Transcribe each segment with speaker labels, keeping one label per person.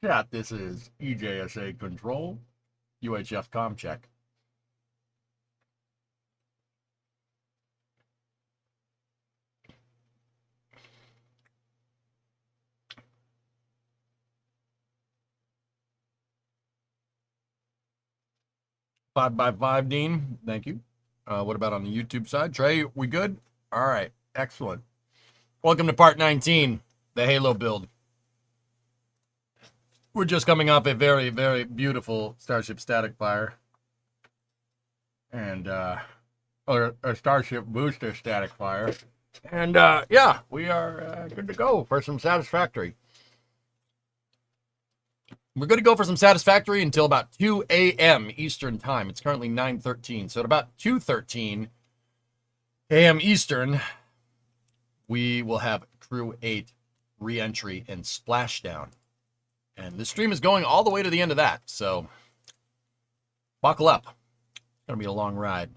Speaker 1: chat. This is EJSA Control, UHF Com Check. Five by five, Dean. Thank you. What about on the YouTube side? Trey, we good? All right. Excellent. Welcome to part 19, the Halo build. We're just coming off a very, very beautiful Starship Static Fire. And, or Starship Booster Static Fire. And, yeah, we are good to go for some Satisfactory. We're going to go for some Satisfactory until about 2 a.m. Eastern Time. It's currently 9:13. So at about 2:13 a.m. Eastern, we will have Crew 8 re-entry and splashdown. And this stream is going all the way to the end of that. So buckle up. It's going to be a long ride.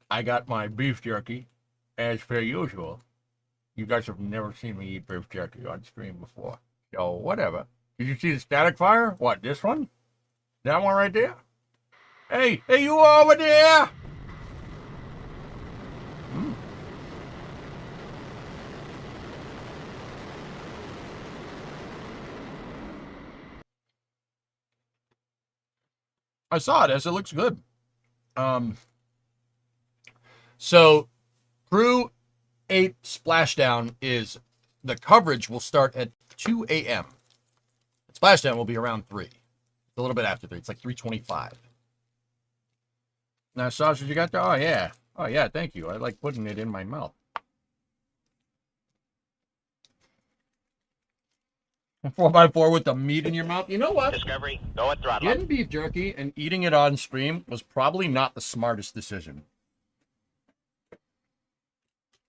Speaker 1: I got my beef jerky, as per usual. You guys have never seen me eat beef jerky on stream before. So whatever. Did you see the static fire? What, this one? That one right there? Hey, you over there? I saw it as it looks good. So Crew 8 splashdown is, the coverage will start at 2 a.m. Splashdown will be around 3. It's a little bit after 3. It's like 3:25. Now, sausage, you got that? Oh, yeah. Oh, yeah, thank you. I like putting it in my mouth. A 4x4 with the meat in your mouth. You know what?
Speaker 2: Discovery, go at throttle.
Speaker 1: Getting beef jerky and eating it on stream was probably not the smartest decision.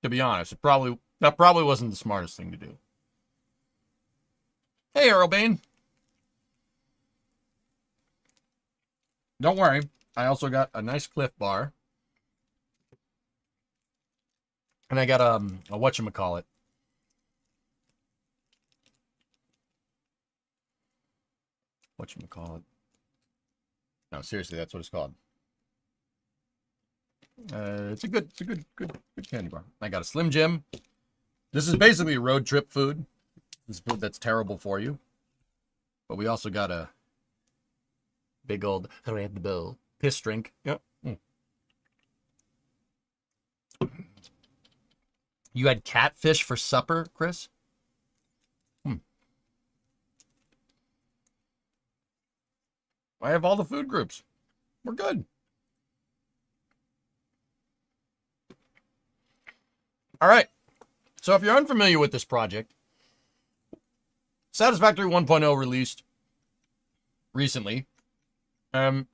Speaker 1: To be honest, that probably wasn't the smartest thing to do. Hey, Earlbane. Don't worry. I also got a nice Cliff Bar. And I got a whatchamacallit. Whatchamacallit. No, seriously, that's what it's called. It's a good candy bar. I got a Slim Jim. This is basically road trip food. This food that's terrible for you. But we also got a big old Red Bull piss drink. Yep. You had catfish for supper, Chris? I have all the food groups. We're good. All right. So if you're unfamiliar with this project, Satisfactory 1.0 released recently. I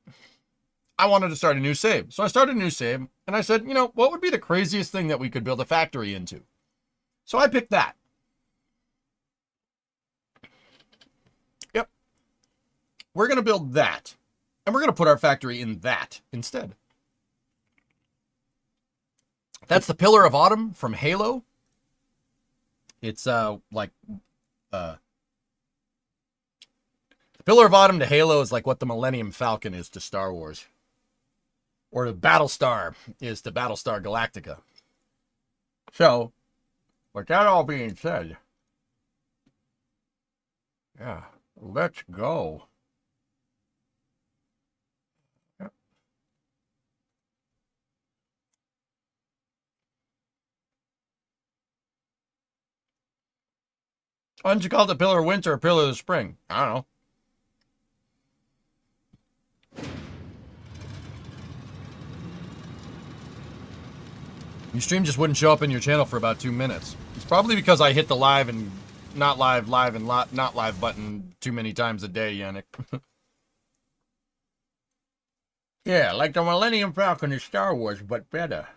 Speaker 1: wanted to start a new save. So I started a new save, and I said, you know, what would be the craziest thing that we could build a factory into? So I picked that. Yep. We're going to build that, and we're going to put our factory in that instead. That's the Pillar of Autumn from Halo. It's the Pillar of Autumn to Halo is like what the Millennium Falcon is to Star Wars. Or the Battlestar is to Battlestar Galactica. So, with that all being said, yeah, let's go. Yep. Why don't you call it the Pillar of Winter or Pillar of the Spring? I don't know. Your stream just wouldn't show up in your channel for about 2 minutes. It's probably because I hit the live and not live, live and not live button too many times a day, Yannick. Yeah, like the Millennium Falcon is Star Wars, but better.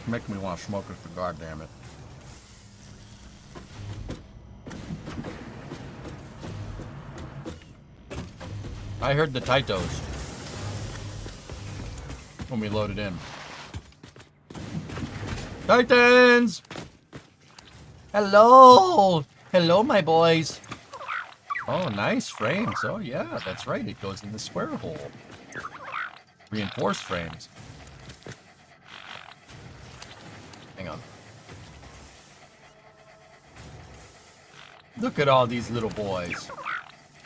Speaker 1: Make me want to smoke a cigar, damn it. I heard the Titos when we loaded in. Titans! Hello! Hello, my boys. Oh, nice frames. Oh, yeah, that's right. It goes in the square hole. Reinforced frames. Hang on. Look at all these little boys.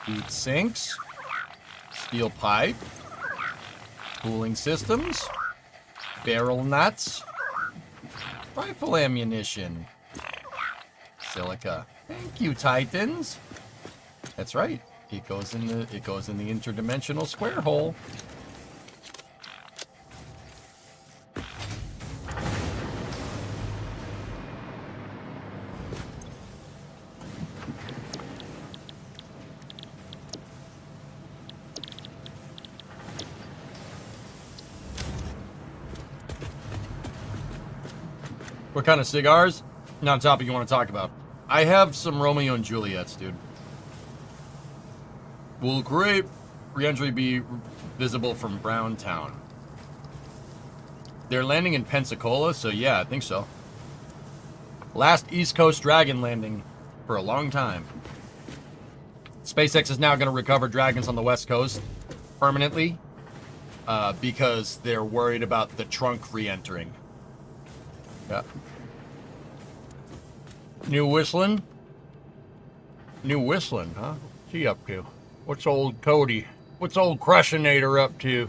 Speaker 1: Heat sinks. Steel pipe. Cooling systems. Barrel nuts. Rifle ammunition. Silica. Thank you, Titans. That's right. It goes in the interdimensional square hole. What kind of cigars? Not a topic you want to talk about. I have some Romeo and Juliets, dude. Will great re-entry be visible from Browntown? They're landing in Pensacola, so yeah, I think so. Last East Coast Dragon landing for a long time. SpaceX is now going to recover Dragons on the West Coast permanently because they're worried about the trunk re-entering. Yeah. New whistling, huh? What's he up to? What's old Cody? What's old Crushinator up to?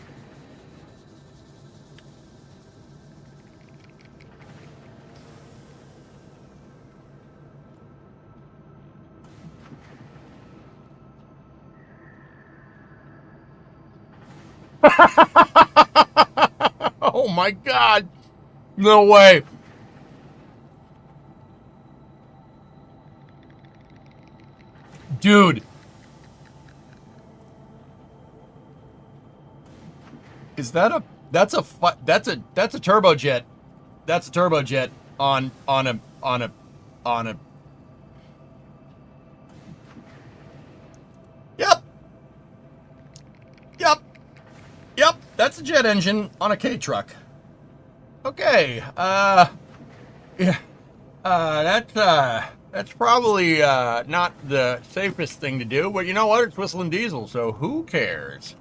Speaker 1: Oh my God. No way. Dude. Is that a that's a turbojet. That's a turbojet on a Yep. Yep. Yep, that's a jet engine on a K truck. Okay. Yeah. That's probably not the safest thing to do, but you know what? It's whistling diesel, so who cares?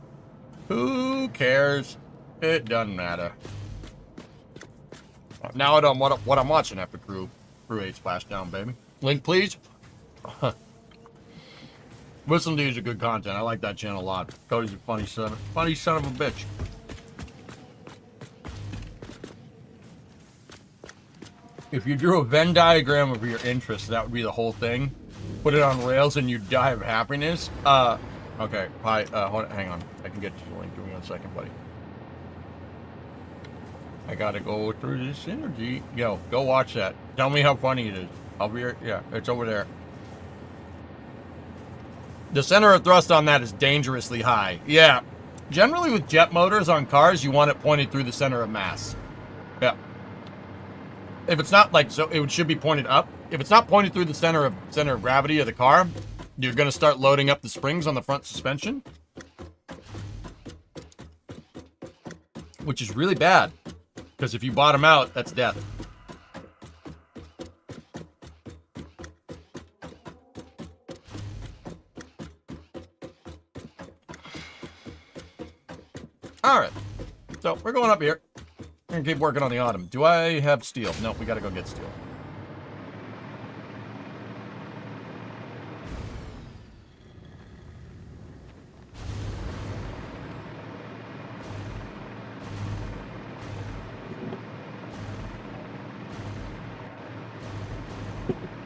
Speaker 1: Who cares? It doesn't matter. Now I know what I'm watching after Crew 8 Splashdown, baby. Link, please. Whistling D's are good content. I like that channel a lot. Cody's a funny son of a bitch. If you drew a Venn diagram of your interests, that would be the whole thing. Put it on rails and you'd die of happiness. Okay. Hi. Hang on. I can get to the link. Give me 1 second, buddy. I gotta go through this energy. Yo, go watch that. Tell me how funny it is. I'll be here. Yeah, it's over there. The center of thrust on that is dangerously high. Yeah. Generally with jet motors on cars, you want it pointed through the center of mass. Yeah. If it's not like so, it should be pointed up. If it's not pointed through the center of gravity of the car, you're going to start loading up the springs on the front suspension, which is really bad because if you bottom out, that's death. All right, so we're going up here. We're gonna keep working on the autumn. Do I have steel? No, we gotta go get steel.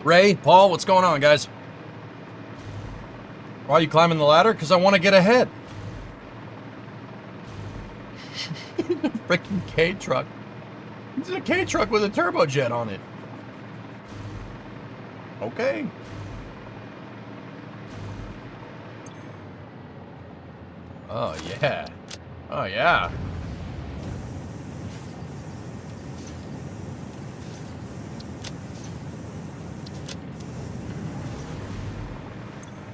Speaker 1: Ray, Paul, what's going on, guys? Why are you climbing the ladder? Because I want to get ahead. Freaking K truck. This is a K truck with a turbojet on it. Okay. Oh yeah. Oh yeah.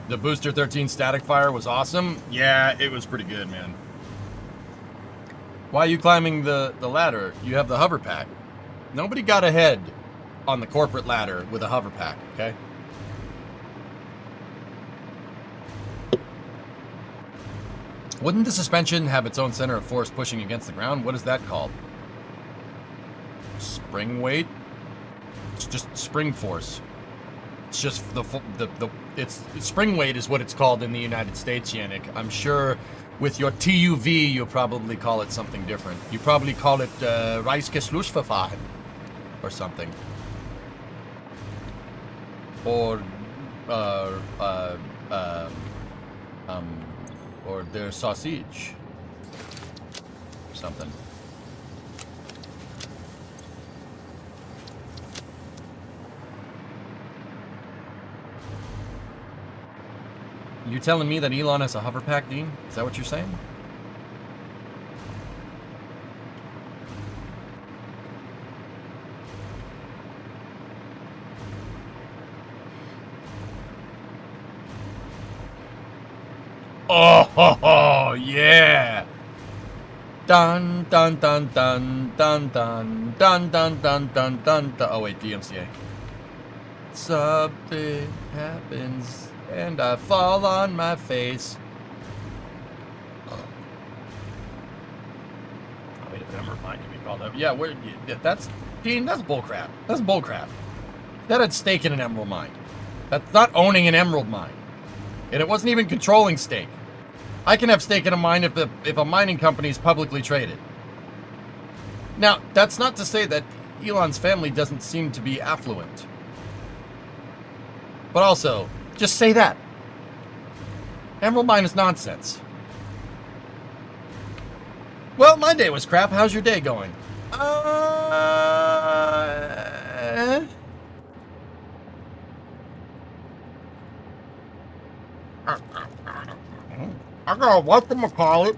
Speaker 1: The Booster 13 static fire was awesome. Yeah, it was pretty good, man. Why are you climbing the ladder? You have the hover pack. Nobody got ahead on the corporate ladder with a hover pack, okay? Wouldn't the suspension have its own center of force pushing against the ground? What is that called? Spring weight? It's just spring force. It's just it's spring weight is what it's called in the United States, Yannick. I'm sure with your TUV, you'll probably call it something different. You probably call it Reichsgeschlussverfahren or something. Or or their sausage. Something. You're telling me that Elon has a hover pack, Dean? Is that what you're saying? Oh, yeah. Dun dun dun dun dun dun dun dun dun dun dun. Oh wait, DMCA. Something happens and I fall on my face. Oh wait, a number mine can be called up. Yeah, that's Dean. That's bullcrap. That's bullcrap. That had stake in an emerald mine. That's not owning an emerald mine, and it wasn't even controlling stake. I can have stake in a mine if a mining company is publicly traded. Now, that's not to say that Elon's family doesn't seem to be affluent. But also, just say that. Emerald mine is nonsense. Well, my day was crap. How's your day going? I got whatchamacallit.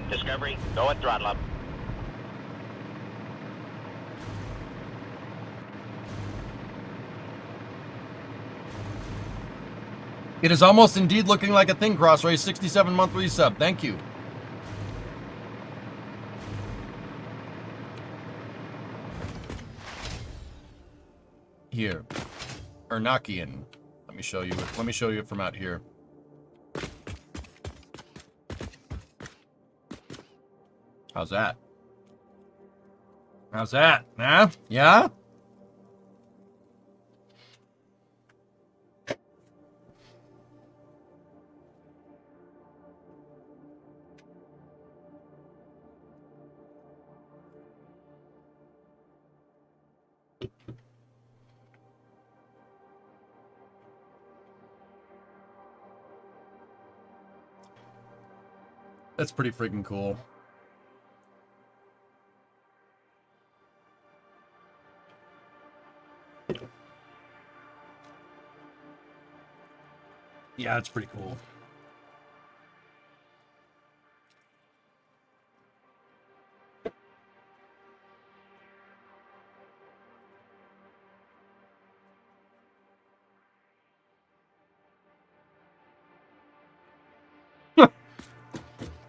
Speaker 2: Discovery, go at throttle up.
Speaker 1: It is almost indeed looking like a thing, Crossray. 67 monthly sub. Thank you. Here, Ernakian. Let me show you. Let me show you it from out here. How's that? How's that? Huh? Yeah? That's pretty freaking cool. Yeah, it's pretty cool.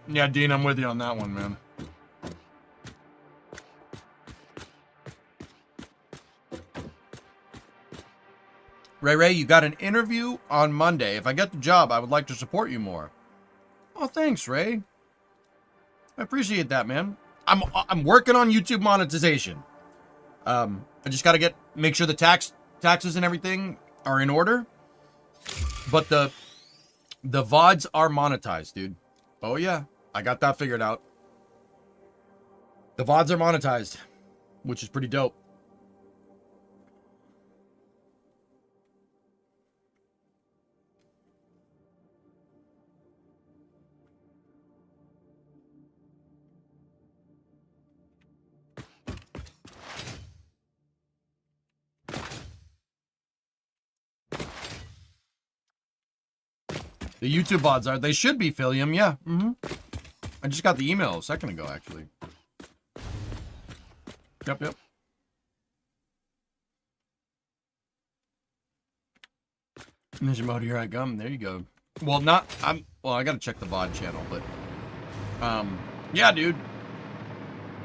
Speaker 1: Yeah, Dean, I'm with you on that one, man. Ray, you got an interview on Monday. If I get the job, I would like to support you more. Oh, thanks, Ray. I appreciate that, man. I'm working on YouTube monetization. I just got to make sure the taxes and everything are in order. But the VODs are monetized, dude. Oh yeah, I got that figured out. The VODs are monetized, which is pretty dope. The YouTube VODs are. They should be, Philium. Yeah. I just got the email a second ago, actually. Yep. Ninja mode, here I come. There you go. Well, I gotta check the VOD channel, but yeah, dude.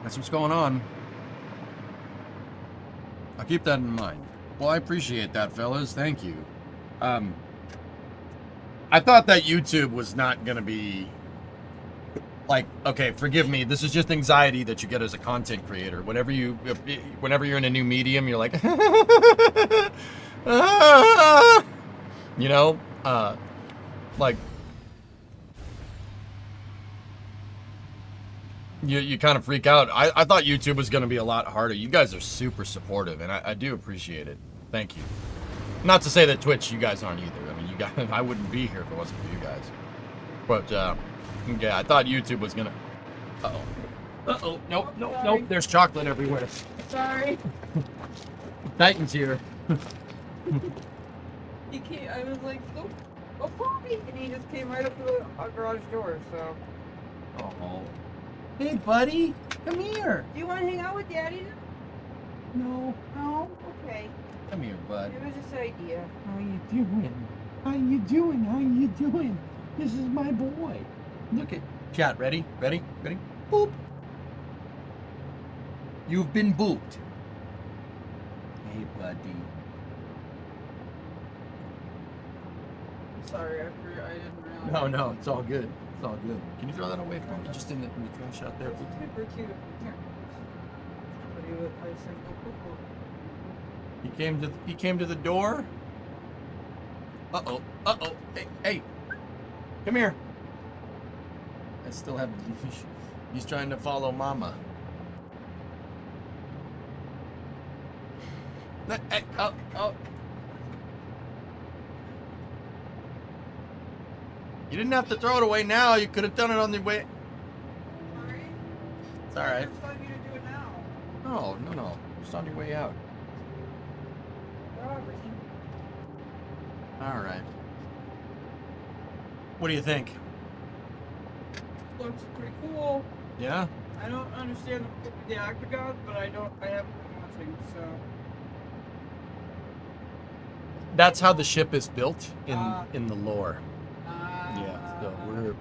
Speaker 1: That's what's going on. I'll keep that in mind. Well, I appreciate that, fellas. Thank you. I thought that YouTube was not going to be... Like, okay, forgive me. This is just anxiety that you get as a content creator. Whenever you're in a new medium, you're like... you know? Like... You kind of freak out. I thought YouTube was going to be a lot harder. You guys are super supportive, and I do appreciate it. Thank you. Not to say that Twitch, you guys aren't either. I mean, you guys, I wouldn't be here if it wasn't for you guys. But, yeah, I thought YouTube was going to... Uh-oh. Uh-oh. Nope, nope, nope. There's chocolate everywhere.
Speaker 2: Sorry.
Speaker 1: Titan's here.
Speaker 2: I was like, go Poppy! And he just came right up to our garage door, so...
Speaker 1: Oh. Hey, buddy. Come here.
Speaker 2: Do you want to hang out with Daddy?
Speaker 1: No.
Speaker 2: No? Okay.
Speaker 1: Come here, bud.
Speaker 2: It was just an idea.
Speaker 1: How you doing? How you doing? How you doing? This is my boy. Look at... Chat, ready? Ready? Ready? Boop. You've been booped. Hey, buddy.
Speaker 2: Sorry, I didn't realize.
Speaker 1: No, it's all good. It's all good. Can you throw that away for me? Just in the trash out there.
Speaker 2: It's super cute. Here. But he was, I said, go cool.
Speaker 1: He came to the door. Uh-oh. Uh-oh. Hey. Come here. I still have... He's trying to follow Mama. Hey, oh. You didn't have to throw it away now. You could have done it on the way.
Speaker 2: Sorry?
Speaker 1: It's all right.
Speaker 2: I just wanted you to do it now.
Speaker 1: No. Just on your way out.
Speaker 2: Robert.
Speaker 1: All right. What do you think?
Speaker 2: Looks pretty cool.
Speaker 1: Yeah?
Speaker 2: I don't understand the octagon, but I haven't been watching, so...
Speaker 1: That's how the ship is built in the lore. Yeah, so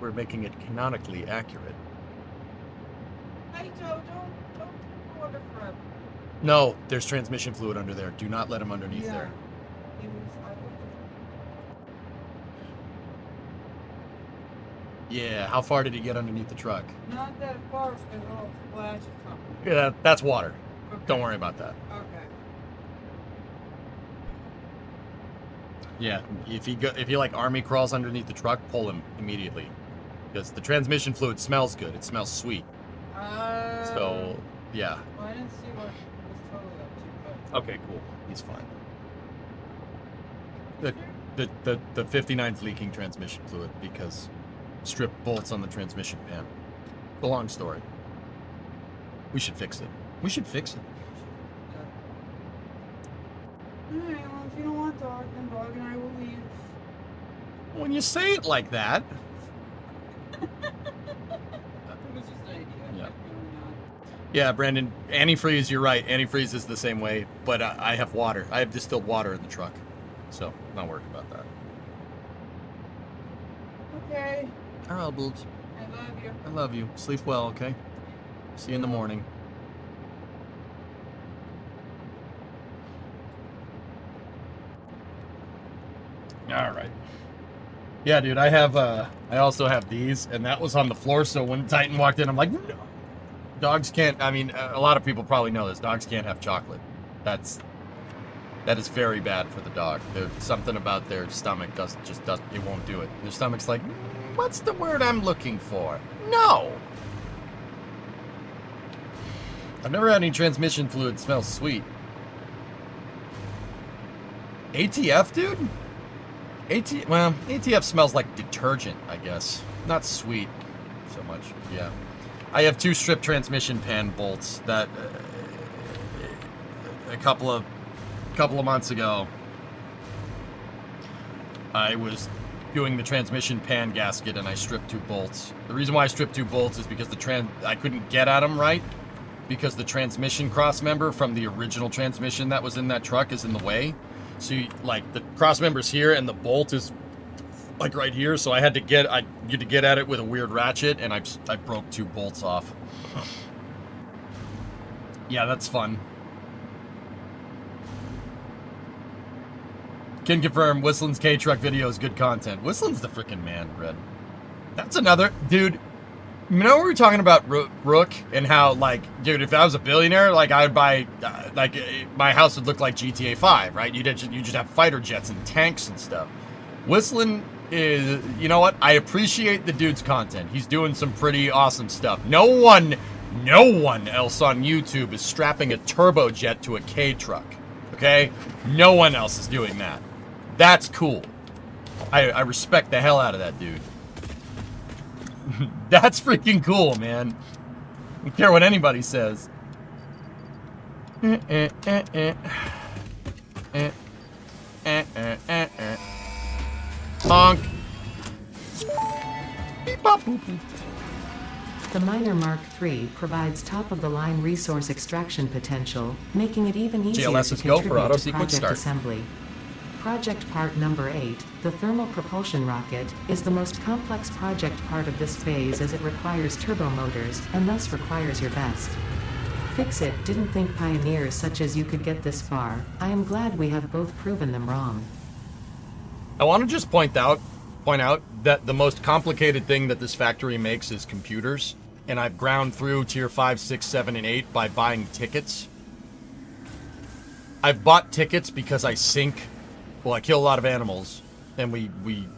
Speaker 1: we're making it canonically accurate.
Speaker 2: Hey Joe, don't go under forever.
Speaker 1: No, there's transmission fluid under there. Do not let him underneath there.
Speaker 2: He was,
Speaker 1: Yeah, how far did he get underneath the truck?
Speaker 2: not that far because it'll splash or something.
Speaker 1: Yeah, that's water.
Speaker 2: Okay.
Speaker 1: Don't worry about that.
Speaker 2: Okay.
Speaker 1: Yeah, if he like army crawls underneath the truck, pull him immediately, because the transmission fluid smells good. It smells sweet. So yeah.
Speaker 2: Well, I didn't see what it was totally up to, but...
Speaker 1: Okay, cool. He's fine. The 59's leaking transmission fluid because stripped bolts on the transmission pan. It's a long story. We should fix it.
Speaker 2: Alright, well, if you don't want dog, then dog and I will leave.
Speaker 1: When you say it like that.
Speaker 2: It was just an idea.
Speaker 1: Yeah.
Speaker 2: Really not.
Speaker 1: Yeah, Brandon, antifreeze, you're right. Antifreeze is the same way, but I have water. I have distilled water in the truck. So, not worried about that.
Speaker 2: Okay.
Speaker 1: All right, boobs.
Speaker 2: I love you.
Speaker 1: I love you. Sleep well, okay? See you in the morning. All right. Yeah, dude, I also have these, and that was on the floor, so when Titan walked in, I'm like, no. Dogs can't, I mean, a lot of people probably know this. Dogs can't have chocolate. That is very bad for the dog. There's something about their stomach it won't do it. Their stomach's like, what's the word I'm looking for? No. I've never had any transmission fluid smell sweet. ATF, dude? ATF smells like detergent, I guess. Not sweet so much, yeah. I have 2 strip transmission pan bolts that a couple of months ago I was doing the transmission pan gasket and I stripped 2 bolts. The reason why I stripped 2 bolts is because I couldn't get at them right because the transmission cross member from the original transmission that was in that truck is in the way. So like the cross member's here and the bolt is like right here, so I had to get at it with a weird ratchet and I broke 2 bolts off. Yeah, that's fun. Can confirm Whistlin's K-Truck video is good content. Whistlin's the freaking man, Red. That's another... Dude, you know we were talking about Rook and how, like, dude, if I was a billionaire, like, I would buy... my house would look like GTA 5, right? You just have fighter jets and tanks and stuff. Whistlin is... You know what? I appreciate the dude's content. He's doing some pretty awesome stuff. No one else on YouTube is strapping a turbojet to a K-Truck, okay? No one else is doing that. That's cool. I respect the hell out of that dude. That's freaking cool, man. I don't care what anybody says. Honk. Beep, bop, boop, boop.
Speaker 3: The Miner Mark III provides top-of-the-line resource extraction potential, making it even easier
Speaker 1: GLS
Speaker 3: to
Speaker 1: is go for
Speaker 3: contribute
Speaker 1: auto
Speaker 3: to
Speaker 1: sequence
Speaker 3: project
Speaker 1: start.
Speaker 3: assembly. Project part number 8, the thermal propulsion rocket, is the most complex project part of this phase as it requires turbo motors, and thus requires your best. Fix it, didn't think pioneers such as you could get this far. I am glad we have both proven them wrong.
Speaker 1: I want to just point out that the most complicated thing that this factory makes is computers, and I've ground through tier 5, 6, 7, and 8 by buying tickets. I've bought tickets because I sink, well, I kill a lot of animals, and we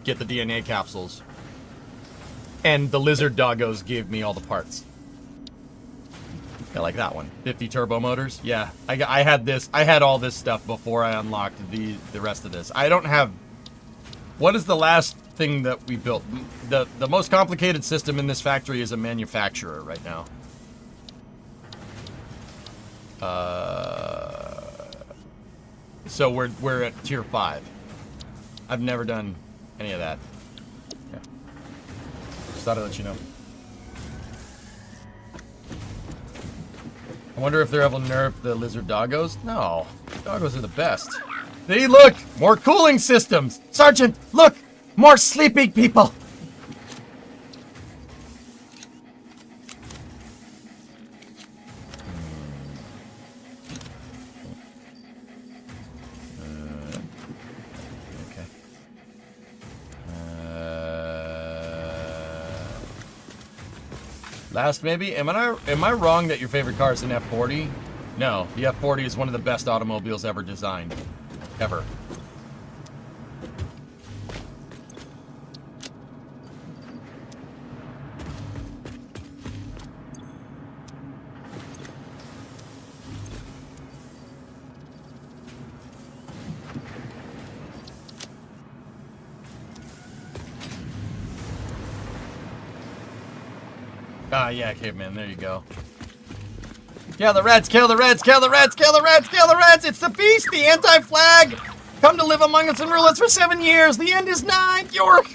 Speaker 1: get the DNA capsules. And the lizard doggos gave me all the parts. I like that one. 50 turbo motors. Yeah, I had all this stuff before I unlocked the rest of this. I don't have... What is the last thing that we built? The most complicated system in this factory is a manufacturer right now. So we're at tier 5. I've never done any of that. Yeah. Just thought I'd let you know. I wonder if they're able to nerf the lizard doggos? No. Doggos are the best. See, look! More cooling systems! Sergeant, look! More sleeping people! Okay. Last, maybe? Am I wrong that your favorite car is an F40? No, the F40 is one of the best automobiles ever designed. Ever. Ah, yeah, caveman, there you go. Kill the Reds, kill the Reds, kill the Reds, kill the Reds, kill the Reds! It's the beast, the anti-flag! Come to live among us and rule us for 7 years! The end is nigh! York!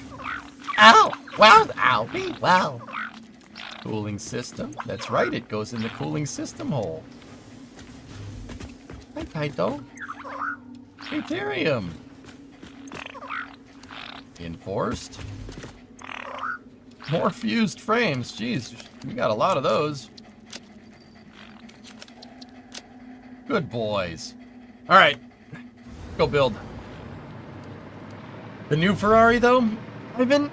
Speaker 1: Ow! Wow! Ow! Wow! Cooling system. That's right, it goes in the cooling system hole. Hi, Kaito. Deuterium. Enforced. More fused frames. Jeez, we got a lot of those. Good boys. All right, go build. The new Ferrari, though, Ivan.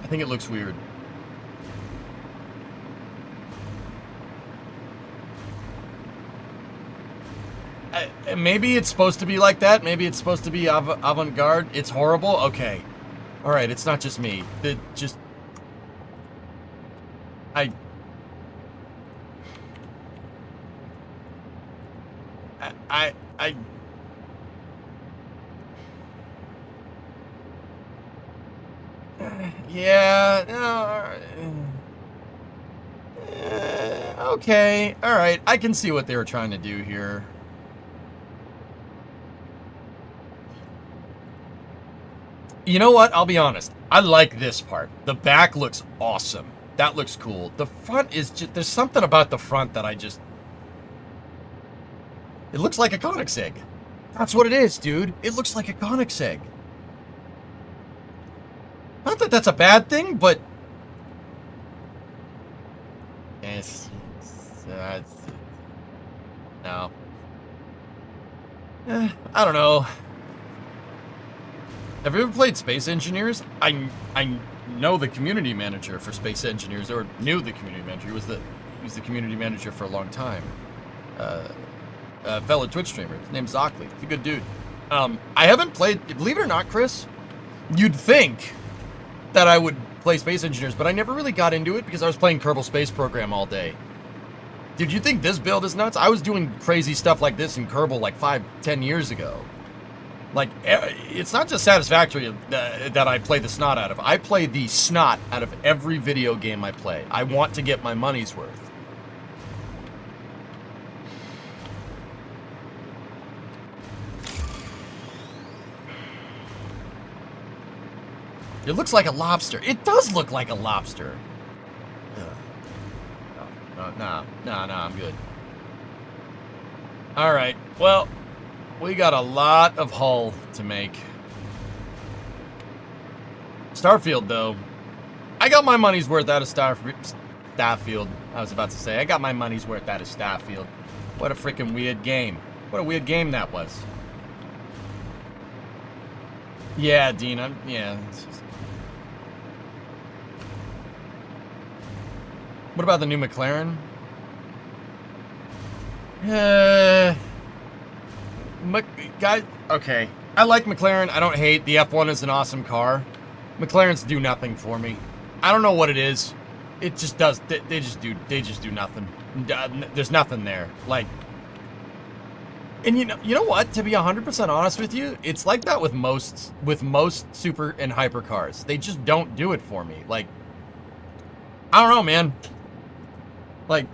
Speaker 1: I think it looks weird. Maybe it's supposed to be like that. Maybe it's supposed to be avant-garde. It's horrible. Okay. All right. It's not just me. Yeah. No, okay. All right. I can see what they were trying to do here. You know what? I'll be honest. I like this part. The back looks awesome. That looks cool. The front is just... There's something about the front that I just... It looks like a Koenigsegg. That's what it is, dude. It looks like a Koenigsegg. Not that that's a bad thing, but... No. I don't know. Have you ever played Space Engineers? I know the community manager for Space Engineers, or knew the community manager. He was the community manager for a long time. A fellow Twitch streamer. His name's Zockley. He's a good dude. I haven't played, believe it or not, Chris, you'd think that I would play Space Engineers, but I never really got into it because I was playing Kerbal Space Program all day. Dude, you think this build is nuts? I was doing crazy stuff like this in Kerbal like 5-10 years ago. Like, it's not just Satisfactory that I play the snot out of. I play the snot out of every video game I play. I want to get my money's worth. It looks like a lobster. It does look like a lobster. Nah, I'm good. All right, well, we got a lot of hull to make. Starfield, though. I got my money's worth out of Starfield. I was about to say, I got my money's worth out of Starfield. What a freaking weird game. What a weird game that was. Yeah, Dean, yeah. What about the new McLaren? Guys, okay. I like McLaren. I don't hate. The F1 is an awesome car. McLarens do nothing for me. I don't know what it is. It just does. They just do nothing. There's nothing there. Like, and you know what? To be 100% honest with you, it's like that with most super and hyper cars. They just don't do it for me. Like, I don't know, man. Like,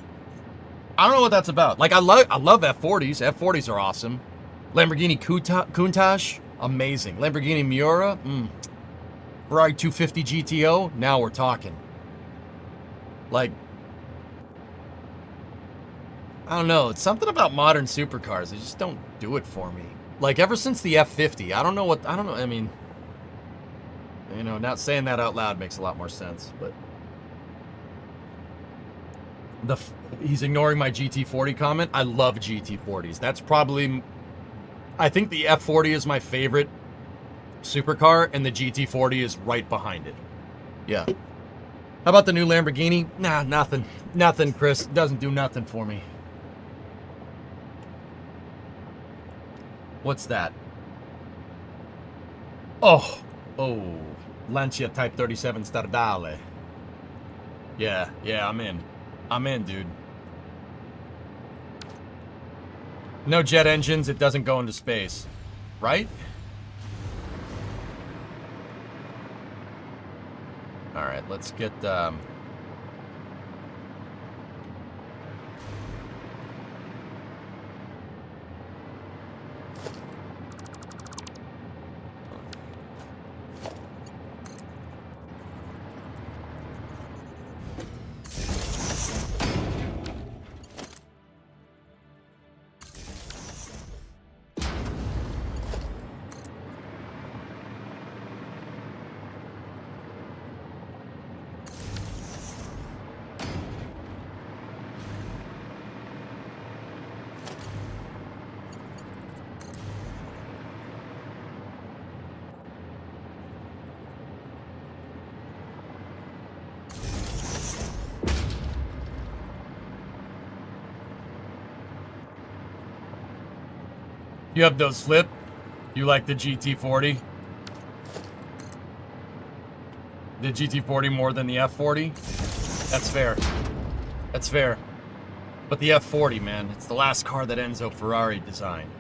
Speaker 1: I don't know what that's about. Like, I love F40s. F40s are awesome. Lamborghini Countach, amazing. Lamborghini Miura, Ferrari 250 GTO, now we're talking. Like, I don't know. It's something about modern supercars. They just don't do it for me. Like, ever since the F50, I don't know. I mean, you know, not saying that out loud makes a lot more sense, but he's ignoring my GT40 comment. I love GT40s. That's probably, I think the F40 is my favorite supercar, and the GT40 is right behind it. Yeah. How about the new Lamborghini? Nah, nothing. Nothing, Chris. Doesn't do nothing for me. What's that? Oh, Lancia Type 37 Stradale. Yeah, I'm in, dude. No jet engines, it doesn't go into space. Right? Alright, let's get, you have those flip? You like the GT40? The GT40 more than the F40? That's fair. That's fair. But the F40, man, it's the last car that Enzo Ferrari designed.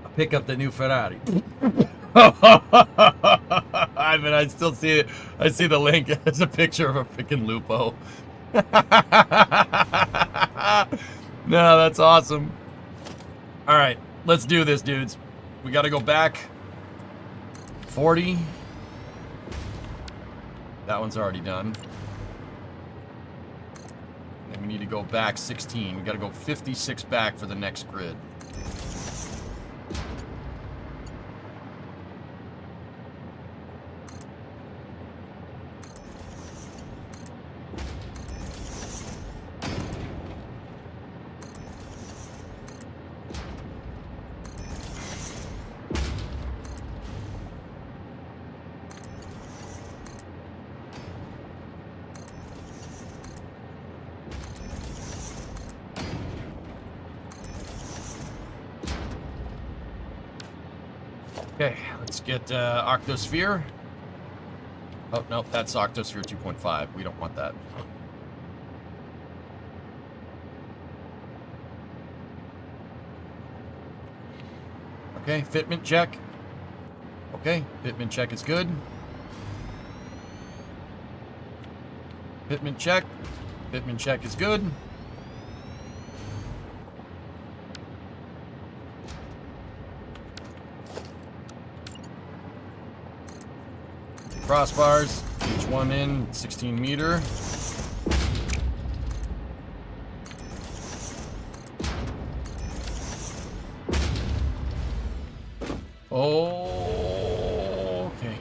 Speaker 1: I'll pick up the new Ferrari. I mean, I still see it. I see the link. It's a picture of a freaking Lupo. No, that's awesome. All right, let's do this, dudes. We got to go back 40. That one's already done. And we need to go back 16. We got to go 56 back for the next grid. Okay, let's get Octosphere. Oh, no, that's Octosphere 2.5. We don't want that. Okay, fitment check. Okay, fitment check is good. Fitment check. Fitment check is good. Crossbars, each one in 16 meter. Oh, okay.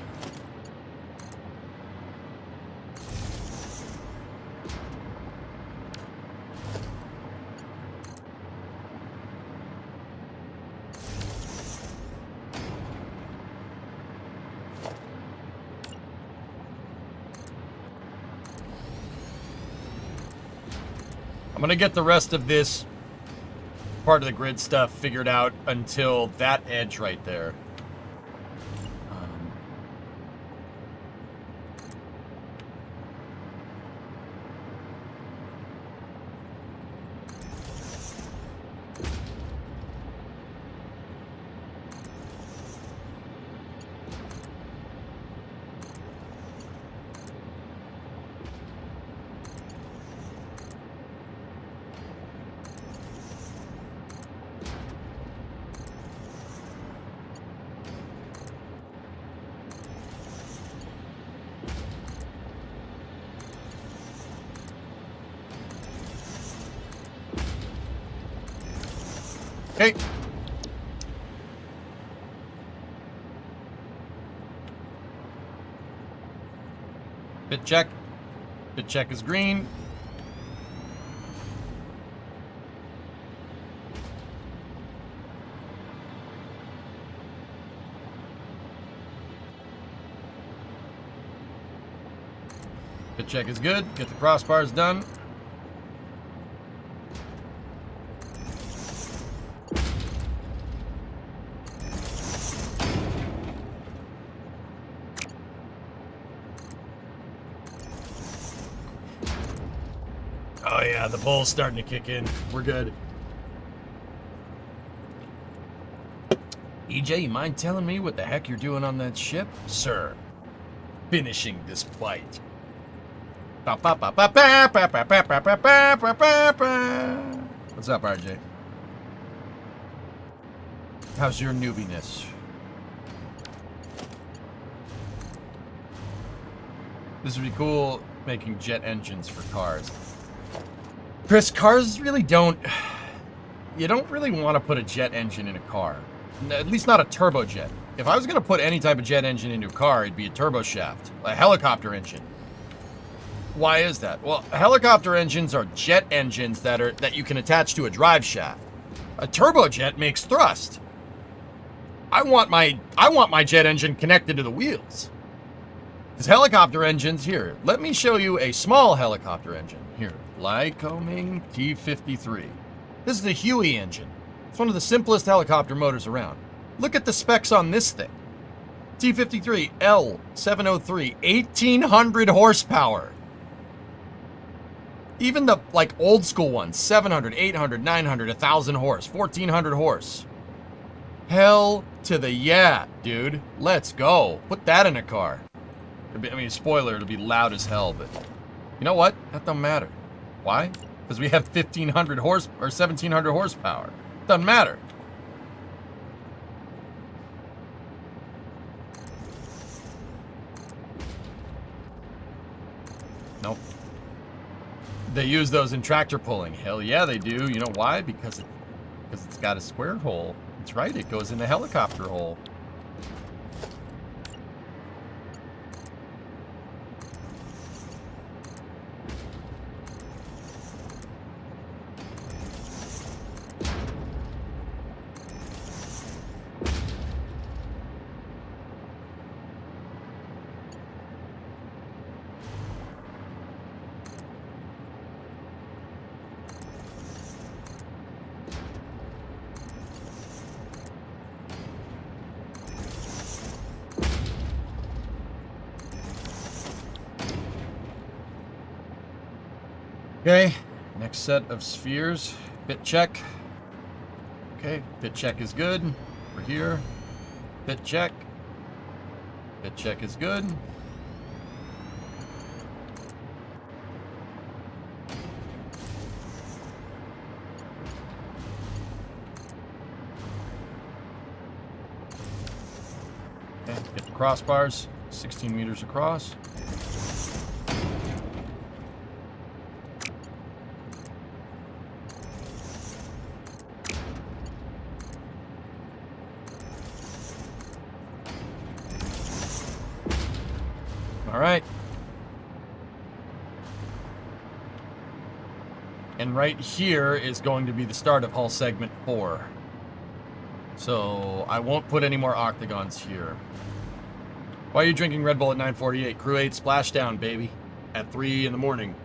Speaker 1: I'm gonna get the rest of this part of the grid stuff figured out until that edge right there. Okay. Bit check. Bit check is green. Bit check is good. Get the crossbars done. Oh yeah, the bull's starting to kick in. We're good. EJ, you mind telling me what the heck you're doing on that ship? Sir, finishing this plight. What's up, RJ? How's your newbiness? This would be cool, making jet engines for cars. Chris, cars really don't... You don't really want to put a jet engine in a car. At least not a turbojet. If I was going to put any type of jet engine into a car, it'd be a turbo shaft. A helicopter engine. Why is that? Well, helicopter engines are jet engines that you can attach to a drive shaft. A turbojet makes thrust. I want my jet engine connected to the wheels. Because helicopter engines, here, let me show you a small helicopter engine. Here, Lycoming T53. This is a Huey engine. It's one of the simplest helicopter motors around. Look at the specs on this thing. T53 L703, 1800 horsepower. Even the, like, old school ones, 700, 800, 900, 1000 horse, 1400 horse. Hell to the yeah, dude. Let's go. Put that in a car. I mean, spoiler, it'll be loud as hell, but you know what? That don't matter. Why? Because we have 1500 horse or 1700 horsepower. Doesn't matter. Nope. They use those in tractor pulling. Hell yeah, they do. You know why? Because it's got a square hole. That's right. It goes in the helicopter hole. Okay, next set of spheres. Bit check. Okay, bit check is good. We're here. Bit check. Bit check is good. Okay, get the crossbars. 16 meters across. All right. And right here is going to be the start of hull segment 4. So I won't put any more octagons here. Why are you drinking Red Bull at 9:48? Crew 8 splashdown, baby. At 3 in the morning.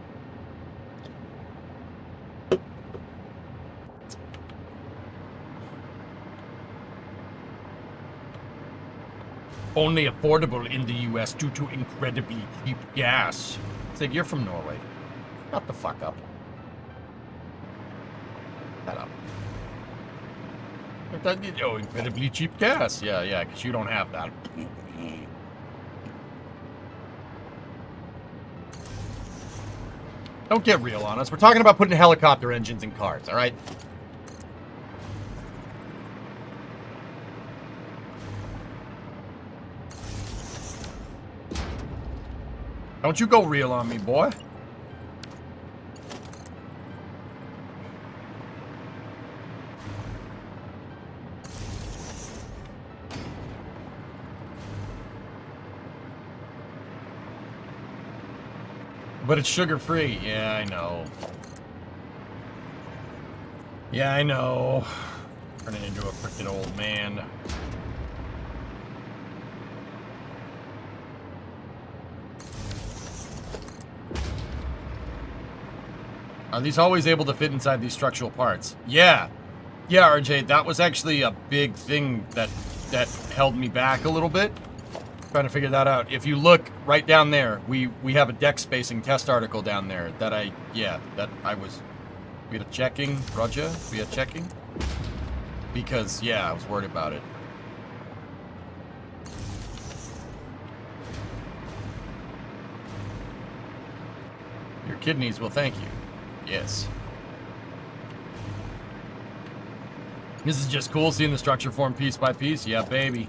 Speaker 1: Only affordable in the US due to incredibly cheap gas. It's like, you're from Norway. Shut the fuck up. Shut up. Oh, incredibly cheap gas. Yeah, because you don't have that. Don't get real on us. We're talking about putting helicopter engines in cars, all right? Don't you go real on me, boy. But it's sugar-free. Yeah, I know. Yeah, I know. Turning into a freaking old man. Are these always able to fit inside these structural parts? Yeah. Yeah, RJ, that was actually a big thing that held me back a little bit. Trying to figure that out. If you look right down there, we have a deck spacing test article down there that we had a checking, Roger, we had checking. Because, yeah, I was worried about it. Your kidneys will thank you. Yes. This is just cool, seeing the structure form piece by piece. Yeah, baby.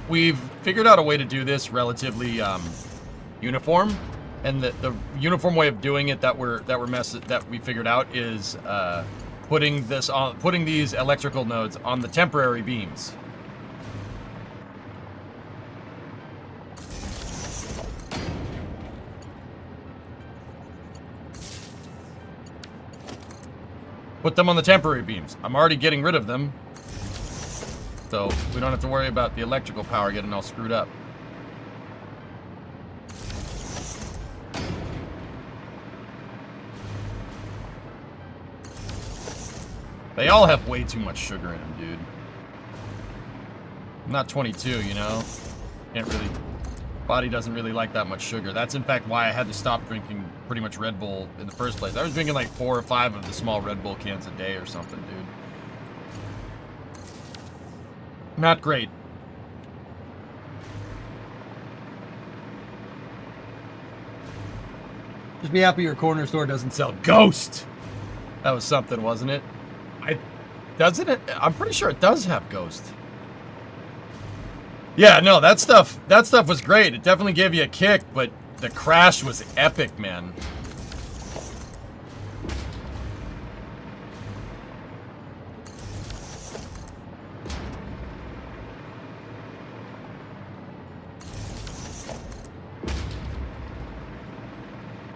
Speaker 1: We've figured out a way to do this relatively uniform, and the uniform way of doing it that we figured out is putting these electrical nodes on the temporary beams. Put them on the temporary beams. I'm already getting rid of them, so we don't have to worry about the electrical power getting all screwed up. They all have way too much sugar in them, dude. I'm not 22, you know? Can't really... Body doesn't really like that much sugar. That's in fact why I had to stop drinking pretty much Red Bull in the first place. I was drinking like 4 or 5 of the small Red Bull cans a day or something, dude. Not great. Just be happy your corner store doesn't sell Ghost. That was something, wasn't it? Doesn't it? I'm pretty sure it does have Ghost. Yeah, no, that stuff was great. It definitely gave you a kick, but the crash was epic, man.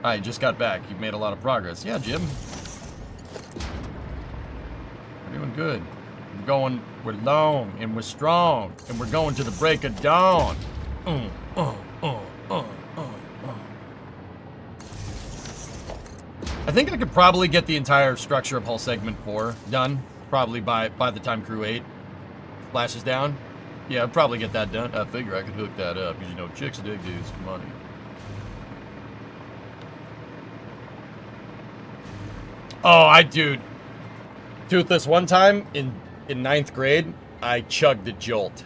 Speaker 1: I just got back. You've made a lot of progress. Yeah, Jim. We're doing good. We're long and we're strong, and we're going to the break of dawn. I think I could probably get the entire structure of hull segment 4 done Probably by the time crew 8 splashes down. Yeah, I'd probably get that done. I figure I could hook that up because, you know, chicks dig dudes for money. Oh, dude, Toothless, one time in 9th grade, I chugged a Jolt.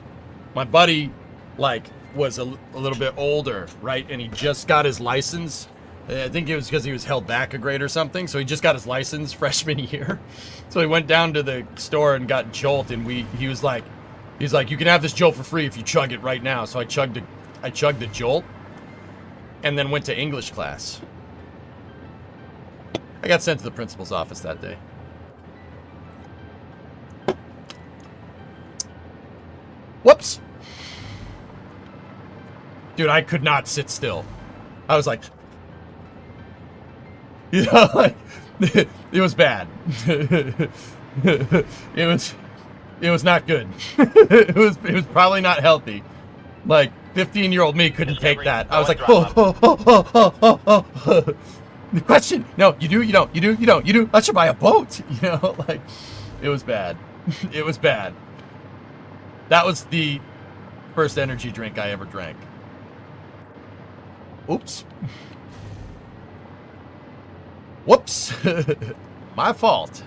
Speaker 1: My buddy, like, was a little bit older, right? And he just got his license. I think it was because he was held back a grade or something. So he just got his license freshman year. So he went down to the store and got Jolt, and he's like, you can have this Jolt for free if you chug it right now. So I chugged the Jolt, and then went to English class. I got sent to the principal's office that day. Whoops. Dude, I could not sit still. I was like, you know, like, it was bad. It was not good. it was probably not healthy. Like, 15-year-old me couldn't take that. I was like, oh. The question, no, you do, you don't, you do, you don't, you do. I should buy a boat. You know, like, it was bad. It was bad. That was the first energy drink I ever drank. Oops. Whoops. My fault.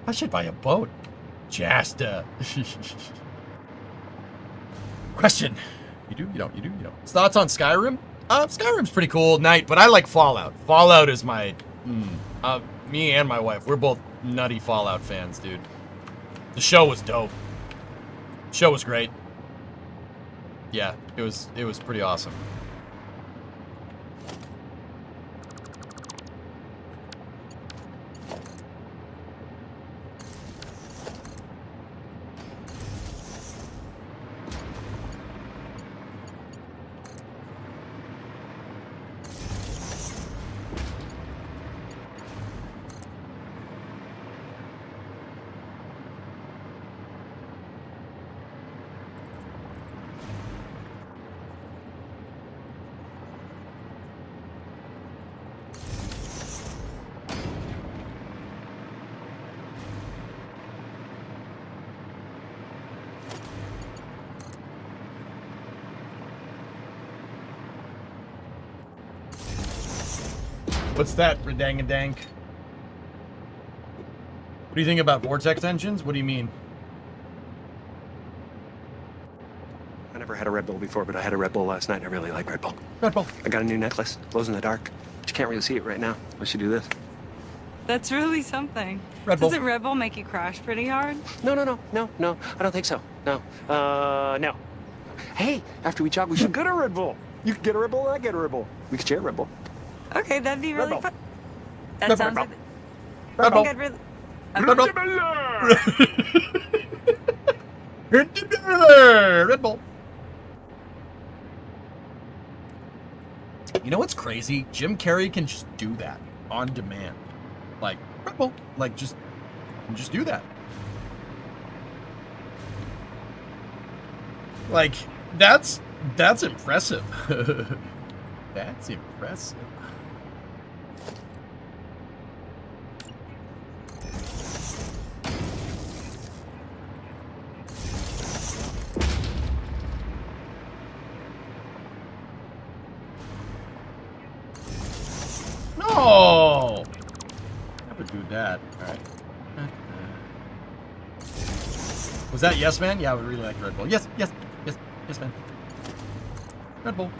Speaker 1: I should buy a boat. Jasta. Question. You do, you don't, you do, you don't. Thoughts on Skyrim? Skyrim's pretty cool at night, but I like Fallout. Fallout is my... me and my wife, we're both nutty Fallout fans, dude. The show was dope. The show was great. Yeah, it was pretty awesome. What's that, Redangadank? What do you think about vortex engines? What do you mean?
Speaker 4: I never had a Red Bull before, but I had a Red Bull last night. I really like Red Bull.
Speaker 1: Red Bull.
Speaker 4: I got a new necklace. Glows in the dark. But you can't really see it right now. I should do this.
Speaker 2: That's really something.
Speaker 1: Red Bull.
Speaker 2: Doesn't Red Bull make you crash pretty hard?
Speaker 4: No. I don't think so. No. No. Hey, after we jog, we should get a Red Bull. You can get a Red Bull, and I get a Red Bull. We could share a Red Bull.
Speaker 2: Okay, that'd be really fun. That
Speaker 1: Red
Speaker 2: sounds
Speaker 1: Bull.
Speaker 2: like...
Speaker 1: Red
Speaker 2: I
Speaker 1: Bull.
Speaker 2: think I'd really...
Speaker 1: Red Bull. You know what's crazy? Jim Carrey can just do that on demand. Like, Red Bull. Like, just do that. Like, that's impressive. That's impressive. No! Never do that. Alright. Was that yes, man? Yeah, I would really like Red Bull. Yes, man. Red Bull.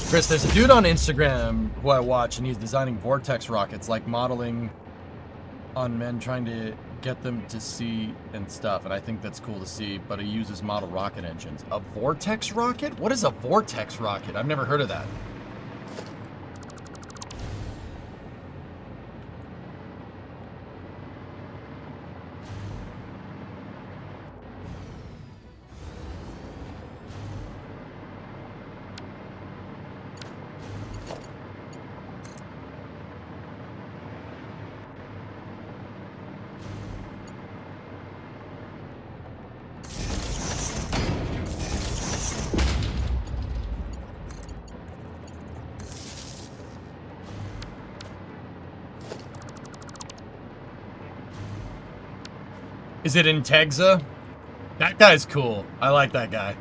Speaker 1: Chris, there's a dude on Instagram who I watch, and he's designing vortex rockets, like modeling on men, trying to get them to see and stuff, and I think that's cool to see, but he uses model rocket engines. A vortex rocket? What is a vortex rocket? I've never heard of that. Is it in Tegza? That guy's cool. I like that guy.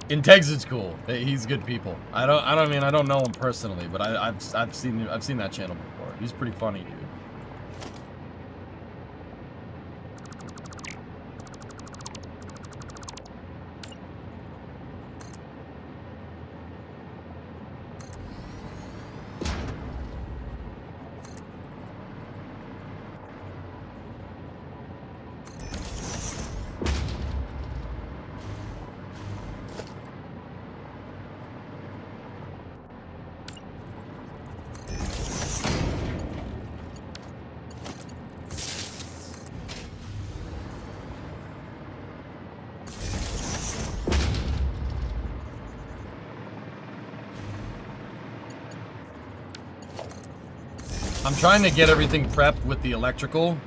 Speaker 1: In Tegza's cool. He's good people. I don't know him personally, but I've seen that channel before. He's pretty funny, dude. I'm trying to get everything prepped with the electrical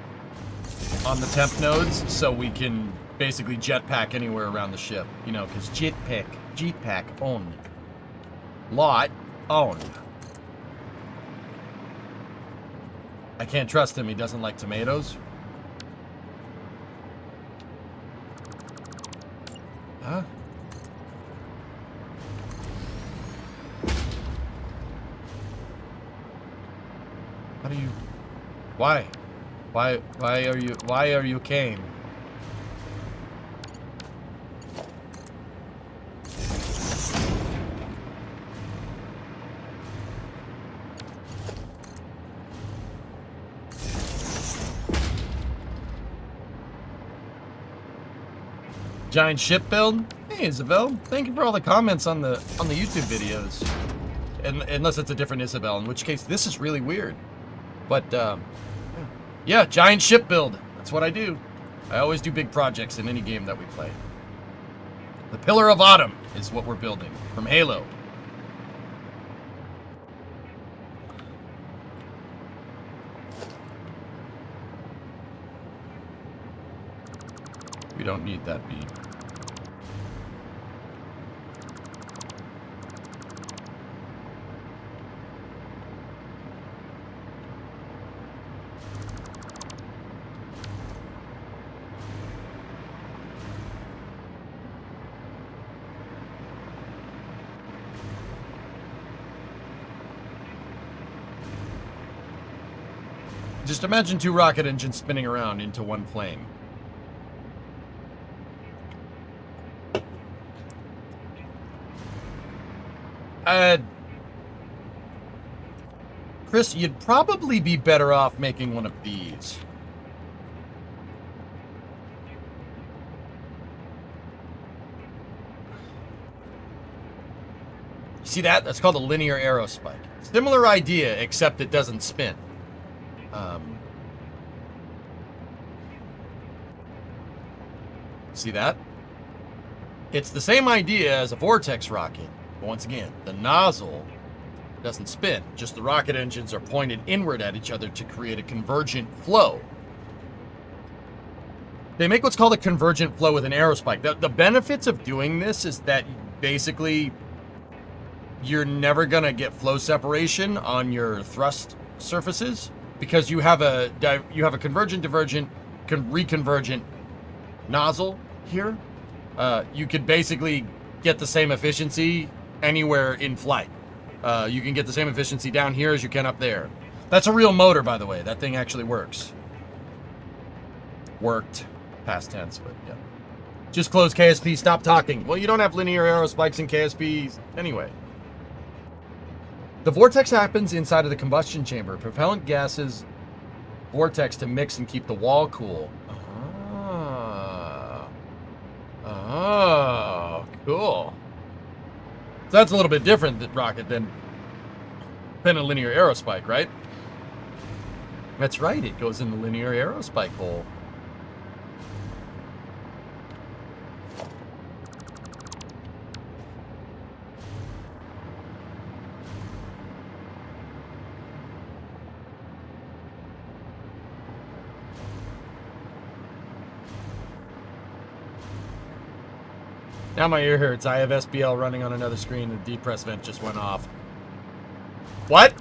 Speaker 1: on the temp nodes so we can basically jetpack anywhere around the ship. You know, because jetpack owned. Lot owned. I can't trust him. He doesn't like tomatoes. Huh? How do you... Why? Why are you came? Giant ship build? Hey Isabel, thank you for all the comments on the YouTube videos. Unless it's a different Isabel, in which case this is really weird. But, yeah, giant ship build. That's what I do. I always do big projects in any game that we play. The Pillar of Autumn is what we're building from Halo. We don't need that beam. Just imagine two rocket engines spinning around into one flame. Chris, you'd probably be better off making one of these. See that? That's called a linear arrow spike. Similar idea, except it doesn't spin. See that? It's the same idea as a vortex rocket. But once again, the nozzle doesn't spin. Just the rocket engines are pointed inward at each other to create a convergent flow. They make what's called a convergent flow with an aerospike. The benefits of doing this is that basically you're never going to get flow separation on your thrust surfaces because you have a convergent, divergent, reconvergent nozzle here. You could basically get the same efficiency anywhere in flight. You can get the same efficiency down here as you can up there. That's a real motor, by the way. That thing actually works. Worked. Past tense, but yeah. Just close KSP, stop talking. Well, you don't have linear arrow spikes in KSPs anyway. The vortex happens inside of the combustion chamber. Propellant gases vortex to mix and keep the wall cool. Oh, cool. So that's a little bit different rocket than a linear arrow spike, right? That's right, it goes in the linear arrow spike hole. Now my ear hurts. I have SBL running on another screen and the depress vent just went off. What?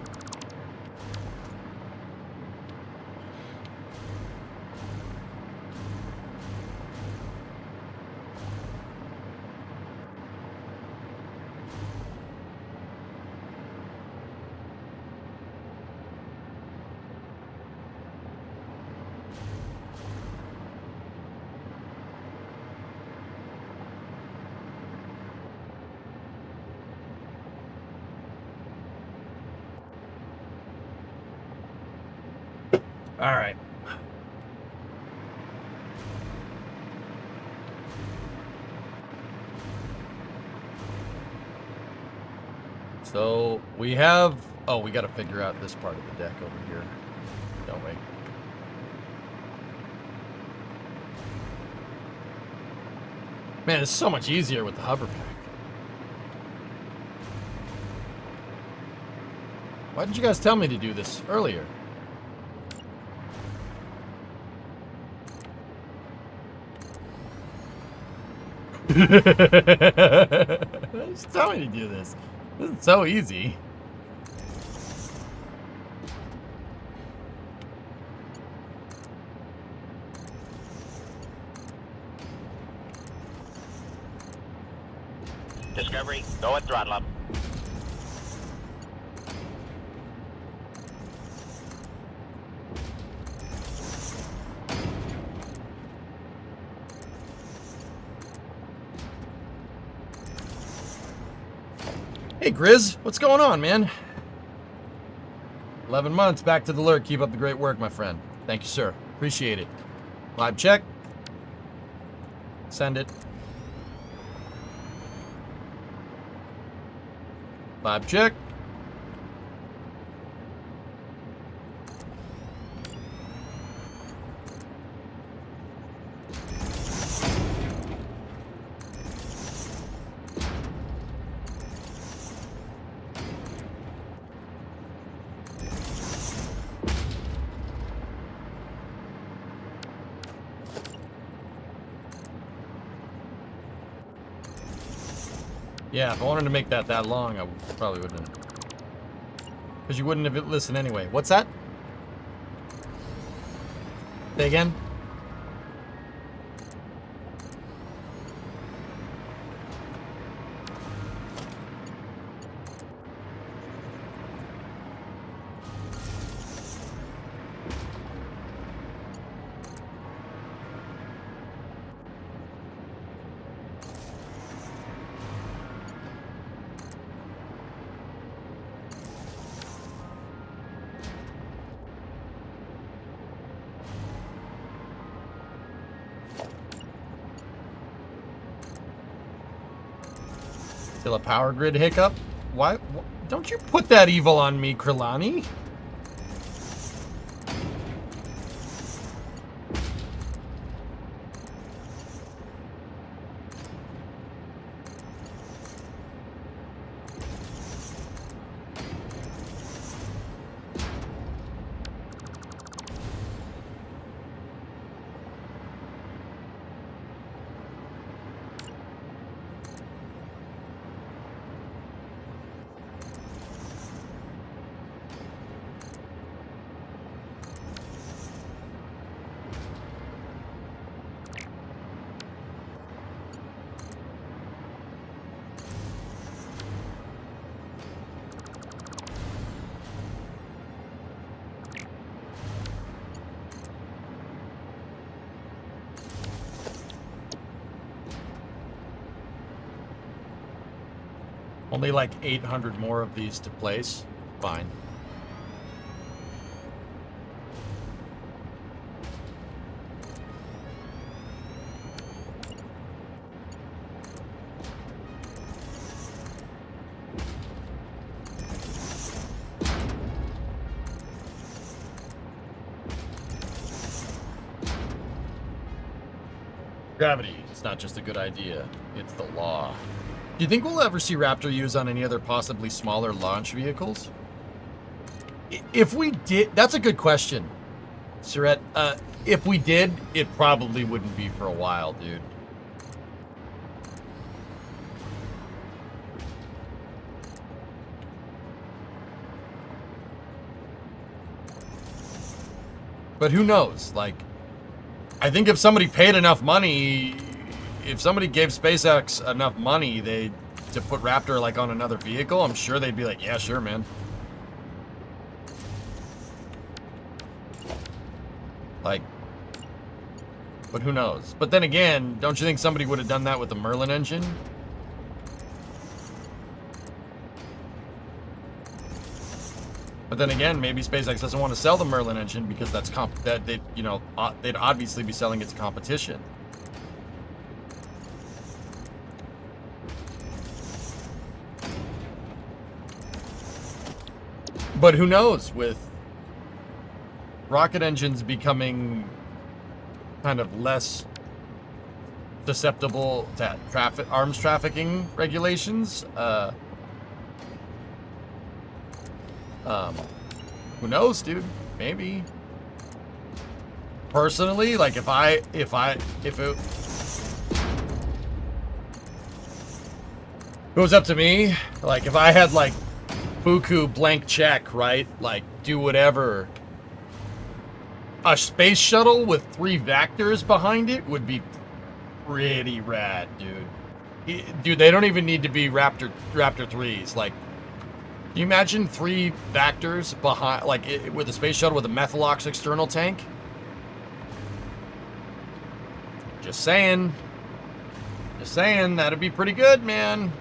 Speaker 1: All right. So we have, oh, we got to figure out this part of the deck over here, don't we? Man, it's so much easier with the hover pack. Why didn't you guys tell me to do this earlier? Just tell me to do this. This is so easy.
Speaker 5: Discovery, go at throttle up.
Speaker 1: Hey, Grizz, what's going on, man? 11 months, back to the lurk. Keep up the great work, my friend. Thank you, sir. Appreciate it. Live check. Send it. Live check. Yeah, if I wanted to make that long, I probably wouldn't. Because you wouldn't have listened anyway. What's that? Say again? Still a power grid hiccup? Why? Don't you put that evil on me, Krillani? Only like 800 more of these to place. Fine. Gravity. It's not just a good idea. It's the law. Do you think we'll ever see Raptor use on any other possibly smaller launch vehicles? If we did, that's a good question, Surette. If we did, it probably wouldn't be for a while, dude. But who knows? Like, I think if somebody paid enough money, if somebody gave SpaceX enough money, to put Raptor like on another vehicle, I'm sure they'd be like, yeah, sure, man. Like, but who knows? But then again, don't you think somebody would have done that with the Merlin engine? But then again, maybe SpaceX doesn't want to sell the Merlin engine because that's they'd obviously be selling it to competition. But who knows, with rocket engines becoming kind of less susceptible to arms trafficking regulations, who knows, dude? Maybe. Personally, like if it was up to me, like if I had like buku blank check, right? Like do whatever. A space shuttle with 3 Vectors behind it would be pretty rad, dude. Dude, they don't even need to be Raptor 3s. Like, can you imagine 3 Vectors behind, like, with a space shuttle with a Methalox external tank? Just saying. Just saying, that'd be pretty good, man.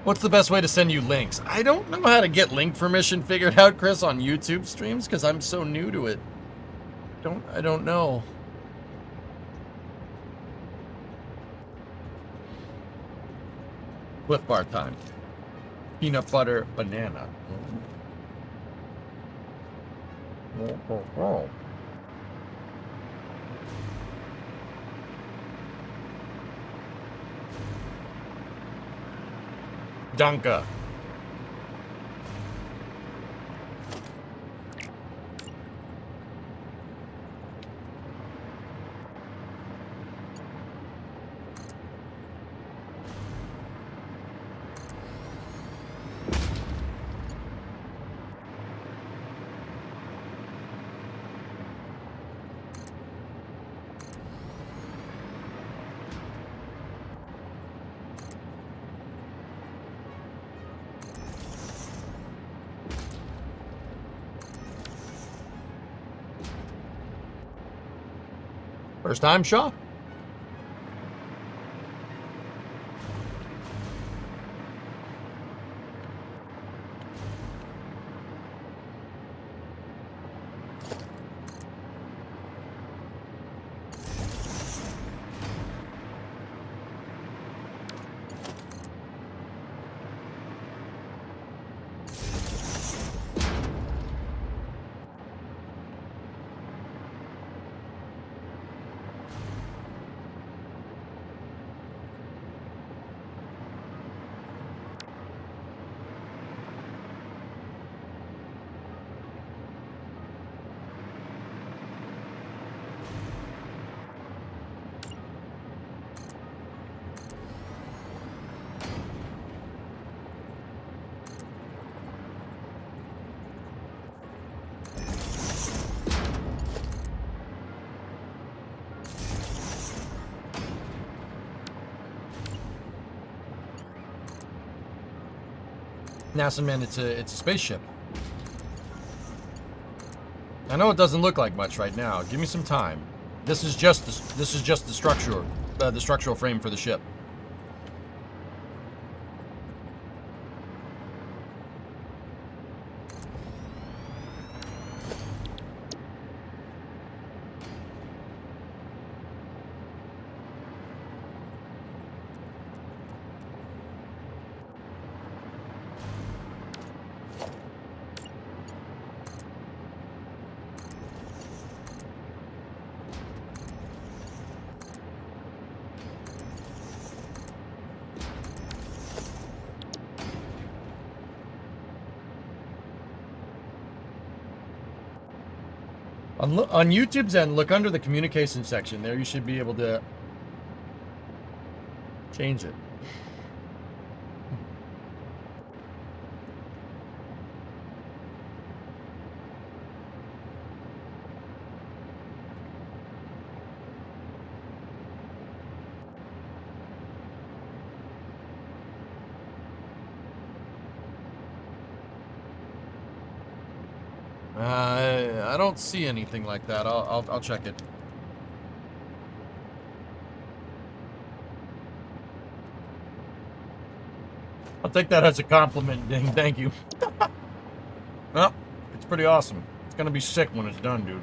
Speaker 1: What's the best way to send you links? I don't know how to get link permission figured out, Chris, on YouTube streams because I'm so new to it. I don't know. Cliff bar time. Peanut butter banana. Oh. Danke. First time, Shaw? NASA, man, it's a spaceship. I know it doesn't look like much right now. Give me some time. This is just the structural frame for the ship. On YouTube's end, look under the communication section. There you should be able to change it. I don't see anything like that. I'll check it. . I'll take that as a compliment, Ding. Thank you. Well, it's pretty awesome. It's gonna be sick when it's done, dude.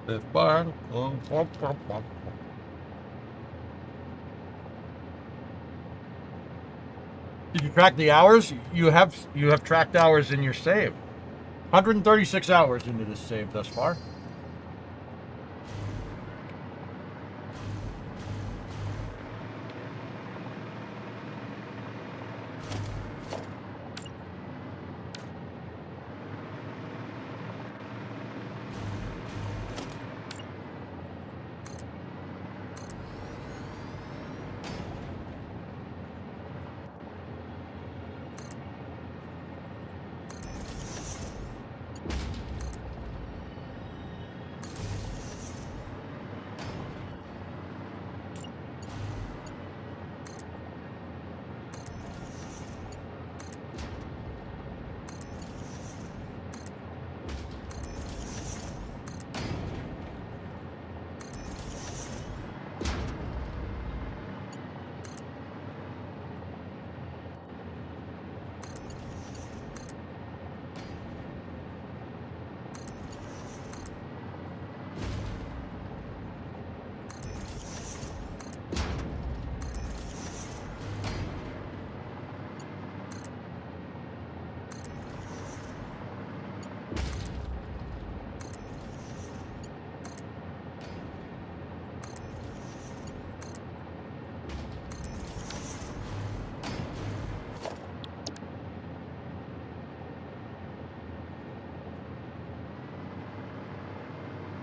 Speaker 1: Fifth bar. Did you track the hours? You have tracked hours in your save. 136 hours into this save thus far.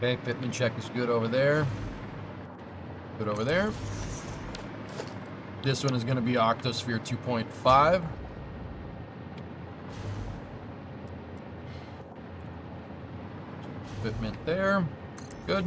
Speaker 1: Okay, fitment check is good over there. Good over there. This one is going to be Octosphere 2.5. Fitment there. Good.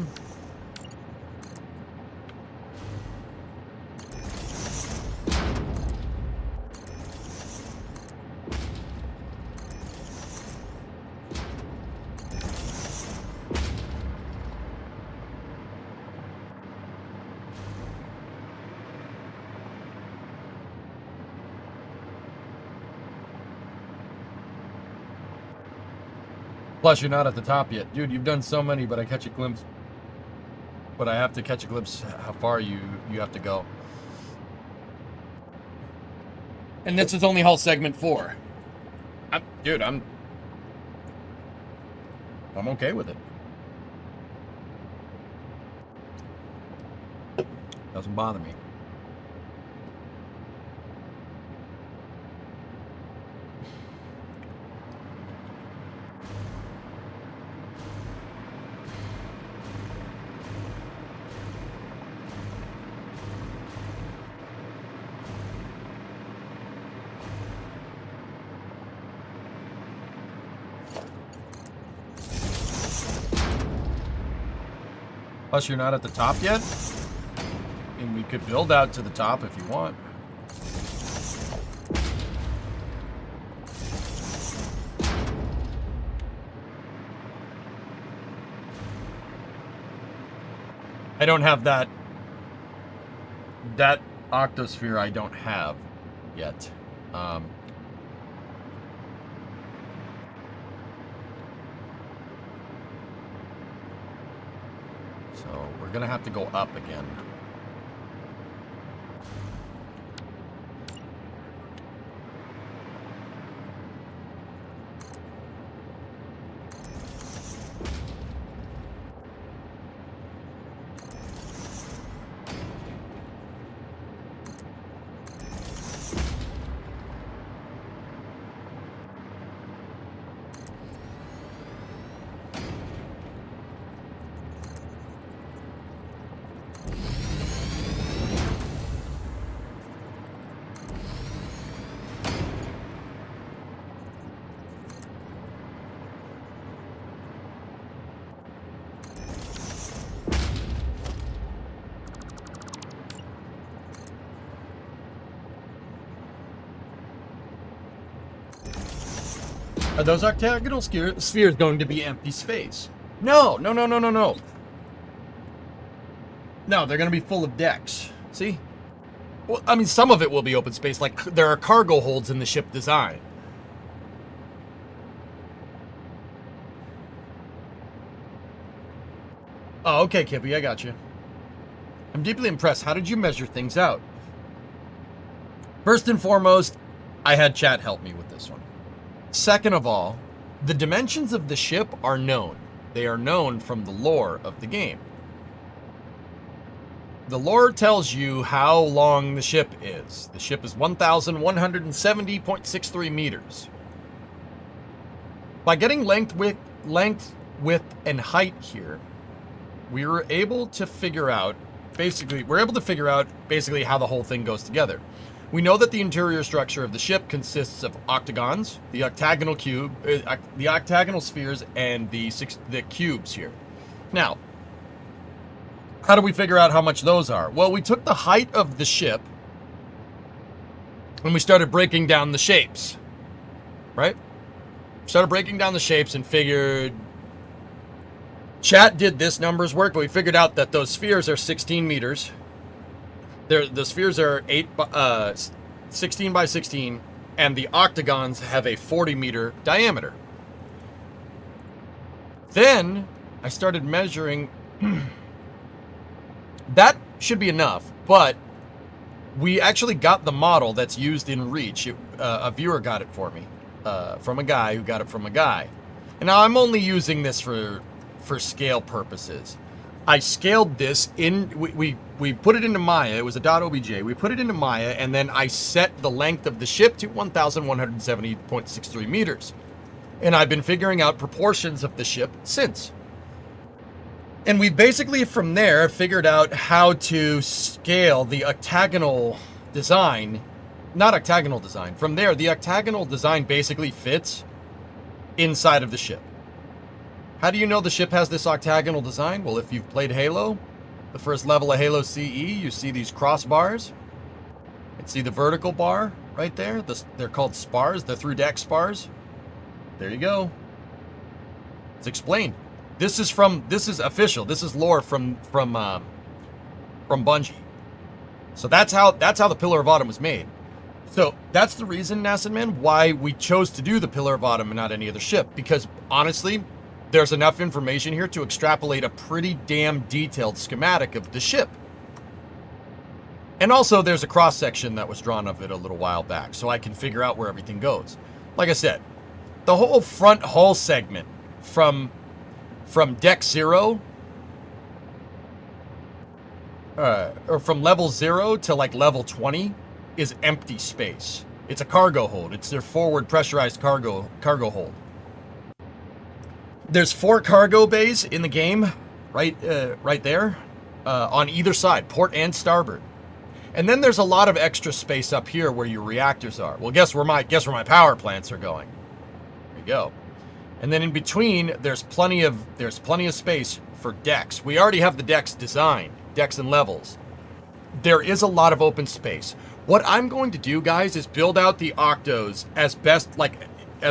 Speaker 1: Plus, you're not at the top yet. Dude, you've done so many, but I catch a glimpse. But I have to catch a glimpse how far you have to go. And this is only hull segment 4. Dude, I'm okay with it. Doesn't bother me. Plus, you're not at the top yet. And we could build out to the top if you want. I don't have that. That Octosphere I don't have yet. So we're gonna have to go up again. Are those octagonal spheres going to be empty space? No, no, no, no, no, no. No, they're going to be full of decks. See? Well, I mean, some of it will be open space. Like, there are cargo holds in the ship design. Oh, okay, Kippy, I got you. I'm deeply impressed. How did you measure things out? First and foremost, I had chat help me with this one. Second of all, the dimensions of the ship are known. They are known from the lore of the game. The lore tells you how long the ship is. The ship is 1,170.63 meters. By getting length, width, and height here, we were able to figure out, basically how the whole thing goes together. We know that the interior structure of the ship consists of octagons, the octagonal spheres, and the cubes here. Now, how do we figure out how much those are? Well, we took the height of the ship and we started breaking down the shapes, right? Started breaking down the shapes and figured, chat did this numbers work, but we figured out that those spheres are 16 meters. The spheres are 16 by 16, and the octagons have a 40-meter diameter. Then I started measuring. That should be enough, but we actually got the model that's used in Reach. A viewer got it for me, from a guy who got it from a guy. And now I'm only using this for scale purposes. I scaled this in, we put it into Maya. It was a .obj. We put it into Maya, and then I set the length of the ship to 1,170.63 meters. And I've been figuring out proportions of the ship since. And we basically, from there, figured out how to scale the octagonal design. Not octagonal design. From there, the octagonal design basically fits inside of the ship. How do you know the ship has this octagonal design? Well, if you've played Halo, the first level of Halo CE, you see these crossbars. And see the vertical bar right there? They're called spars, the through-deck spars. There you go. It's explained. This is official. This is lore from Bungie. So that's how the Pillar of Autumn was made. So that's the reason, Nassid Man, why we chose to do the Pillar of Autumn and not any other ship. Because honestly, there's enough information here to extrapolate a pretty damn detailed schematic of the ship. And also, there's a cross section that was drawn of it a little while back, so I can figure out where everything goes. Like I said, the whole front hull segment from deck 0, or from level 0 to like level 20 is empty space. It's a cargo hold. It's their forward pressurized cargo hold. There's 4 cargo bays in the game, right there, on either side, port and starboard. And then there's a lot of extra space up here where your reactors are. Well, guess where my power plants are going. There you go. And then in between, there's plenty of space for decks. We already have the decks designed, decks and levels. There is a lot of open space. What I'm going to do, guys, is build out the octos as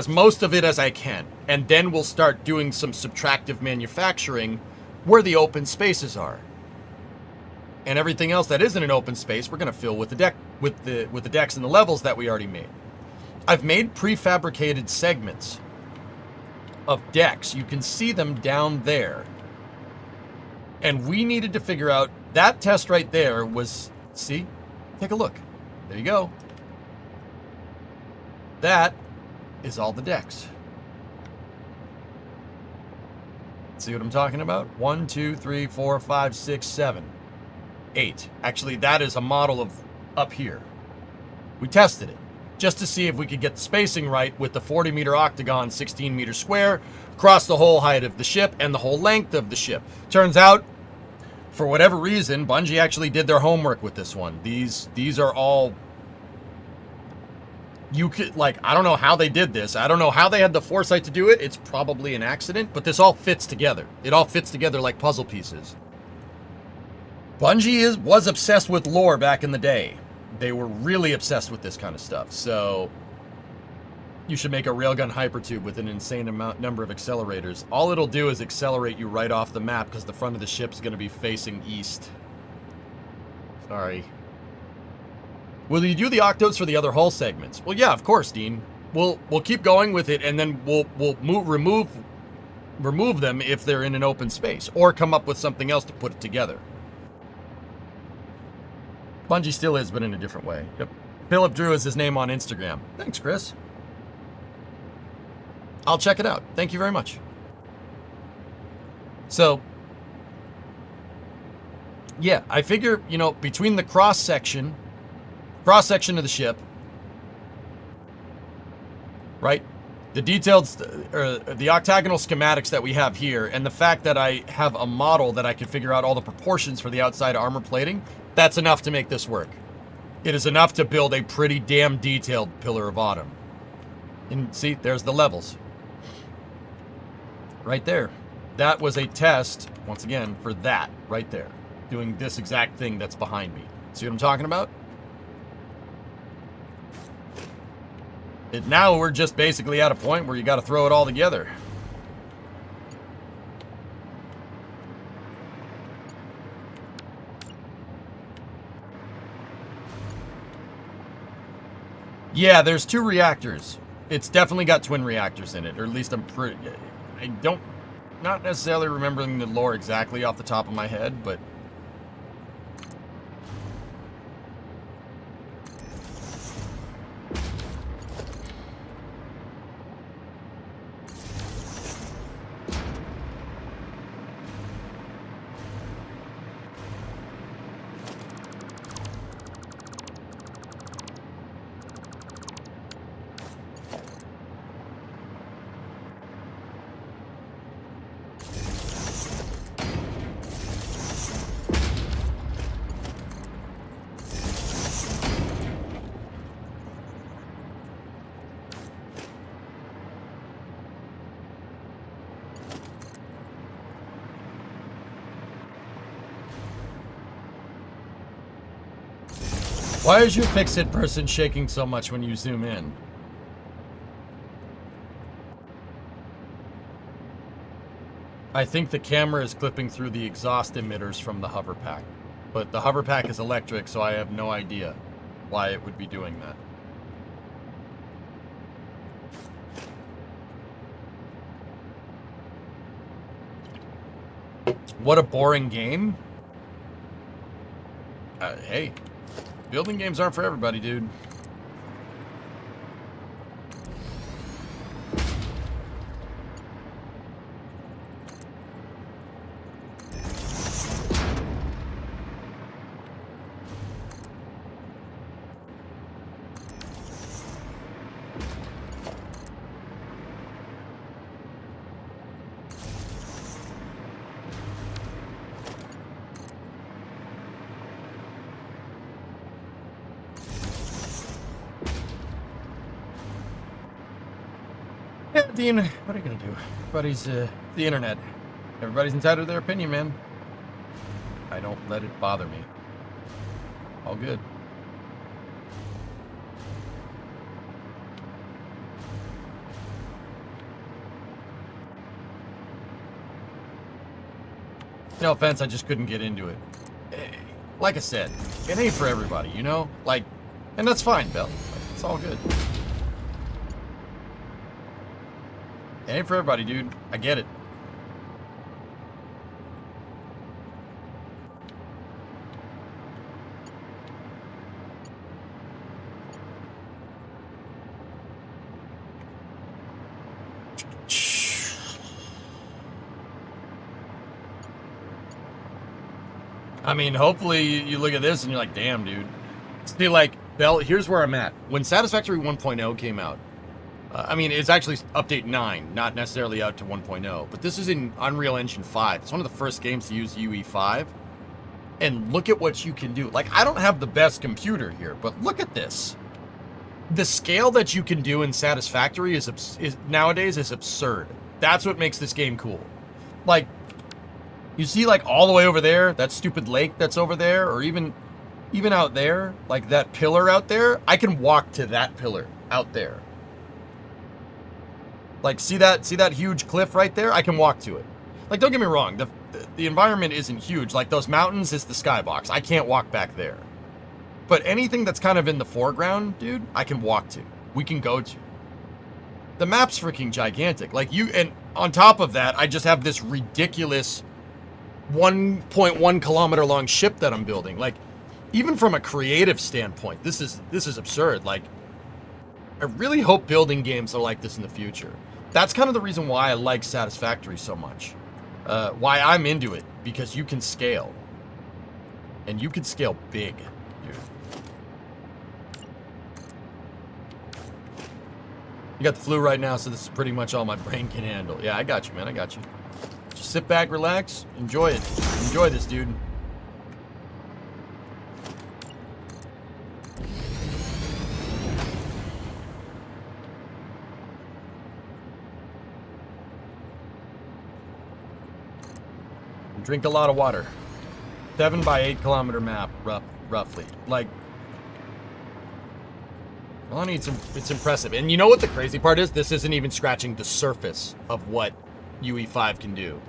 Speaker 1: most of it as I can. And then we'll start doing some subtractive manufacturing where the open spaces are. And everything else that isn't an open space, we're going to fill with the decks and the levels that we already made. I've made prefabricated segments of decks. You can see them down there. And we needed to figure out, that test right there was, see? Take a look. There you go. That is all the decks. See what I'm talking about? 1, 2, 3, 4, 5, 6, 7, 8. Actually, that is a model of up here. We tested it just to see if we could get the spacing right with the 40-meter octagon, 16-meter square, across the whole height of the ship and the whole length of the ship. Turns out, for whatever reason, Bungie actually did their homework with this one. These are all... You could, like, I don't know how they did this. I don't know how they had the foresight to do it. It's probably an accident, but this all fits together. It all fits together like puzzle pieces. Bungie was obsessed with lore back in the day. They were really obsessed with this kind of stuff. So You should make a railgun hypertube with an insane number of accelerators. All it'll do is accelerate you right off the map because the front of the ship's going to be facing east. Sorry. Will you do the octodes for the other hull segments? Well, yeah, of course, Dean. We'll keep going with it, and then we'll remove them if they're in an open space, or come up with something else to put it together. Bungie still is, but in a different way. Yep. Philip Drew is his name on Instagram. Thanks, Chris. I'll check it out. Thank you very much. So, yeah, I figure, you know, between the cross section of the ship, right? The detailed, the octagonal schematics that we have here, and the fact that I have a model that I can figure out all the proportions for the outside armor plating, that's enough to make this work. It is enough to build a pretty damn detailed Pillar of Autumn. And see, there's the levels. Right there. That was a test, once again, for that right there. Doing this exact thing that's behind me. See what I'm talking about? Now we're just basically at a point where you got to throw it all together. Yeah, there's 2 reactors. It's definitely got twin reactors in it, or at least I don't, not necessarily remembering the lore exactly off the top of my head, but why is your fix-it person shaking so much when you zoom in? I think the camera is clipping through the exhaust emitters from the hover pack. But the hover pack is electric, so I have no idea why it would be doing that. What a boring game. Hey. Building games aren't for everybody, dude. Yeah, Dean, what are you gonna do? Everybody's, the internet. Everybody's entitled to their opinion, man. I don't let it bother me. All good. No offense, I just couldn't get into it. Like I said, it ain't for everybody, you know? Like, and that's fine, Bell. It's all good. It ain't for everybody, dude. I get it. I mean, hopefully you look at this and you're like, damn, dude. See, like, Bell, here's where I'm at. When Satisfactory 1.0 came out, I mean, it's actually update 9, not necessarily out to 1.0, but this is in Unreal Engine 5. It's one of the first games to use UE5. And look at what you can do. Like, I don't have the best computer here, but look at this. The scale that you can do in Satisfactory is nowadays is absurd. That's what makes this game cool. Like, you see, like, all the way over there, that stupid lake that's over there, or even out there, like that pillar out there, I can walk to that pillar out there. Like, see that huge cliff right there? I can walk to it. Like, don't get me wrong, the environment isn't huge. Like, those mountains is the skybox. I can't walk back there. But anything that's kind of in the foreground, dude, I can walk to. We can go to. The map's freaking gigantic. Like, and on top of that, I just have this ridiculous 1.1 kilometer long ship that I'm building. Like, even from a creative standpoint, this is absurd. Like, I really hope building games are like this in the future. That's kind of the reason why I like Satisfactory so much. Why I'm into it, because you can scale. And you can scale big, dude. You got the flu right now, so this is pretty much all my brain can handle. Yeah, I got you, man. I got you. Just sit back, relax, enjoy it. Enjoy this, dude. Drink a lot of water. 7 by 8 kilometer map, roughly. Like, Lonnie, it's impressive. And you know what the crazy part is? This isn't even scratching the surface of what UE5 can do.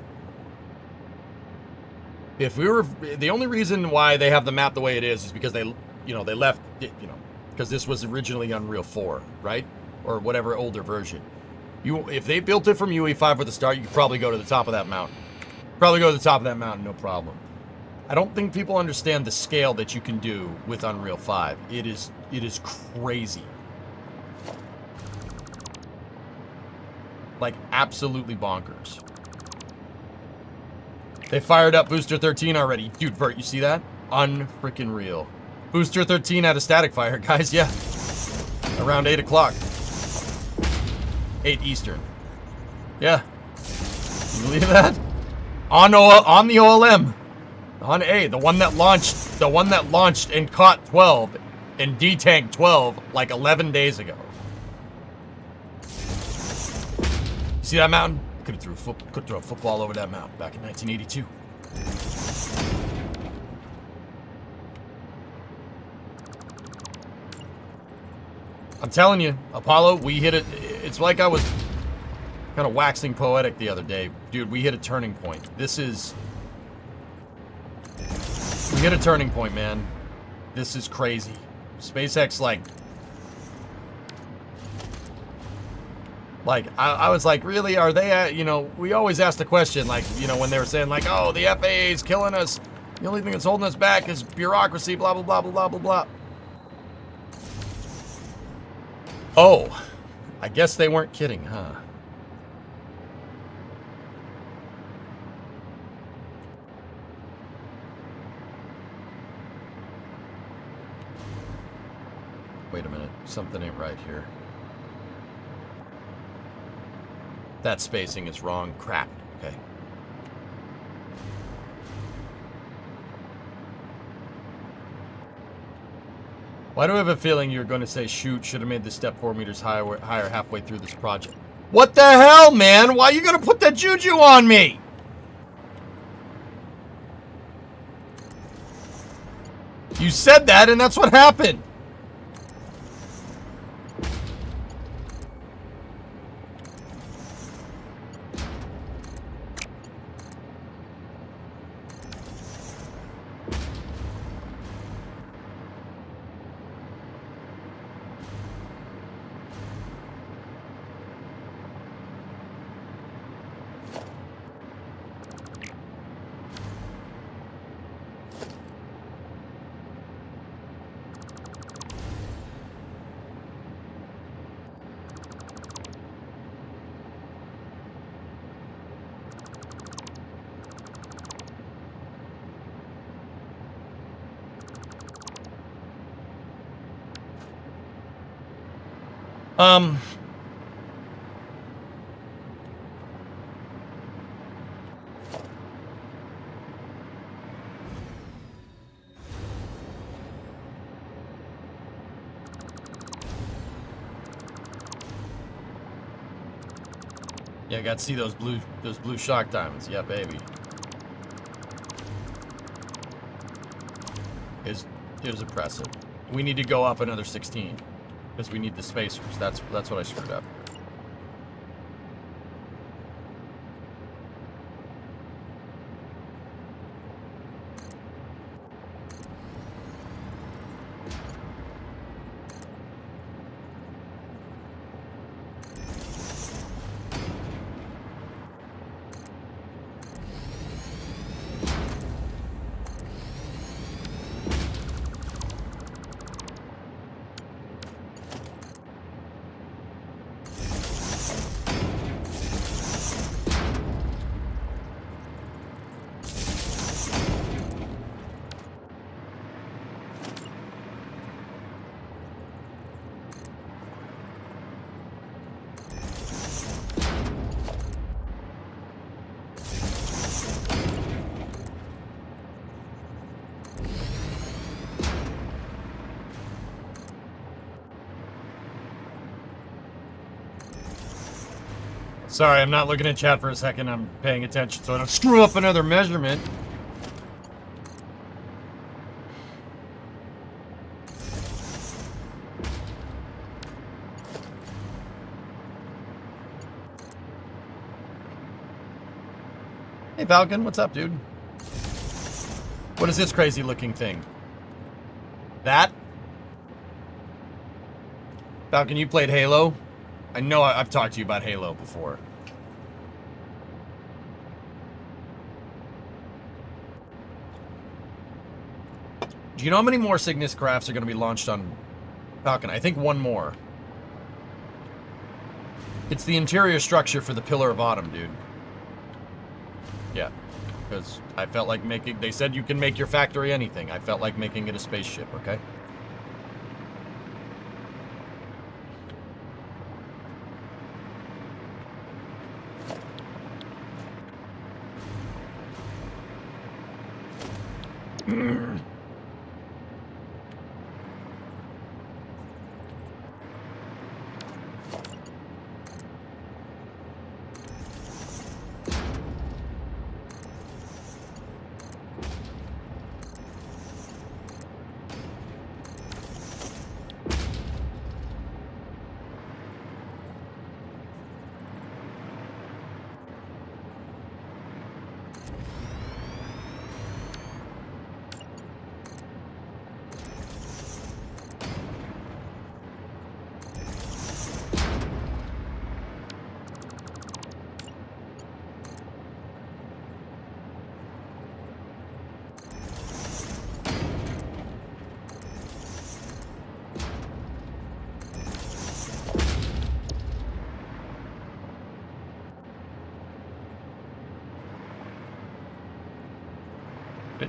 Speaker 1: If we were, the only reason why they have the map the way it is because they left, because this was originally Unreal 4, right? Or whatever older version. If they built it from UE5 at the start, you could probably go to the top of that mountain. Probably go to the top of that mountain, no problem. I don't think people understand the scale that you can do with Unreal 5. It is crazy. Like, absolutely bonkers. They fired up Booster 13 already. Dude, Vert, you see that? Unfreaking real. Booster 13 had a static fire, guys, yeah. Around 8 o'clock. 8 Eastern. Yeah. You believe that? On the OLM. On A, the one that launched and caught 12 and detanked 12 like 11 days ago. You see that mountain? Could throw a football over that mountain back in 1982. I'm telling you, Apollo, we hit it. It's like I was kind of waxing poetic the other day. Dude, we hit a turning point. We hit a turning point, man. This is crazy. SpaceX, like I was like, really? Are they, we always ask the question, like, when they were saying, like, oh, the FAA is killing us. The only thing that's holding us back is bureaucracy, blah, blah, blah, blah, blah, blah, blah. Oh, I guess they weren't kidding, huh? Wait a minute, something ain't right here. That spacing is wrong. Crap. Okay. Why do I have a feeling you're going to say, shoot, should have made the step 4 meters higher halfway through this project? What the hell, man? Why are you going to put that juju on me? You said that, and that's what happened. Yeah, I got to see those blue shock diamonds. Yeah, baby. It was impressive. We need to go up another 16 because we need the spacers. That's what I screwed up. Sorry, I'm not looking at chat for a second. I'm paying attention so I don't screw up another measurement. Hey Falcon, what's up, dude? What is this crazy looking thing? That? Falcon, you played Halo? I know I've talked to you about Halo before. Do you know how many more Cygnus crafts are going to be launched on Falcon? I think one more. It's the interior structure for the Pillar of Autumn, dude. Yeah, because I felt like making... They said you can make your factory anything. I felt like making it a spaceship, okay?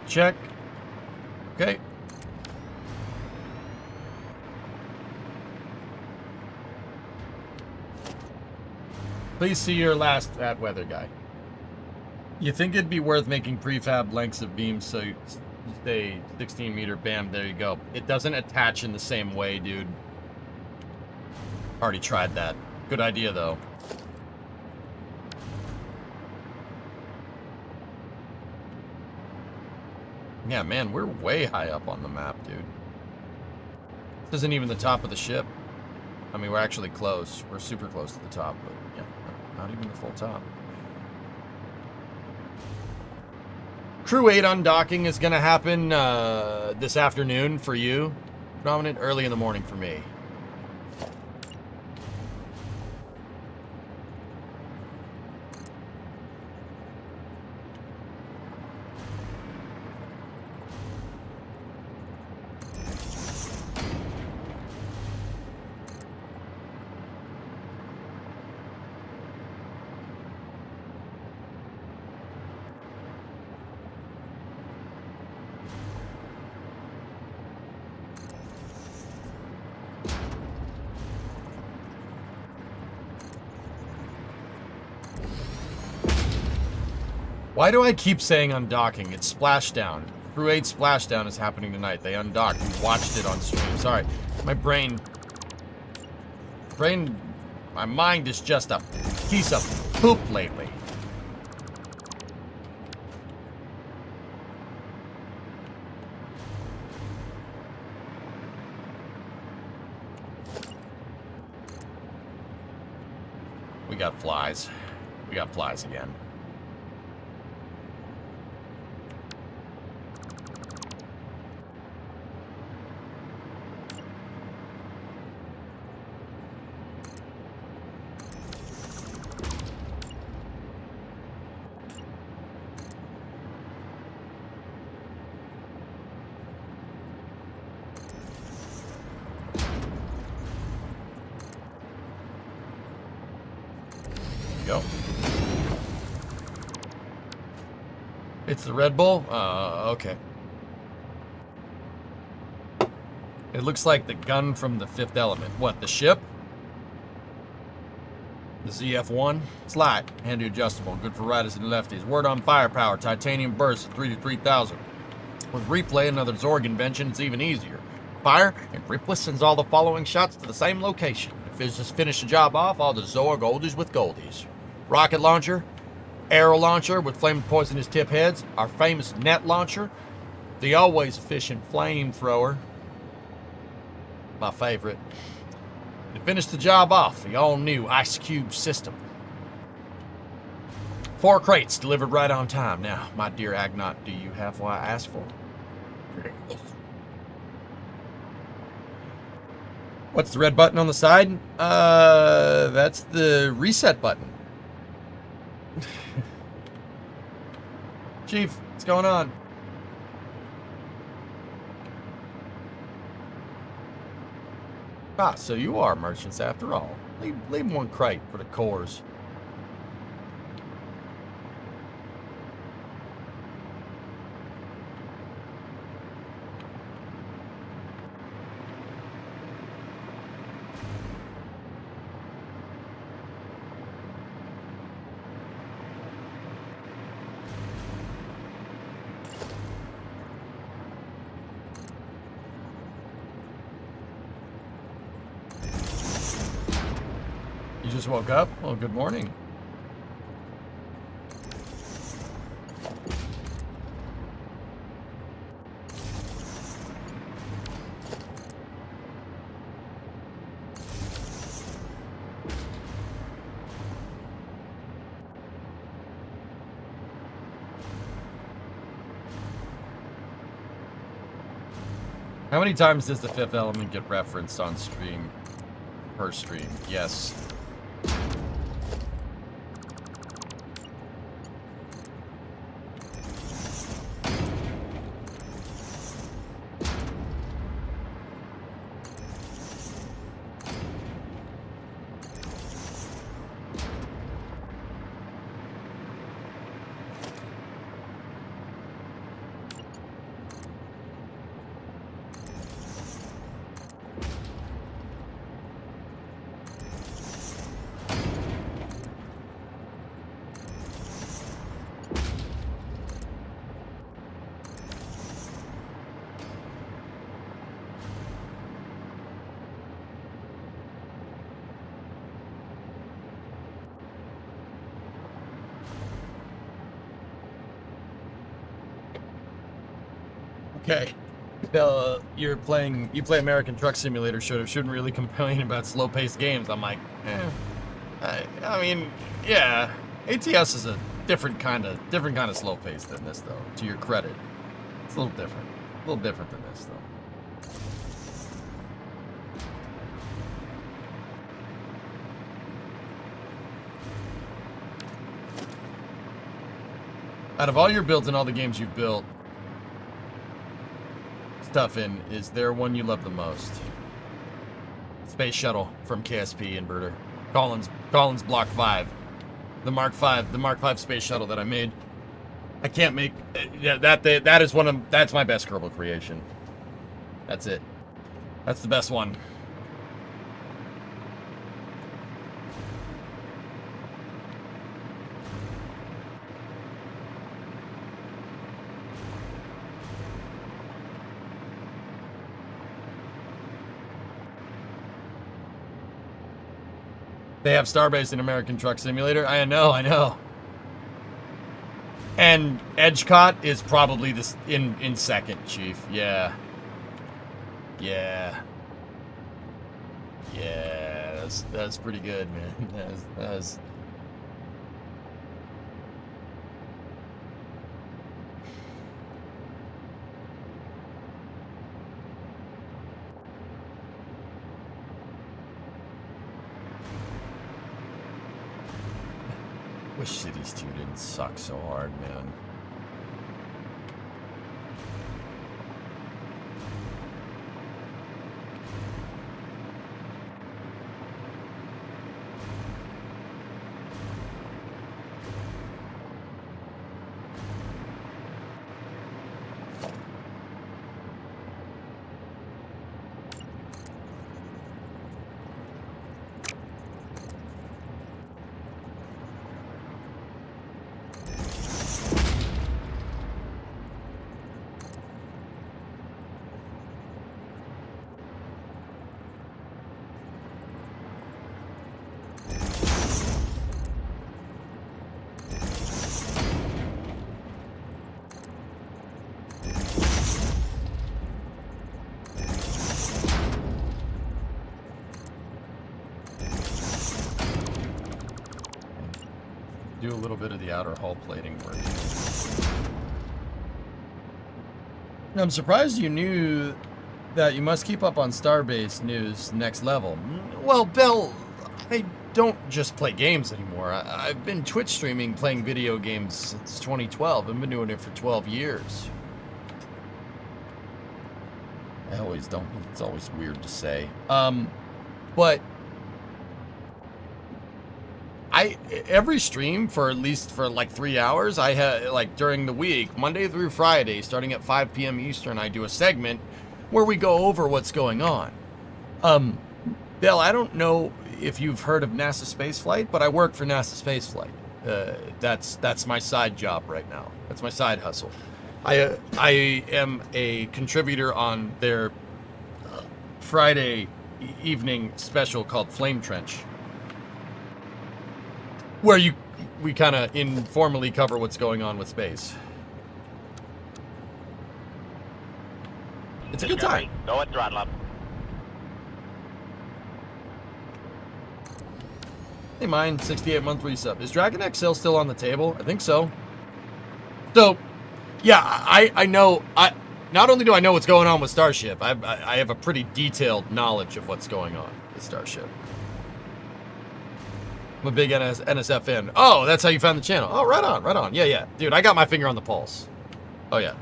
Speaker 1: Check. Okay. Please see your last weather guy. You think it'd be worth making prefab lengths of beams so you stay 16 meter? Bam, there you go. It doesn't attach in the same way, dude. Already tried that. Good idea, though. Yeah, man, we're way high up on the map, dude. This isn't even the top of the ship. I mean, we're actually close. We're super close to the top, but yeah, not even the full top. Crew 8 undocking is going to happen this afternoon for you. Prominent early in the morning for me. Why do I keep saying undocking? It's splashdown. Crew 8 splashdown is happening tonight. They undocked. We watched it on stream. Sorry. My brain, my mind is just a piece of poop lately. We got flies. We got flies again. Go. It's the Red Bull? Okay. It looks like the gun from the Fifth Element. What, the ship? The ZF-1? It's light, handy adjustable, good for riders and lefties. Word on firepower, titanium burst at 3 to 3,000. With replay, another Zorg invention, it's even easier. Fire, and Ripley sends all the following shots to the same location. If it's just finish the job off, all the Zorg oldies with goldies. rocket launcher, arrow launcher with flame poisonous tip heads, our famous net launcher, the always efficient flamethrower, my favorite. To finish the job off, the all-new Ice Cube system. 4 crates delivered right on time. Now, my dear Agnot, do you have what I asked for? What's the red button on the side? That's the reset button. Chief, what's going on? Ah, so you are merchants after all. Leave 1 crate for the cores. You just woke up? Well, good morning. How many times does the Fifth Element get referenced on stream? Per stream? Yes. Okay. You play American Truck Simulator, shouldn't really complain about slow-paced games. I'm like, I mean, yeah, ATS is a different kind of slow-paced than this, though. To your credit, it's a little different than this, though. Out of all your builds and all the games you've built, stuff in, is there one you love the most? Space Shuttle from KSP Inverter. Collins Block 5. The Mark 5 Space Shuttle that I made. I can't make yeah, that is that's my best Kerbal creation. That's it. That's the best one. They have Starbase in American Truck Simulator. I know. And Edgecott is probably this in second, Chief. Yeah. That's pretty good, man. That's Wish Cities 2 didn't suck so hard, man. Do a little bit of the outer hull plating work. I'm surprised you knew that you must keep up on Starbase news next level. Well, Bill, I don't just play games anymore. I've been Twitch streaming playing video games since 2012. I've been doing it for 12 years. I always don't. It's always weird to say. But every stream for at least for like 3 hours, I had like during the week, Monday through Friday, starting at 5 p.m. Eastern, I do a segment where we go over what's going on. Bill, I don't know if you've heard of NASA Spaceflight, but I work for NASA Spaceflight. That's my side job right now. That's my side hustle. I am a contributor on their Friday evening special called Flame Trench, where we kind of informally cover what's going on with space. It's a good time.
Speaker 5: Go at throttle up.
Speaker 1: Hey, mine, 68-month resub. Is Dragon XL still on the table? I think so. So, yeah, I know. Not only do I know what's going on with Starship, I have a pretty detailed knowledge of what's going on with Starship. I'm a big NSF fan. Oh, that's how you found the channel. Oh, right on, right on. Yeah, yeah. Dude, I got my finger on the pulse. Oh, yeah.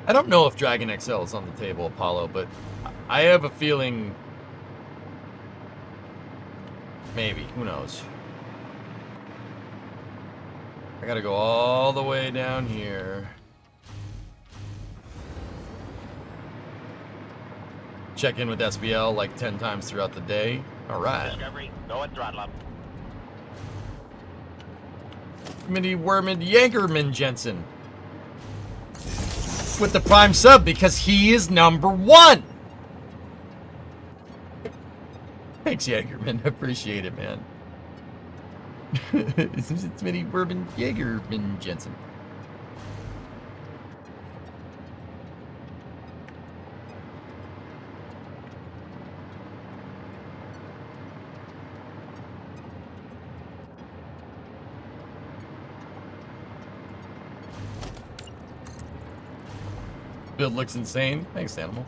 Speaker 1: I don't know if Dragon XL is on the table, Apollo, but I have a feeling maybe. Who knows? I gotta go all the way down here. Check in with SBL like 10 times throughout the day. All right.
Speaker 5: Discovery, go at throttle up.
Speaker 1: Mini Wormid Jaegerman Jensen with the prime sub because he is #1. Thanks, Jaegerman. Appreciate it, man. It's Mini Wormid Jaegerman Jensen. Build looks insane. Thanks, Animal.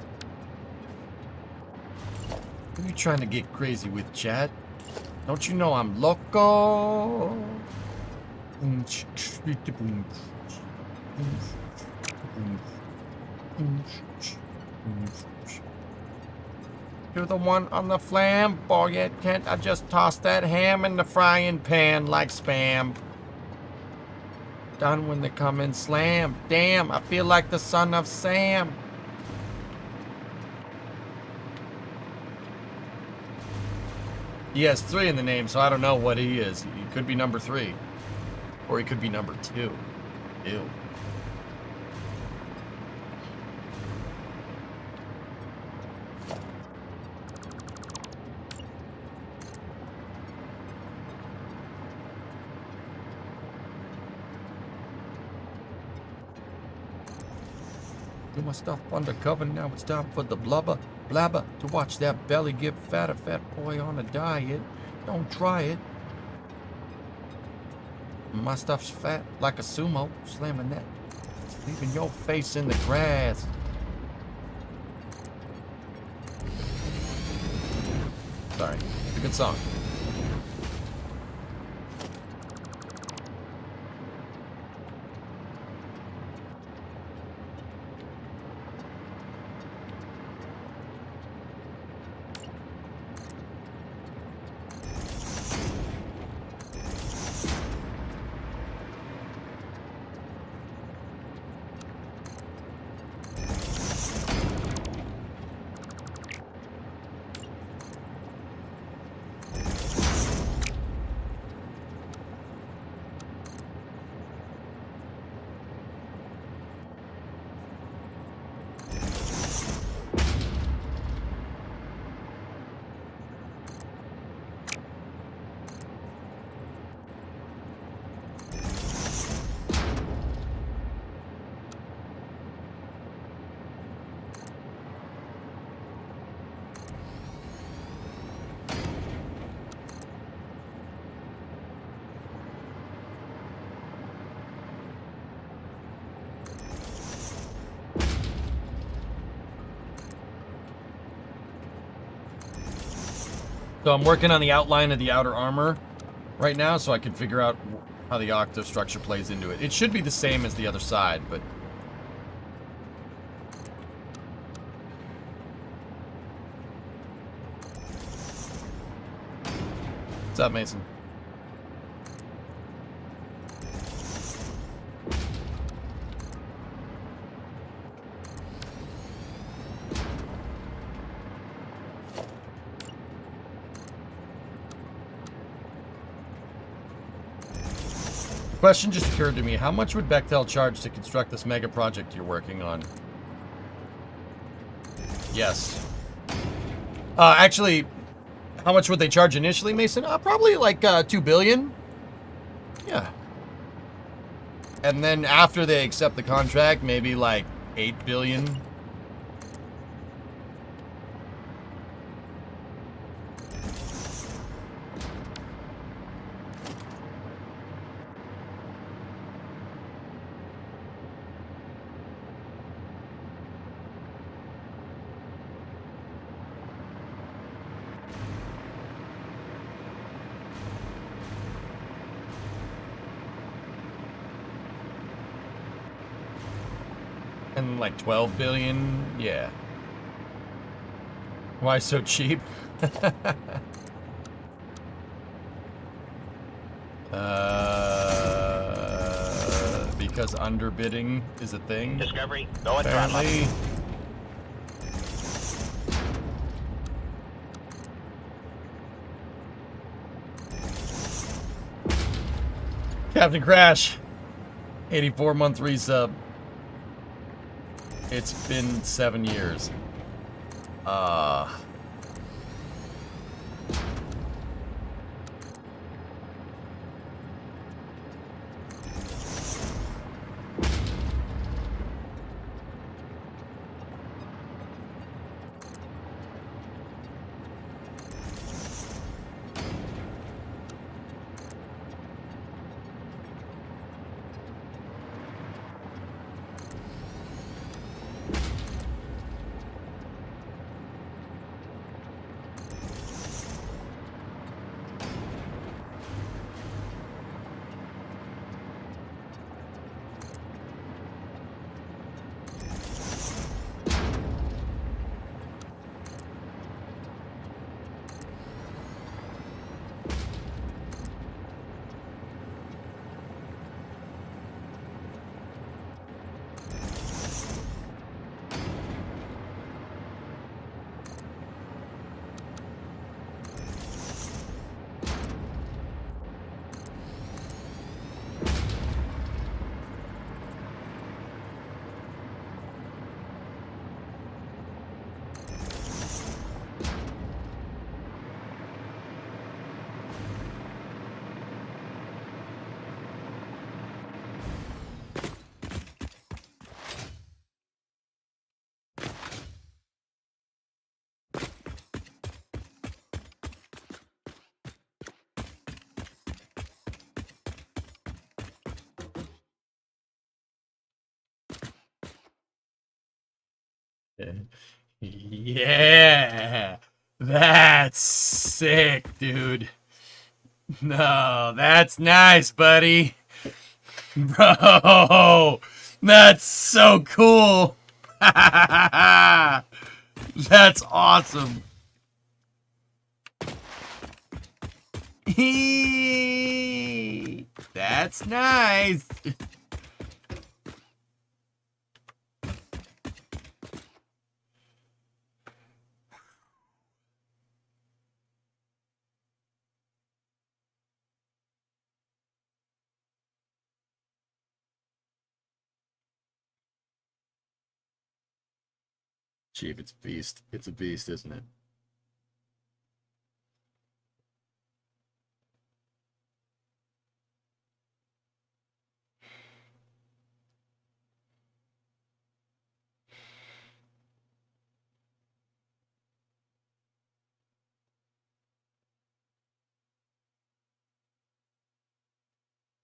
Speaker 1: Who are you trying to get crazy with, Chad? Don't you know I'm loco? You're the one on the flamboyant. Can't I just toss that ham in the frying pan like Spam? Done when they come and slam. Damn, I feel like the son of Sam. He has 3 in the name, so I don't know what he is. He could be #3. Or he could be #2. Ew. Do my stuff undercover, now it's time for the blabber to watch that belly get fatter. Fat boy on a diet, don't try it. My stuff's fat like a sumo, slamming that, leaving your face in the grass. Sorry, it's a good song. So I'm working on the outline of the outer armor right now, so I can figure out how the octave structure plays into it. It should be the same as the other side, but... What's up, Mason? Question just occurred to me. How much would Bechtel charge to construct this mega project you're working on? Yes. Actually, how much would they charge initially, Mason? Probably like 2 billion. Yeah. And then after they accept the contract, maybe like 8 billion. And like 12 billion, yeah. Why so cheap? Because underbidding is a thing.
Speaker 5: Discovery, go and throttle up.
Speaker 1: Apparently. Captain Crash, 84-month resub. It's been 7 years. Yeah, that's sick, dude. No, that's nice, buddy. Bro, that's so cool. That's awesome. That's nice. Chief, it's beast. It's a beast, isn't it?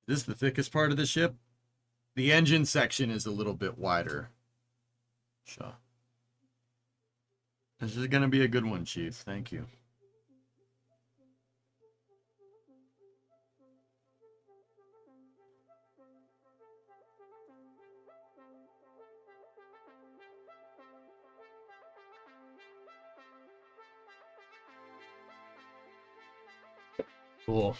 Speaker 1: This is the thickest part of the ship. The engine section is a little bit wider. Sure. This is going to be a good one, Chief. Thank you. Cool.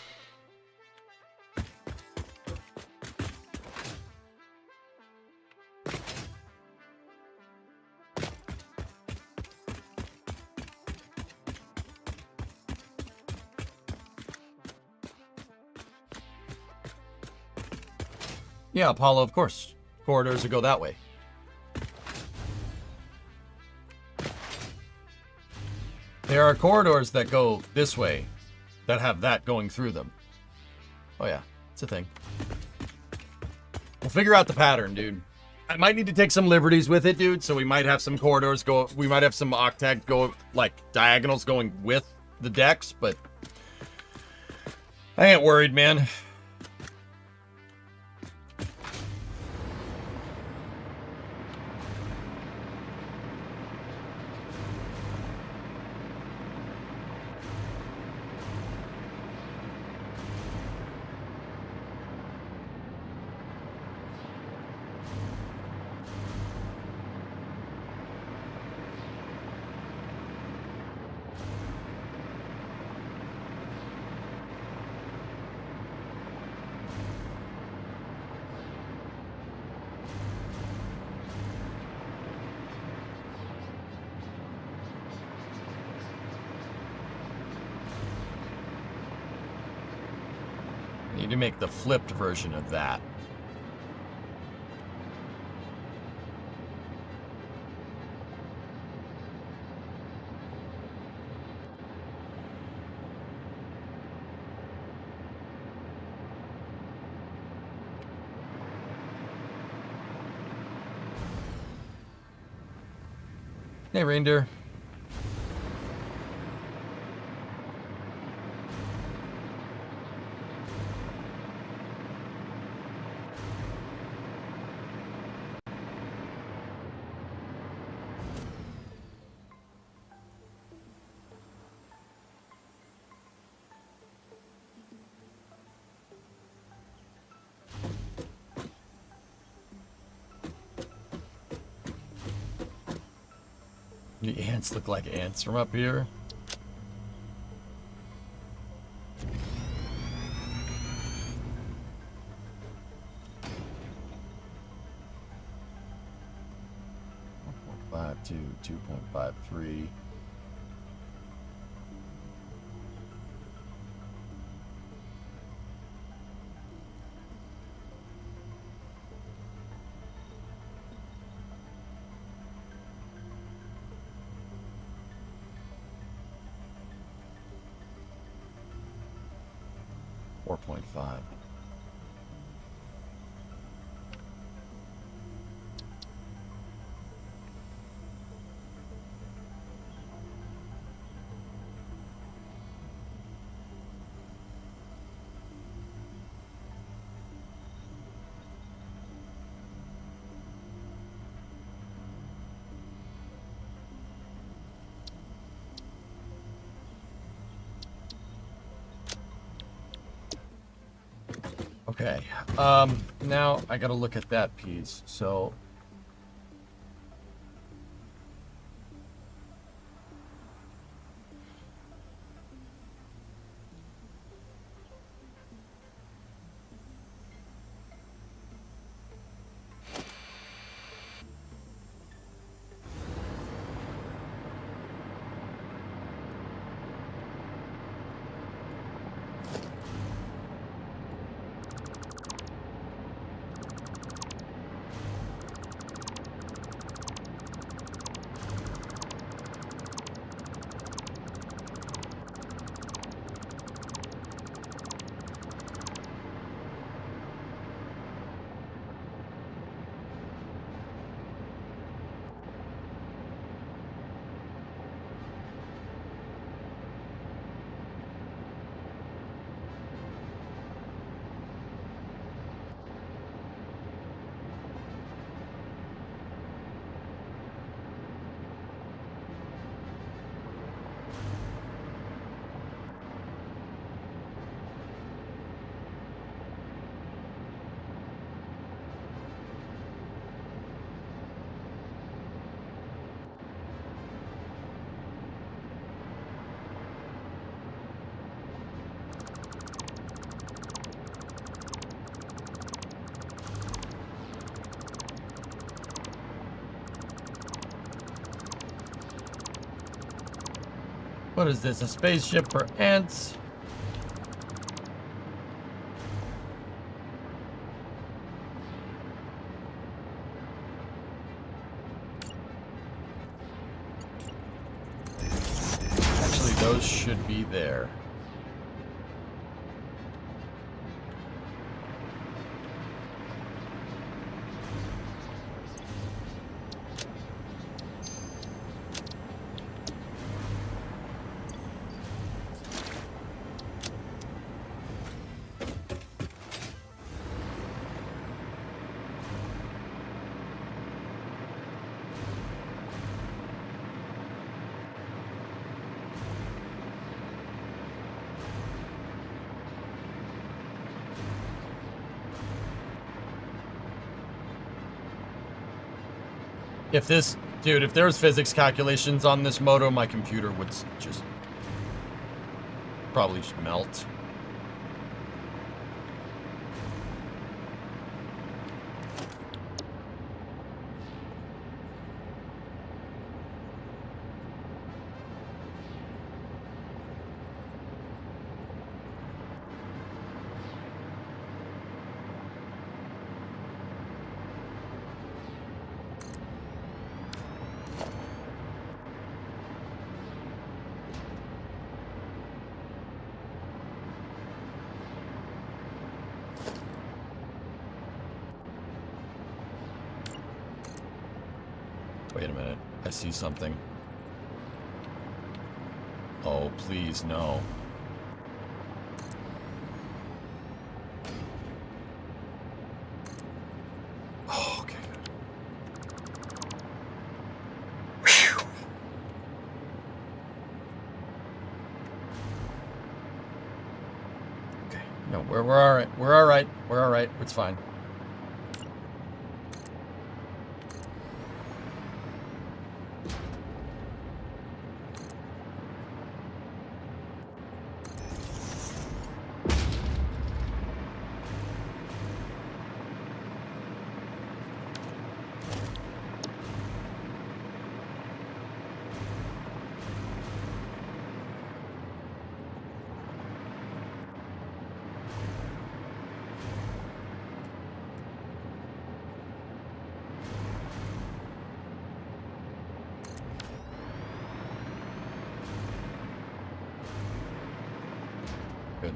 Speaker 1: Yeah, Apollo, of course. Corridors that go that way. There are corridors that go this way that have that going through them. Oh yeah, it's a thing. We'll figure out the pattern, dude. I might need to take some liberties with it, dude, so we might have some corridors go, we might have some octag go, like, diagonals going with the decks, but I ain't worried, man. Need to make the flipped version of that. Hey, reindeer. The ants look like ants from up here. .52, 2.53. .5. Okay, now I gotta look at that piece, so... What is this? A spaceship for ants? Actually, those should be there. If this, dude, if there's physics calculations on this moto, my computer would just probably just melt. Wait a minute. I see something. Oh, please, no. Oh, okay. Whew. Okay. No, we're all right. We're all right. We're all right. It's fine. Good.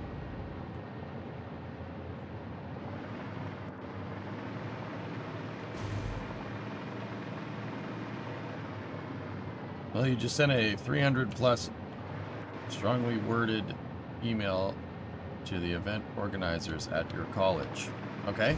Speaker 1: Well, you just sent a 300 plus strongly worded email to the event organizers at your college. Okay?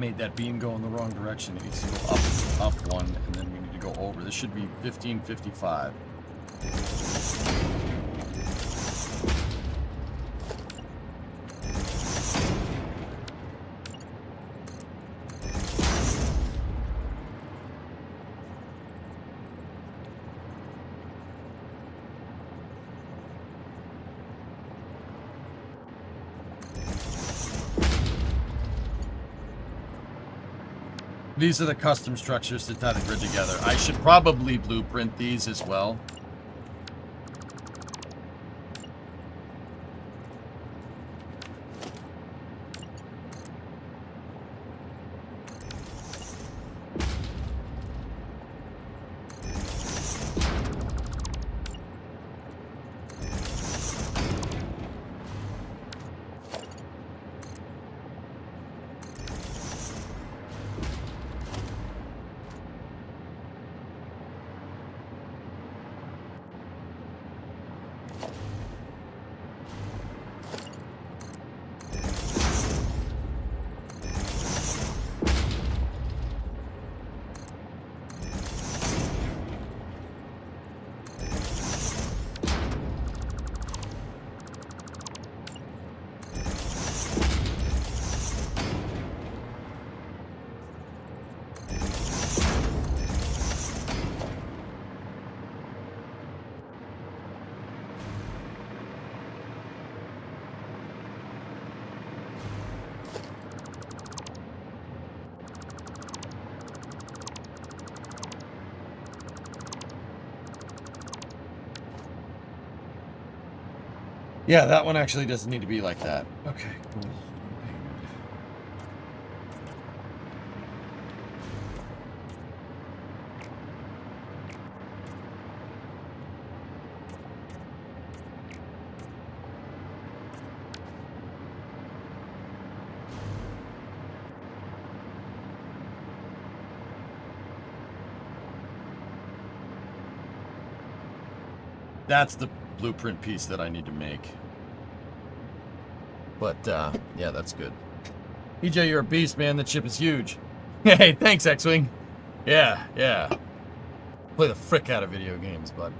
Speaker 1: made that beam go in the wrong direction. It needs to go up one, and then we need to go over. This should be 1555. These are the custom structures to tie the grid together. I should probably blueprint these as well. Yeah, that one actually doesn't need to be like that. Okay, cool. That's the blueprint piece that I need to make. But, yeah, that's good. EJ, you're a beast, man. That ship is huge. Hey, thanks, X-Wing. Yeah, yeah. Play the frick out of video games, bud.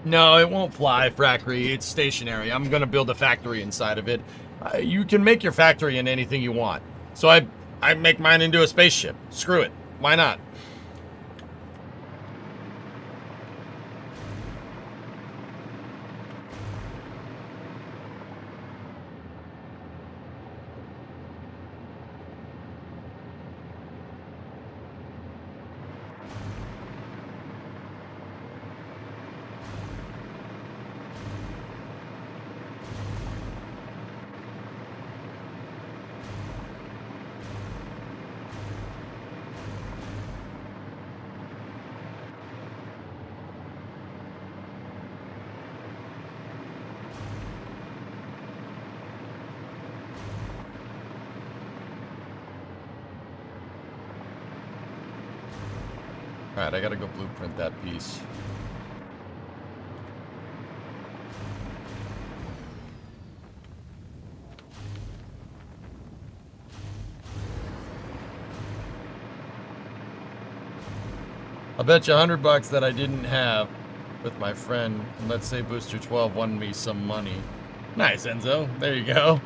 Speaker 1: No, it won't fly, Frackery. It's stationary. I'm going to build a factory inside of it. You can make your factory in anything you want. So I make mine into a spaceship. Screw it. Why not? Alright, I gotta go blueprint that piece. I'll bet you $100 that I didn't have with my friend. And let's say Booster 12 won me some money. Nice, Enzo. There you go.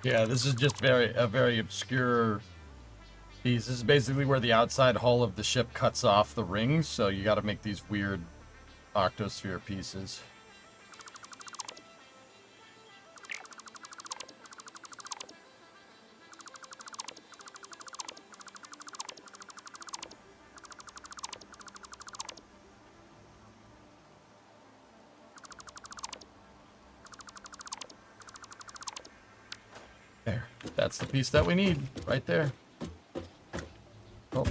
Speaker 1: Yeah, this is just a very obscure piece. This is basically where the outside hull of the ship cuts off the rings, so you got to make these weird octosphere pieces. There. That's the piece that we need, right there. Oh,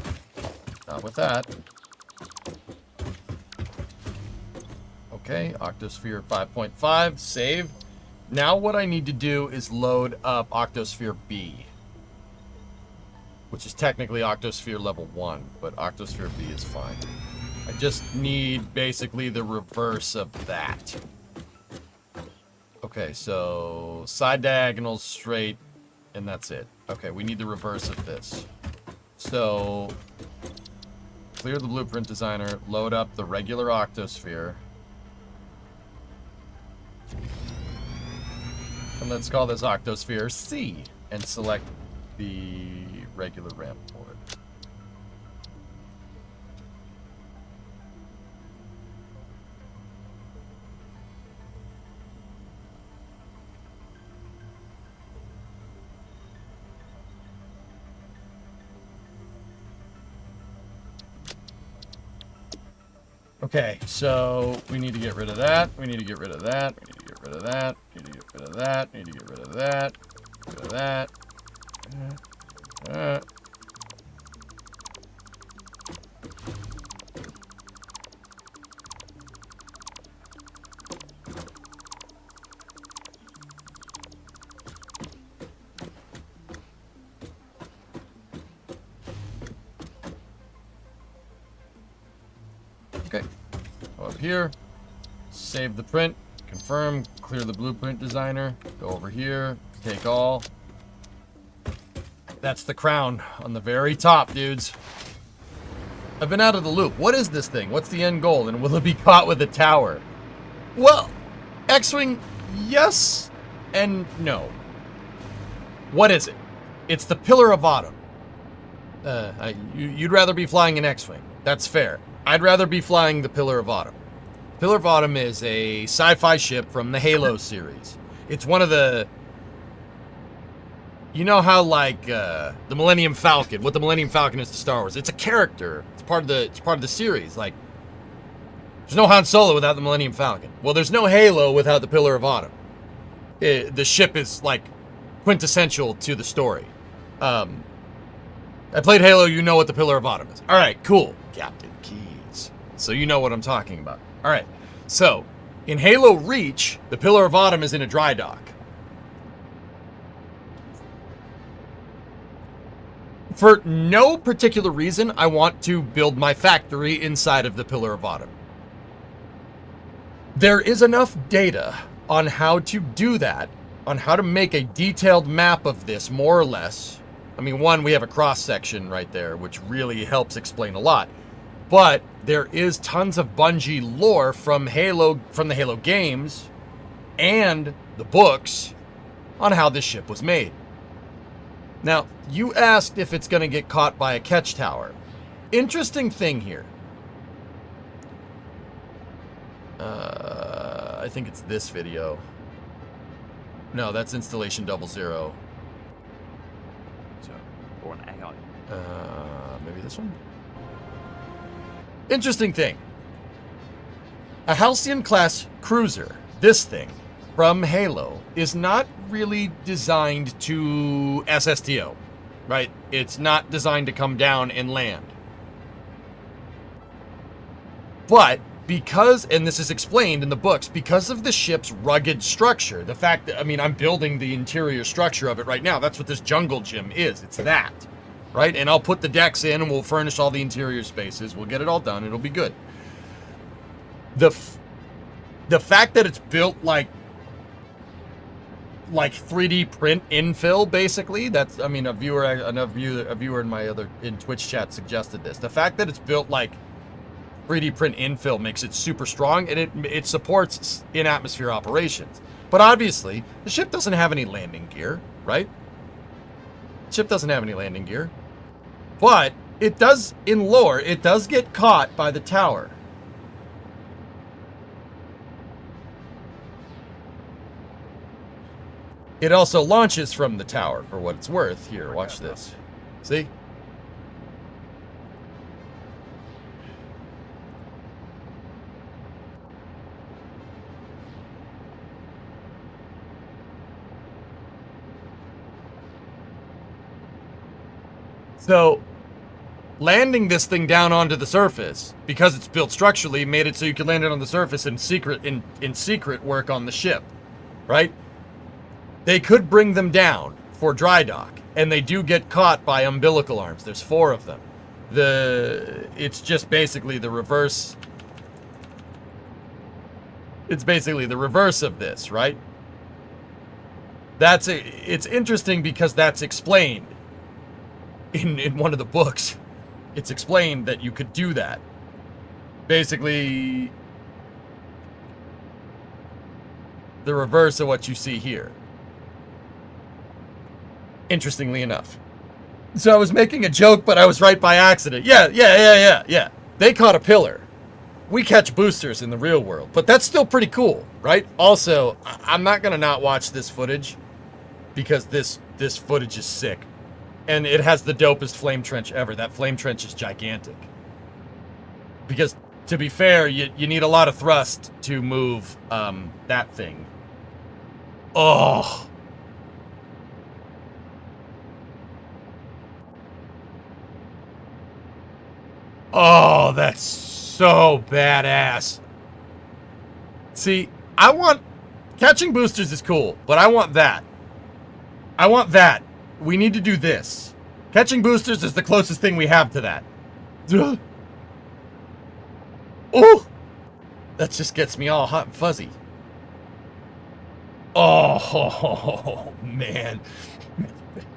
Speaker 1: not with that. Okay, Octosphere 5.5, save. Now what I need to do is load up Octosphere B, which is technically Octosphere level 1, but Octosphere B is fine. I just need basically the reverse of that. Okay, so side diagonals straight, and that's it. Okay, we need the reverse of this. So, clear the blueprint designer, load up the regular octosphere. And let's call this octosphere C, and select the regular ramp port. Okay, so we need to get rid of that. We need to get rid of that. We need to get rid of that. We need to get rid of that. We need to get rid of that. Get rid of that. Okay, go up here, save the print, confirm, clear the blueprint designer, go over here, take all. That's the crown on the very top, dudes. I've been out of the loop. What is this thing? What's the end goal? And will it be caught with a tower? Well, X-Wing, yes and no. What is it? It's the Pillar of Autumn. You'd rather be flying an X-Wing. That's fair. I'd rather be flying the Pillar of Autumn. Pillar of Autumn is a sci-fi ship from the Halo series. It's one of the... You know how, like, the Millennium Falcon, what the Millennium Falcon is to Star Wars. It's a character. It's part of the series. Like, there's no Han Solo without the Millennium Falcon. Well, there's no Halo without the Pillar of Autumn. The ship is, like, quintessential to the story. I played Halo, you know what the Pillar of Autumn is. All right, cool. Captain Keys. So you know what I'm talking about. All right. So, in Halo Reach, the Pillar of Autumn is in a dry dock. For no particular reason, I want to build my factory inside of the Pillar of Autumn. There is enough data on how to do that, on how to make a detailed map of this, more or less. I mean, one, we have a cross-section right there, which really helps explain a lot. But there is tons of Bungie lore from the Halo games and the books on how this ship was made. Now, you asked if it's going to get caught by a catch tower. Interesting thing here. I think it's this video. No, that's installation 00.
Speaker 5: So, or an AI.
Speaker 1: Maybe this one? Interesting thing. A Halcyon class cruiser, this thing, from Halo, is not really designed to SSTO, right? It's not designed to come down and land. But because, and this is explained in the books, because of the ship's rugged structure, the fact that, I mean, I'm building the interior structure of it right now. That's what this jungle gym is. It's that, right? And I'll put the decks in and we'll furnish all the interior spaces. We'll get it all done. It'll be good. The fact that it's built like 3D print infill, basically. That's, I mean, a viewer in my in Twitch chat suggested this. The fact that it's built like 3D print infill makes it super strong, and it supports in-atmosphere operations. But obviously, the ship doesn't have any landing gear, right? The ship doesn't have any landing gear. But it does, in lore, it does get caught by the tower. It also launches from the tower, for what it's worth. Here, watch this. See? So, landing this thing down onto the surface, because it's built structurally, made it so you could land it on the surface and in secret work on the ship, right? They could bring them down for dry dock, and they do get caught by umbilical arms. There's 4 of them. It's just basically the reverse. It's basically the reverse of this, right? It's interesting because that's explained in one of the books. It's explained that you could do that. Basically, the reverse of what you see here. Interestingly enough. So I was making a joke, but I was right by accident. Yeah. They caught a pillar. We catch boosters in the real world, but that's still pretty cool, right? Also, I'm not gonna not watch this footage because this footage is sick. And it has the dopest flame trench ever. That flame trench is gigantic. Because, to be fair, you need a lot of thrust to move that thing. Oh. Oh, that's so badass. See, catching boosters is cool, but I want that. I want that. We need to do this. Catching boosters is the closest thing we have to that. Oh! That just gets me all hot and fuzzy. Oh, man.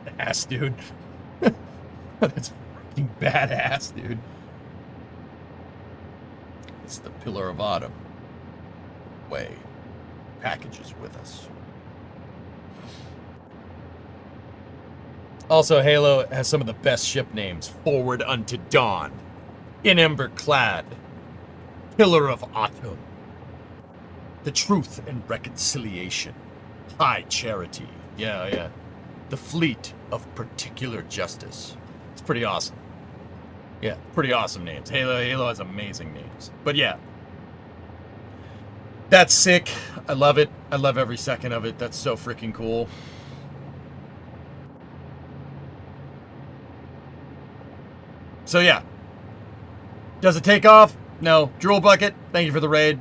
Speaker 1: Badass, dude. That's fucking badass, dude. It's the Pillar of Autumn. Way. Packages with us. Also, Halo has some of the best ship names. Forward Unto Dawn. In Ember Clad. Pillar of Autumn. The Truth and Reconciliation. High Charity. Yeah. The Fleet of Particular Justice. It's pretty awesome. Yeah, pretty awesome names. Halo has amazing names. But yeah. That's sick. I love it. I love every second of it. That's so freaking cool. So yeah. Does it take off? No. Drool Bucket, thank you for the raid.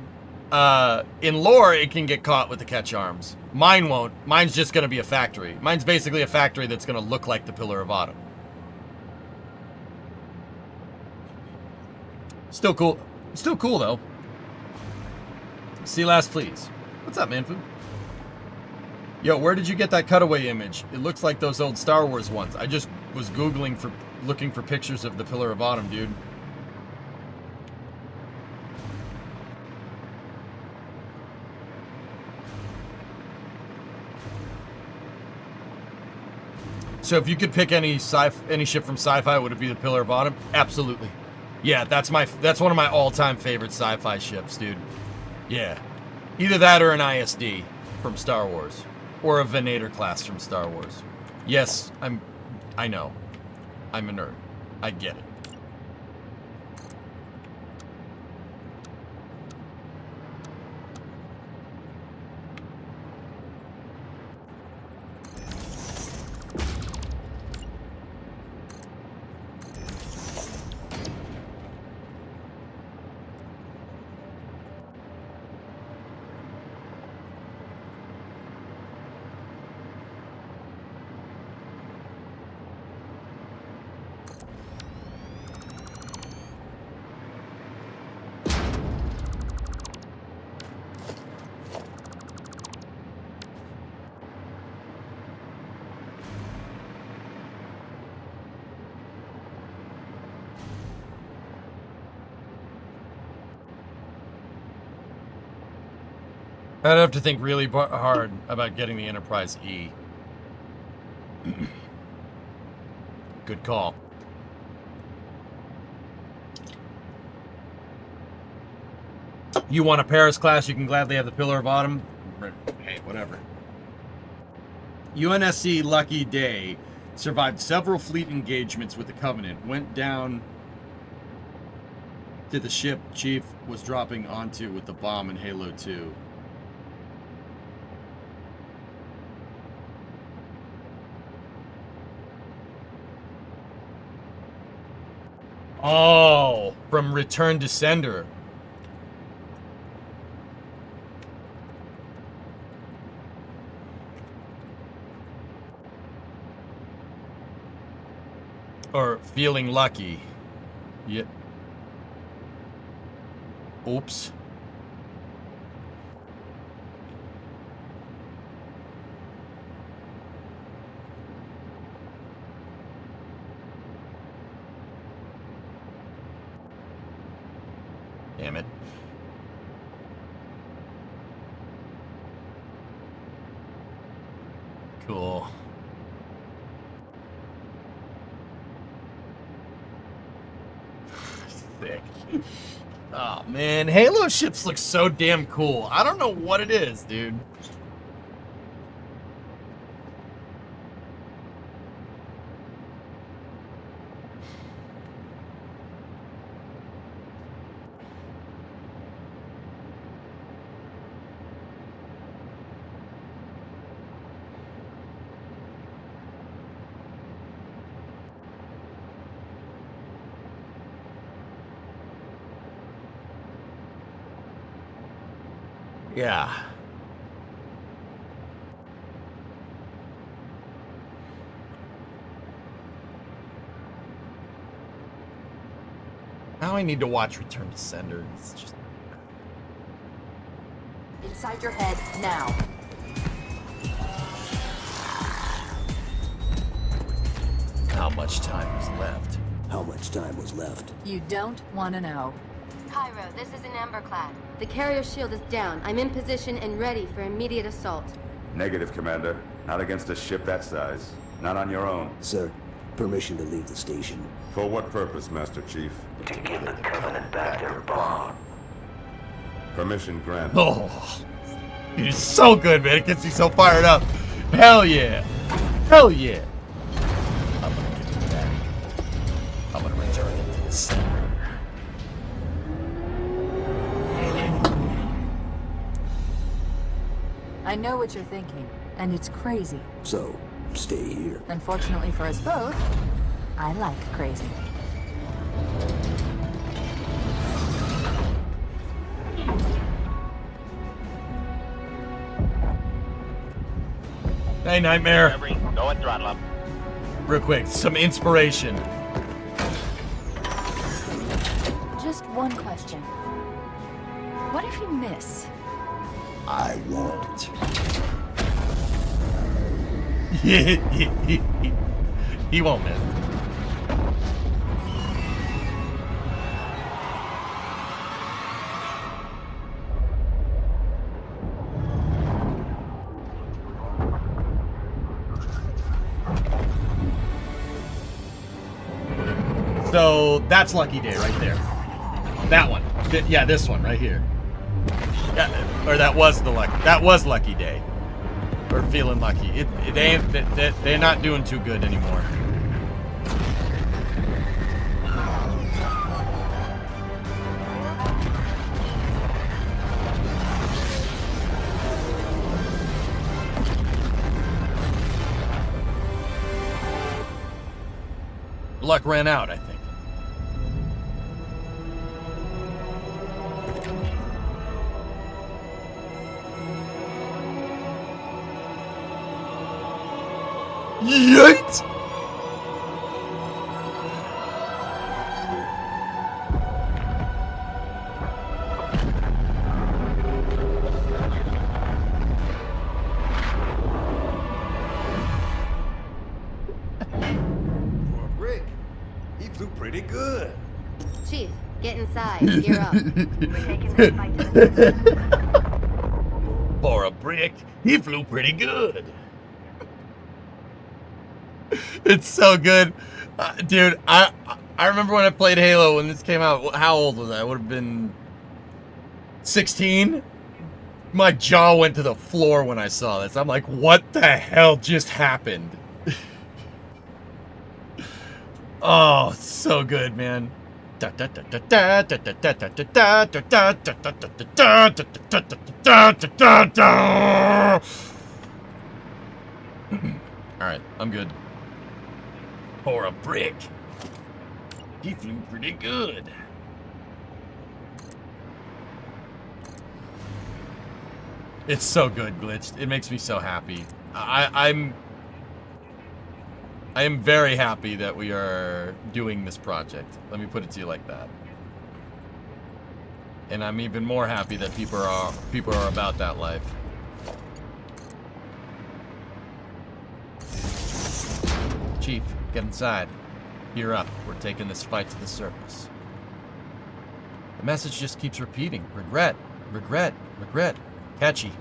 Speaker 1: In lore, it can get caught with the catch arms. Mine won't. Mine's just going to be a factory. Mine's basically a factory that's going to look like the Pillar of Autumn. Still cool. Still cool, though. See last, please. What's up, man? Food? Yo, where did you get that cutaway image? It looks like those old Star Wars ones. I just was looking for pictures of the Pillar of Autumn, dude. So if you could pick any ship from sci-fi, would it be the Pillar of Autumn? Absolutely. Yeah, that's one of my all-time favorite sci-fi ships, dude. Yeah. Either that or an ISD from Star Wars. Or a Venator class from Star Wars. Yes, I know. I'm a nerd. I get it. I'd have to think really hard about getting the Enterprise E. Good call. You want a Paris class, you can gladly have the Pillar of Autumn. Hey, whatever. UNSC Lucky Day survived several fleet engagements with the Covenant, went down to the ship Chief was dropping onto with the bomb in Halo 2. Oh, from Return to Sender. Or feeling lucky. Yeah. Oops. Damn it. Cool. Thick. Oh man, Halo ships look so damn cool. I don't know what it is, dude. Yeah. Now I need to watch Return to Sender. It's just...
Speaker 6: Inside your head, now.
Speaker 1: How much time is left?
Speaker 7: How much time was left?
Speaker 6: You don't want to know.
Speaker 8: Cairo, this is an Emberclad. The carrier shield is down. I'm in position and ready for immediate assault.
Speaker 9: Negative, Commander. Not against a ship that size. Not on your own.
Speaker 7: Sir, permission to leave the station.
Speaker 9: For what purpose, Master Chief?
Speaker 7: To give the Covenant back their bomb.
Speaker 9: Permission granted.
Speaker 1: Oh, it's so good, man. It gets me so fired up. Hell yeah. Hell yeah. I'm gonna give it back. I'm gonna return it to the center.
Speaker 6: I know what you're thinking, and it's crazy.
Speaker 7: So, stay here.
Speaker 6: Unfortunately for us both, I like crazy.
Speaker 1: Hey, Nightmare.
Speaker 5: Go and throttle up.
Speaker 1: Real quick, some inspiration.
Speaker 6: Just Just one question. What if you miss?
Speaker 7: I won't.
Speaker 1: He won't miss. So that's Lucky Day right there. That one. Yeah, this one right here. Yeah, or that was Lucky Day. We're feeling lucky. They're not doing too good anymore. Luck ran out, I think. Yeet!
Speaker 10: Rick, he flew pretty good.
Speaker 8: Chief, get inside. You're up. We're taking this fight to the
Speaker 1: For a brick, he flew pretty good. It's so good. Dude, I remember when I played Halo when this came out. How old was I? I would have been 16. My jaw went to the floor when I saw this. I'm like, what the hell just happened? Oh, it's so good, man. Alright, I'm good. For a brick, he flew pretty good. It's so good, Glitched. It makes me so happy. I am very happy that we are doing this project. Let me put it to you like that. And I'm even more happy that people are about that life. Chief, get inside. Gear up. We're taking this fight to the surface. The message just keeps repeating. Regret, regret, regret. Catchy.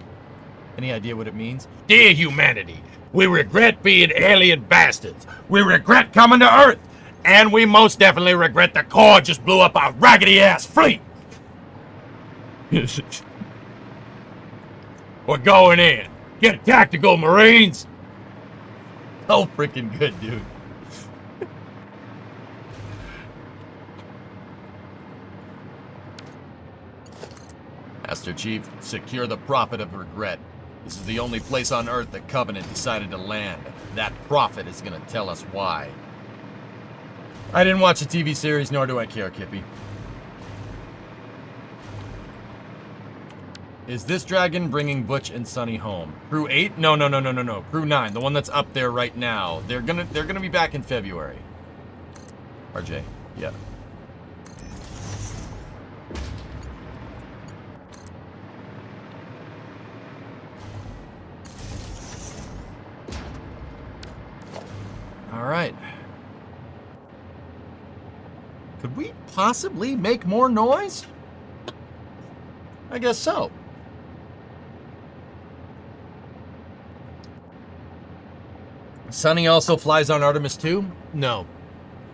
Speaker 1: Any idea what it means?
Speaker 11: Dear humanity, we regret being alien bastards. We regret coming to Earth. And we most definitely regret the Corps just blew up our raggedy-ass fleet. We're going in. Get tactical, Marines.
Speaker 1: So freaking good, dude. Master Chief, secure the Prophet of Regret. This is the only place on Earth the Covenant decided to land. That prophet is gonna tell us why. I didn't watch the TV series, nor do I care, Kippy. Is this dragon bringing Butch and Sonny home? Crew 8? No. Crew 9, the one that's up there right now. They're gonna be back in February. RJ, yeah. All right. Could we possibly make more noise? I guess so. Sonny also flies on Artemis 2? No.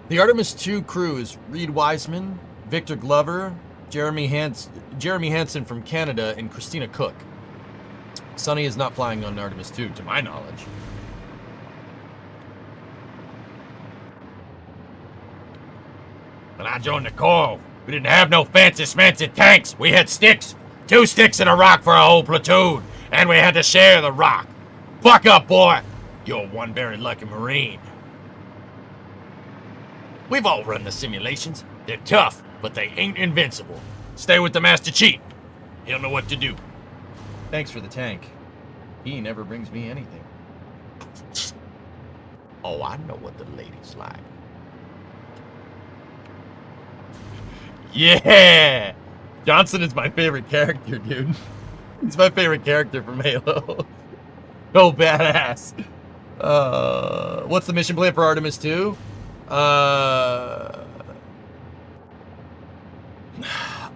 Speaker 1: The Artemis 2 crew is Reed Wiseman, Victor Glover, Jeremy Hansen from Canada, and Christina Cook. Sonny is not flying on Artemis 2, to my knowledge.
Speaker 11: When I joined the Corps, we didn't have no fancy-smancy tanks. We had sticks. 2 sticks and a rock for a whole platoon. And we had to share the rock. Buck up, boy. You're one very lucky Marine. We've all run the simulations. They're tough, but they ain't invincible. Stay with the Master Chief. He'll know what to do.
Speaker 1: Thanks for the tank. He never brings me anything.
Speaker 11: Oh, I know what the ladies like.
Speaker 1: Yeah! Johnson is my favorite character, dude. He's my favorite character from Halo. Oh, badass. What's the mission plan for Artemis 2?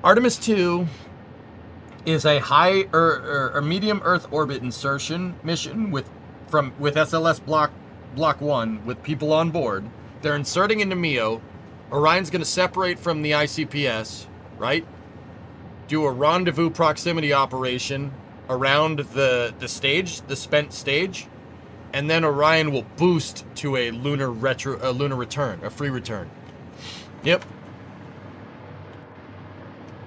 Speaker 1: Artemis 2 is a high or medium Earth orbit insertion mission with SLS block 1 with people on board. They're inserting into MEO. Orion's going to separate from the ICPS, right? Do a rendezvous proximity operation around the stage, the spent stage, and then Orion will boost to a lunar return, a free return. Yep.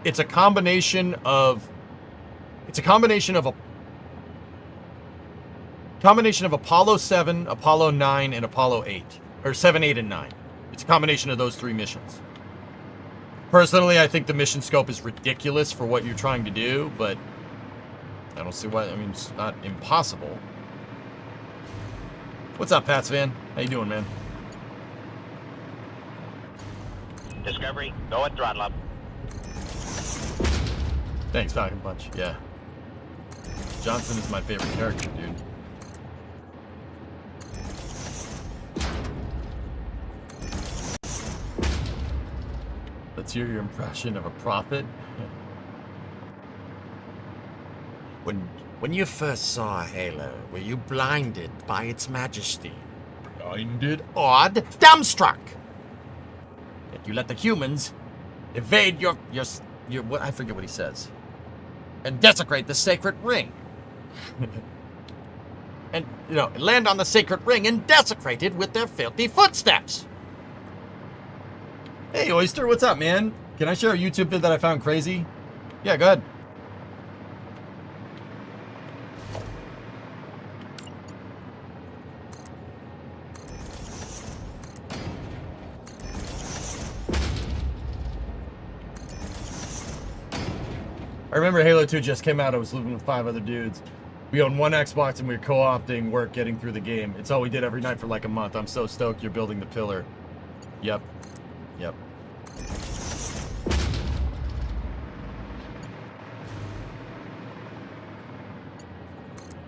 Speaker 1: It's a combination of Apollo 7, Apollo 9, and Apollo 8. Or 7, 8, and 9. It's a combination of those 3 missions. Personally, I think the mission scope is ridiculous for what you're trying to do, but I don't see why. I mean, it's not impossible. What's up, Pats Van? How you doing, man?
Speaker 12: Discovery, go at throttle up.
Speaker 1: Thanks, Falcon Punch. Yeah. Johnson is my favorite character, dude. Let's hear your impression of a prophet.
Speaker 11: When you first saw Halo, were you blinded by its majesty?
Speaker 1: Blinded?
Speaker 11: Awed? Dumbstruck? Yet you let the humans evade your
Speaker 1: what, I forget what he says.
Speaker 11: and desecrate the sacred ring. And, land on the sacred ring and desecrate it with their filthy footsteps.
Speaker 1: Hey, Oyster, what's up, man? Can I share a YouTube vid that I found crazy? Yeah, go ahead. I remember Halo 2 just came out. I was living with 5 other dudes. We owned 1 Xbox and we were co-opting work getting through the game. It's all we did every night for like a month. I'm so stoked you're building the pillar. Yep. Yep.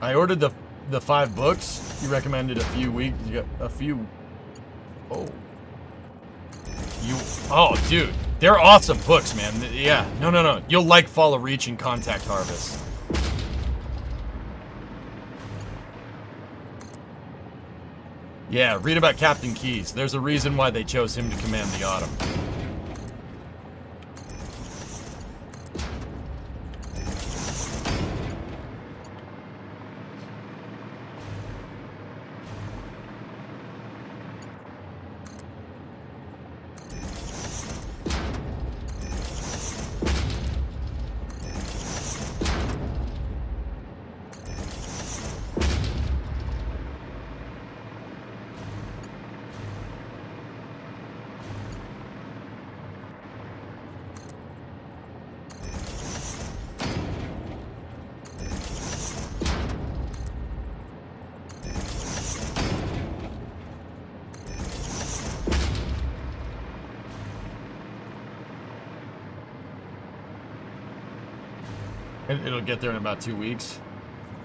Speaker 1: I ordered the 5 books. You recommended a few weeks. You got a few. Oh, dude. They're awesome books, man. Yeah. No. You'll like Fall of Reach and Contact Harvest. Yeah, read about Captain Keyes. There's a reason why they chose him to command the Autumn. It'll get there in about 2 weeks.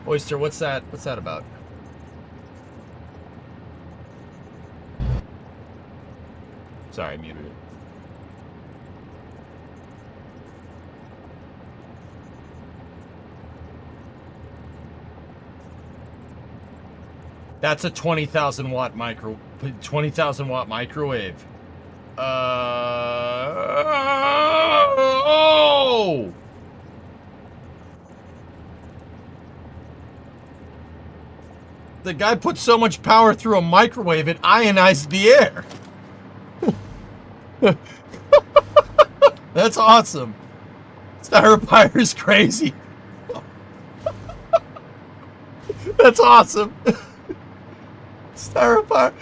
Speaker 1: Oyster, what's that? What's that about? Sorry, I muted it. That's a 20,000 watt microwave. Oh! The guy put so much power through a microwave it ionized the air. That's awesome. Starfire is crazy. That's awesome. Starfire.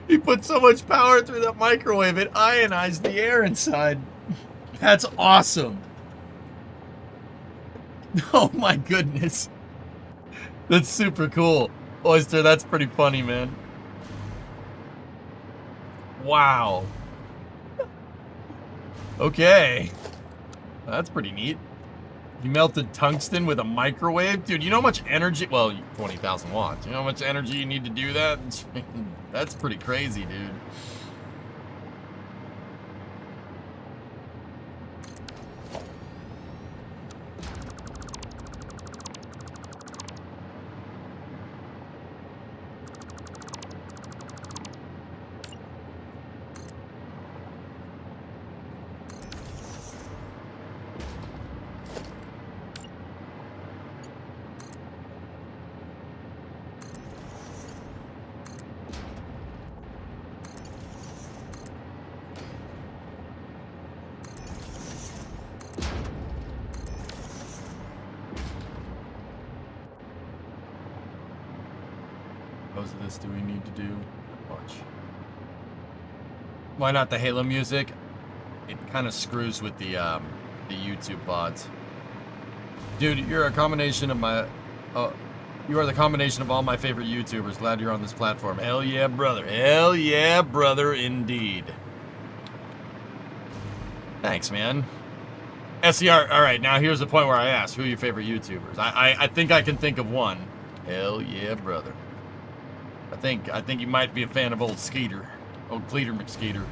Speaker 1: He put so much power through that microwave it ionized the air inside. That's awesome. Oh my goodness. That's super cool. Oyster, that's pretty funny, man. Wow. Okay. That's pretty neat. You melted tungsten with a microwave? Dude, you know how much energy... Well, 20,000 watts. You know how much energy you need to do that? That's pretty crazy, dude. Most of this do we need to do? Watch. Why not the Halo music? It kind of screws with the YouTube VODs. Dude, you're a combination of my... you are the combination of all my favorite YouTubers. Glad you're on this platform. Hell yeah, brother. Hell yeah, brother, indeed. Thanks, man. SCR, alright, now here's the point where I ask, who are your favorite YouTubers? I think I can think of one. Hell yeah, brother. I think you might be a fan of old Skeeter. Old Cleater McSkeeter.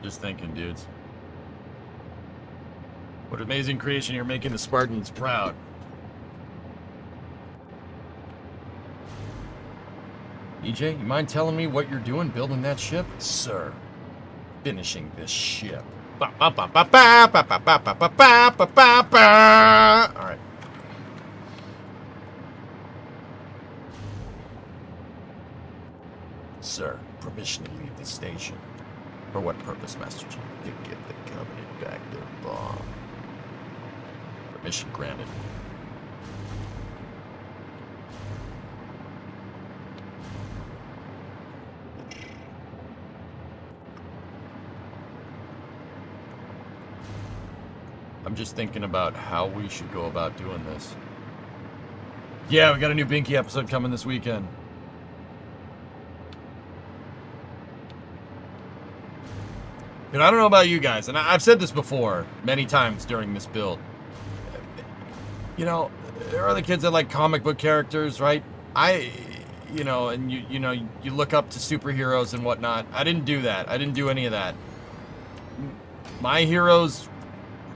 Speaker 1: Just thinking, dudes. What amazing creation, you're making the Spartans proud. EJ, you mind telling me what you're doing building that ship? Sir, finishing this ship. Alright. Sir, permission to leave the station. For what purpose, Master Chief? To get the Covenant back their bomb. Permission granted. I'm just thinking about how we should go about doing this. Yeah, we got a new Binky episode coming this weekend. And I don't know about you guys, and I've said this before many times during this build. You know, there are other kids that like comic book characters, right? You know, and you look up to superheroes and whatnot. I didn't do that. I didn't do any of that. My heroes,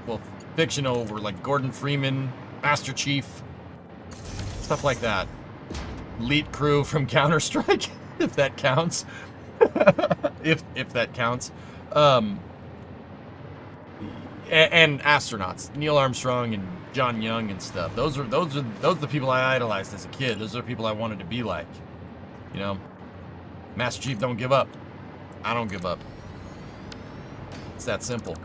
Speaker 1: well, fictional, were like Gordon Freeman, Master Chief, stuff like that. Elite Crew from Counter-Strike, if that counts. if that counts. And astronauts, Neil Armstrong and John Young and stuff. Those are the people I idolized as a kid. Those are the people I wanted to be like. You know, Master Chief don't give up. I don't give up. It's that simple.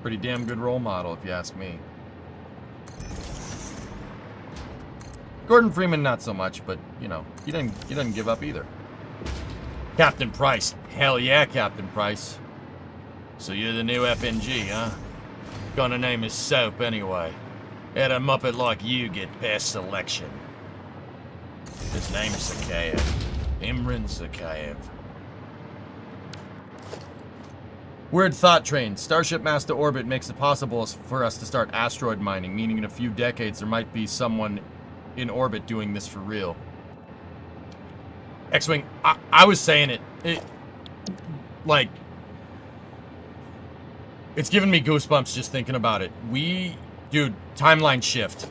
Speaker 1: Pretty damn good role model, if you ask me. Gordon Freeman, not so much, but, you know, he doesn't give up either. Captain Price. Hell yeah, Captain Price. So you're the new FNG, huh? Gonna name his soap anyway. Had a Muppet like you get past selection. His name's Zakayev. Imran Zakayev. Weird thought train. Starship Master Orbit makes it possible for us to start asteroid mining, meaning in a few decades there might be someone in orbit doing this for real. X-Wing, I was saying it, like, it's giving me goosebumps just thinking about it. Dude, timeline shift.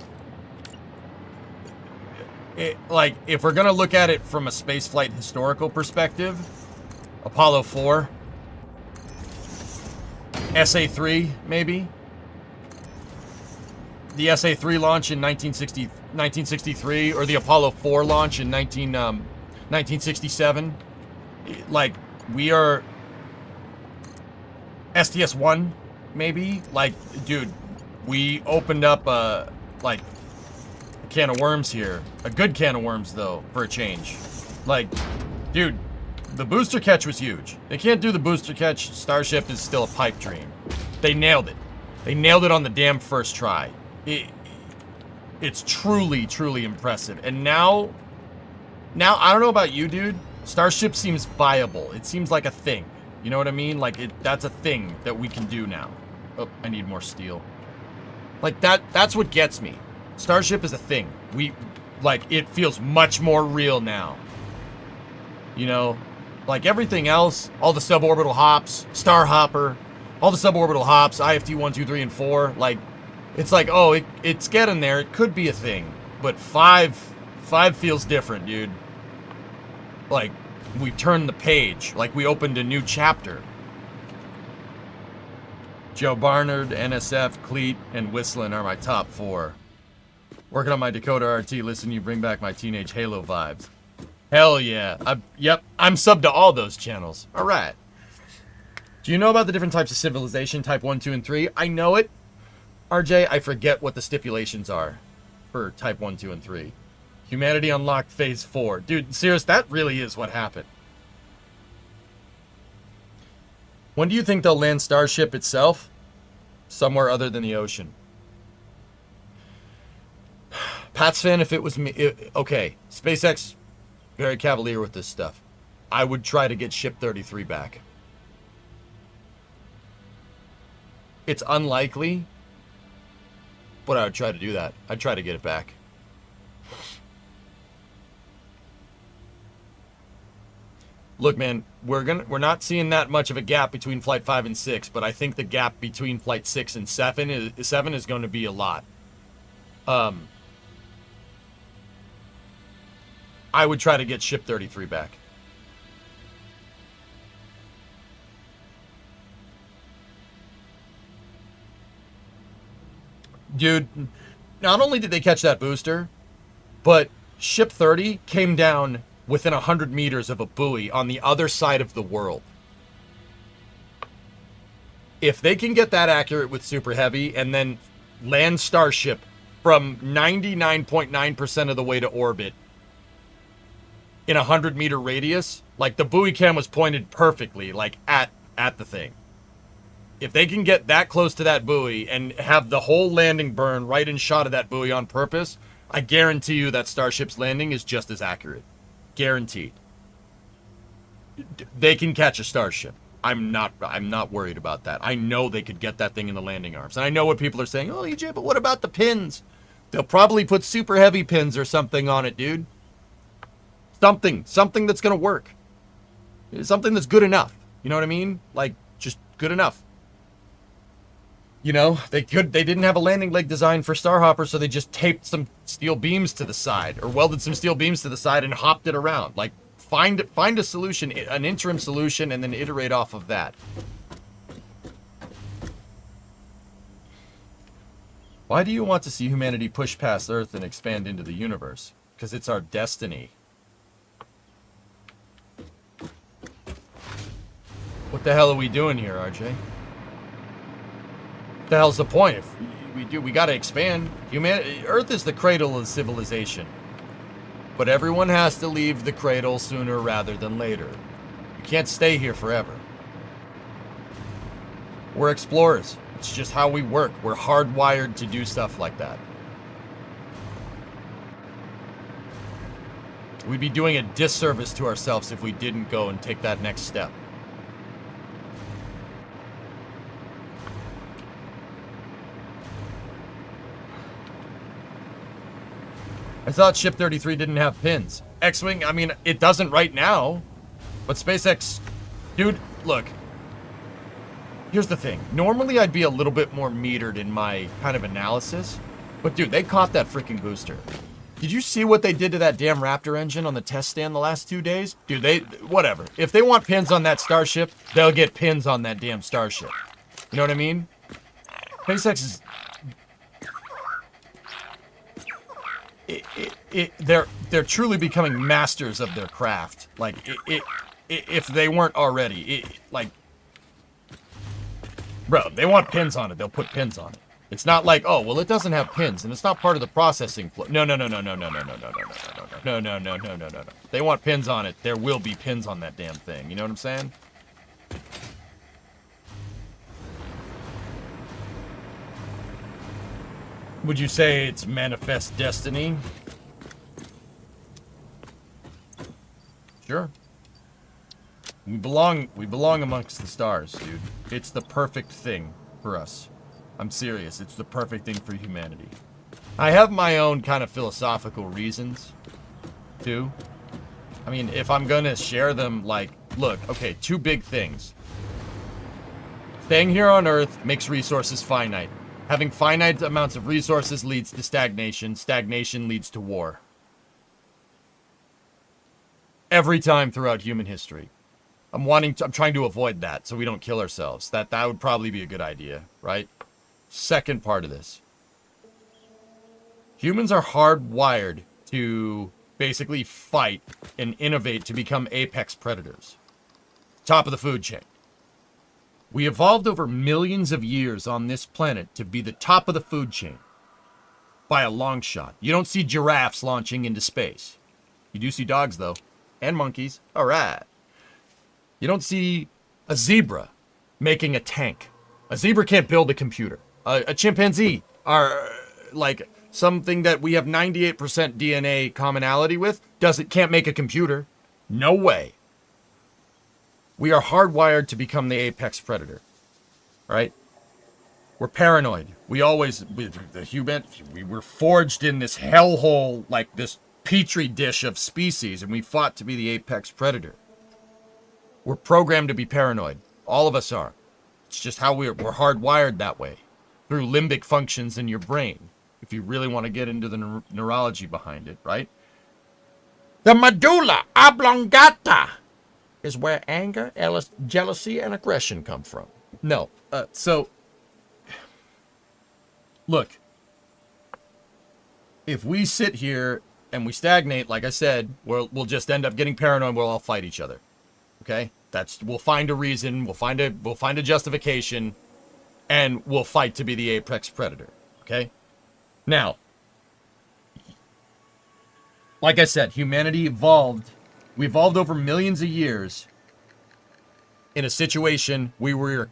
Speaker 1: Like, if we're gonna look at it from a spaceflight historical perspective, Apollo 4, SA-3, maybe? The SA-3 launch in 1963, or the Apollo 4 launch in 1967. Like, we are... STS-1, maybe? Like, dude, we opened up a, like, a can of worms here. A good can of worms, though, for a change. Like, dude, the booster catch was huge. They can't do the booster catch. Starship is still a pipe dream. They nailed it. They nailed it on the damn first try. It's truly, truly impressive. And now, I don't know about you, dude. Starship seems viable. It seems like a thing. You know what I mean? Like, that's a thing that we can do now. Oh, I need more steel. Like, that's what gets me. Starship is a thing. It feels much more real now. You know? Like, everything else, all the suborbital hops, Star Hopper, all the suborbital hops, IFT 1, 2, 3, and 4, like, it's like, oh, it's getting there. It could be a thing. But 5 feels different, dude. Like, we turned the page. Like, we opened a new chapter. Joe Barnard, NSF, Cleat, and Whistling are my top 4. Working on my Dakota RT. Listen, you bring back my teenage Halo vibes. Hell yeah. I'm subbed to all those channels. All right. Do you know about the different types of civilization, type 1, 2, and 3? I know it. RJ, I forget what the stipulations are for type 1, 2, and 3. Humanity unlocked phase 4. Dude, serious, that really is what happened. When do you think they'll land Starship itself? Somewhere other than the ocean. Pat's fan, if it was me... okay, SpaceX, very cavalier with this stuff. I would try to get Ship 33 back. It's unlikely, but I would try to do that. I'd try to get it back. Look, man, we're not seeing that much of a gap between Flight 5 and 6, but I think the gap between Flight 6 and 7 is going to be a lot. I would try to get Ship 33 back. Dude, not only did they catch that booster, but Ship 30 came down within 100 meters of a buoy on the other side of the world. If they can get that accurate with Super Heavy and then land Starship from 99.9% of the way to orbit in a 100-meter radius, like, the buoy cam was pointed perfectly, like, at the thing. If they can get that close to that buoy and have the whole landing burn right in shot of that buoy on purpose, I guarantee you that Starship's landing is just as accurate. Guaranteed. They can catch a Starship. I'm not worried about that. I know they could get that thing in the landing arms. And I know what people are saying, oh, EJ, but what about the pins? They'll probably put super heavy pins or something on it, dude. Something that's going to work. Something that's good enough. You know what I mean? Like, just good enough. You know, they didn't have a landing leg design for Starhopper, so they just taped some steel beams to the side, or welded some steel beams to the side and hopped it around. Like, find a solution, an interim solution, and then iterate off of that. Why do you want to see humanity push past Earth and expand into the universe? Because it's our destiny. What the hell are we doing here, RJ? What the hell's the point? If we gotta expand. Earth is the cradle of civilization. But everyone has to leave the cradle sooner rather than later. You can't stay here forever. We're explorers. It's just how we work. We're hardwired to do stuff like that. We'd be doing a disservice to ourselves if we didn't go and take that next step. I thought Ship 33 didn't have pins. X-Wing, I mean, it doesn't right now. But SpaceX... Dude, look. Here's the thing. Normally, I'd be a little bit more metered in my kind of analysis. But dude, they caught that freaking booster. Did you see what they did to that damn Raptor engine on the test stand the last 2 days? Dude, whatever. If they want pins on that starship, they'll get pins on that damn starship. You know what I mean? SpaceX is... They're truly becoming masters of their craft. Like, if they weren't already. Like... Bro, they want pins on it, they'll put pins on it. It's not like, oh, well, it doesn't have pins, and it's not part of the processing flow. No. They want pins on it. There will be pins on that damn thing. You know what I'm saying? Would you say it's manifest destiny? Sure. We belong amongst the stars, dude. It's the perfect thing for us. I'm serious. It's the perfect thing for humanity. I have my own kind of philosophical reasons, too. I mean, if I'm gonna share them, like, look, okay, 2 big things. Staying here on Earth makes resources finite. Having finite amounts of resources leads to stagnation. Stagnation leads to war. Every time throughout human history. I'm trying to avoid that so we don't kill ourselves. That would probably be a good idea, right? Second part of this. Humans are hardwired to basically fight and innovate to become apex predators. Top of the food chain. We evolved over millions of years on this planet to be the top of the food chain. By a long shot. You don't see giraffes launching into space. You do see dogs, though. And monkeys. Alright. You don't see a zebra making a tank. A zebra can't build a computer. A chimpanzee are like something that we have 98% DNA commonality with can't make a computer. No way. We are hardwired to become the apex predator. Right? We're paranoid. We were forged in this hellhole, like this petri dish of species, and we fought to be the apex predator. We're programmed to be paranoid. All of us are. It's just how we're hardwired that way. Through limbic functions in your brain. If you really want to get into the neurology behind it, right? The medulla oblongata is where anger, jealousy, and aggression come from. No. So, look. If we sit here and we stagnate, like I said, we'll just end up getting paranoid. We'll all fight each other. Okay? We'll find a reason. We'll find a justification. And we'll fight to be the apex predator. Okay? Now, like I said, humanity evolved. We evolved over millions of years in a situation where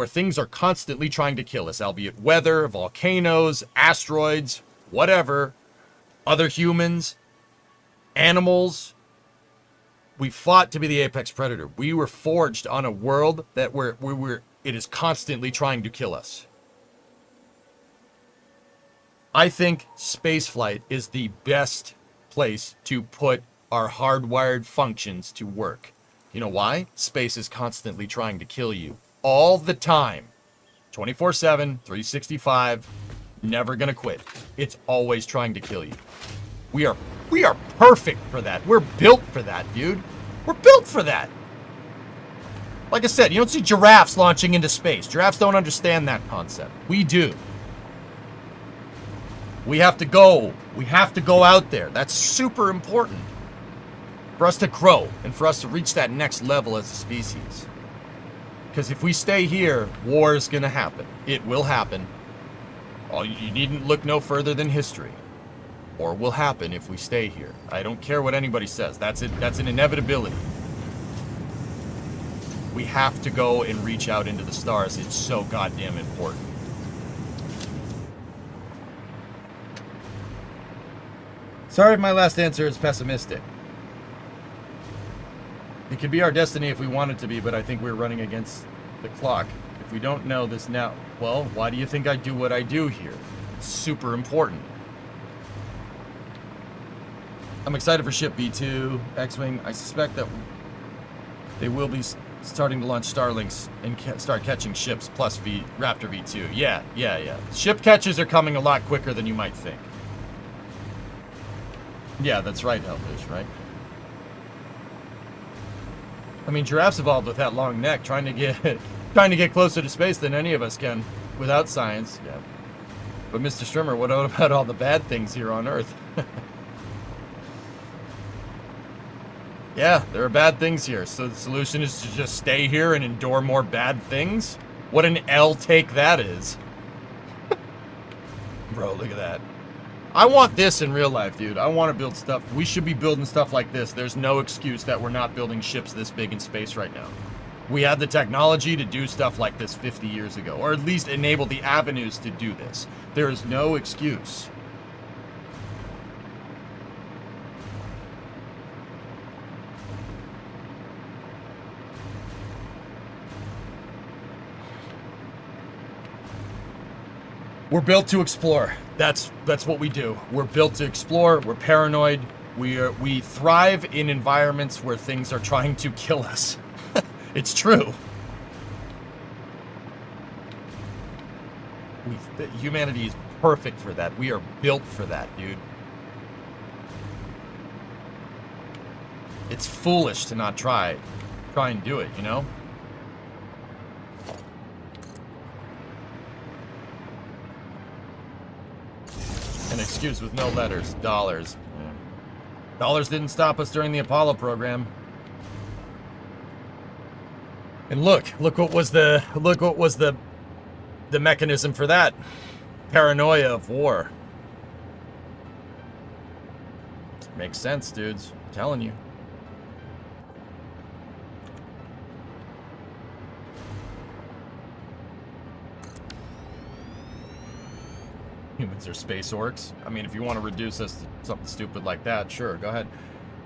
Speaker 1: things are constantly trying to kill us, albeit weather, volcanoes, asteroids, whatever, other humans, animals. We fought to be the apex predator. We were forged on a world that it is constantly trying to kill us. I think spaceflight is the best place to put our hardwired functions to work. You know why? Space is constantly trying to kill you. All the time. 24/7, 365, never gonna quit. It's always trying to kill you. We are perfect for that. We're built for that, dude. We're built for that. Like I said, you don't see giraffes launching into space. Giraffes don't understand that concept. We do. We have to go. We have to go out there. That's super important for us to grow and for us to reach that next level as a species. Because if we stay here, war is going to happen. It will happen. You needn't look no further than history. Or will happen if we stay here. I don't care what anybody says. That's it. That's an inevitability. We have to go and reach out into the stars. It's so goddamn important. Sorry if my last answer is pessimistic. It could be our destiny if we want it to be, but I think we're running against the clock. If we don't know this now, well, why do you think I do what I do here? It's super important. I'm excited for Ship B2, X-Wing. I suspect that they will be Starting to launch Starlinks and start catching ships plus Raptor V2. Yeah. Ship catches are coming a lot quicker than you might think. Yeah, that's right, Hellfish, right? I mean, giraffes evolved with that long neck, trying to get closer to space than any of us can without science. Yeah. But Mr. Strimmer, what about all the bad things here on Earth? Yeah, there are bad things here. So the solution is to just stay here and endure more bad things? What an L take that is. Bro, look at that. I want this in real life, dude. I want to build stuff. We should be building stuff like this. There's no excuse that we're not building ships this big in space right now. We had the technology to do stuff like this 50 years ago, or at least enable the avenues to do this. There is no excuse. We're built to explore. That's what we do. We're built to explore. We're paranoid. We thrive in environments where things are trying to kill us. It's true. Humanity is perfect for that. We are built for that, dude. It's foolish to not try and do it, you know? An excuse with no letters. Dollars. Yeah. Dollars didn't stop us during the Apollo program. And look what was the mechanism for that. Paranoia of war. Makes sense, dudes. I'm telling you. Humans are space orcs. I mean, if you want to reduce us to something stupid like that, sure, go ahead.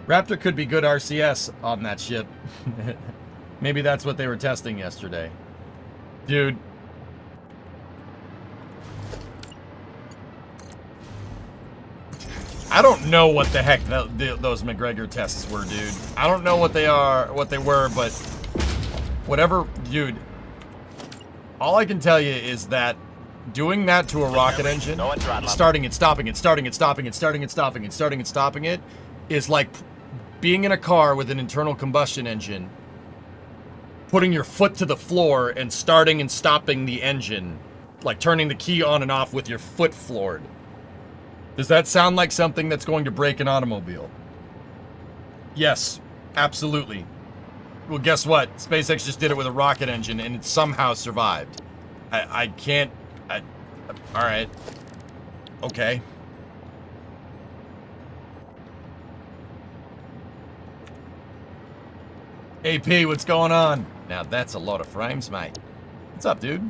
Speaker 1: Raptor could be good RCS on that ship. Maybe that's what they were testing yesterday. Dude. I don't know what the heck those McGregor tests were, dude. I don't know what they were, but whatever, dude. All I can tell you is that doing that to a rocket engine, starting it, stopping it, starting it, stopping it, starting it, stopping it, starting it, stopping it, is like being in a car with an internal combustion engine, putting your foot to the floor and starting and stopping the engine, like turning the key on and off with your foot floored. Does that sound like something that's going to break an automobile? Yes, absolutely. Well, guess what? SpaceX just did it with a rocket engine and it somehow survived. I can't... all right. Okay. AP, what's going on? Now that's a lot of frames, mate. What's up, dude?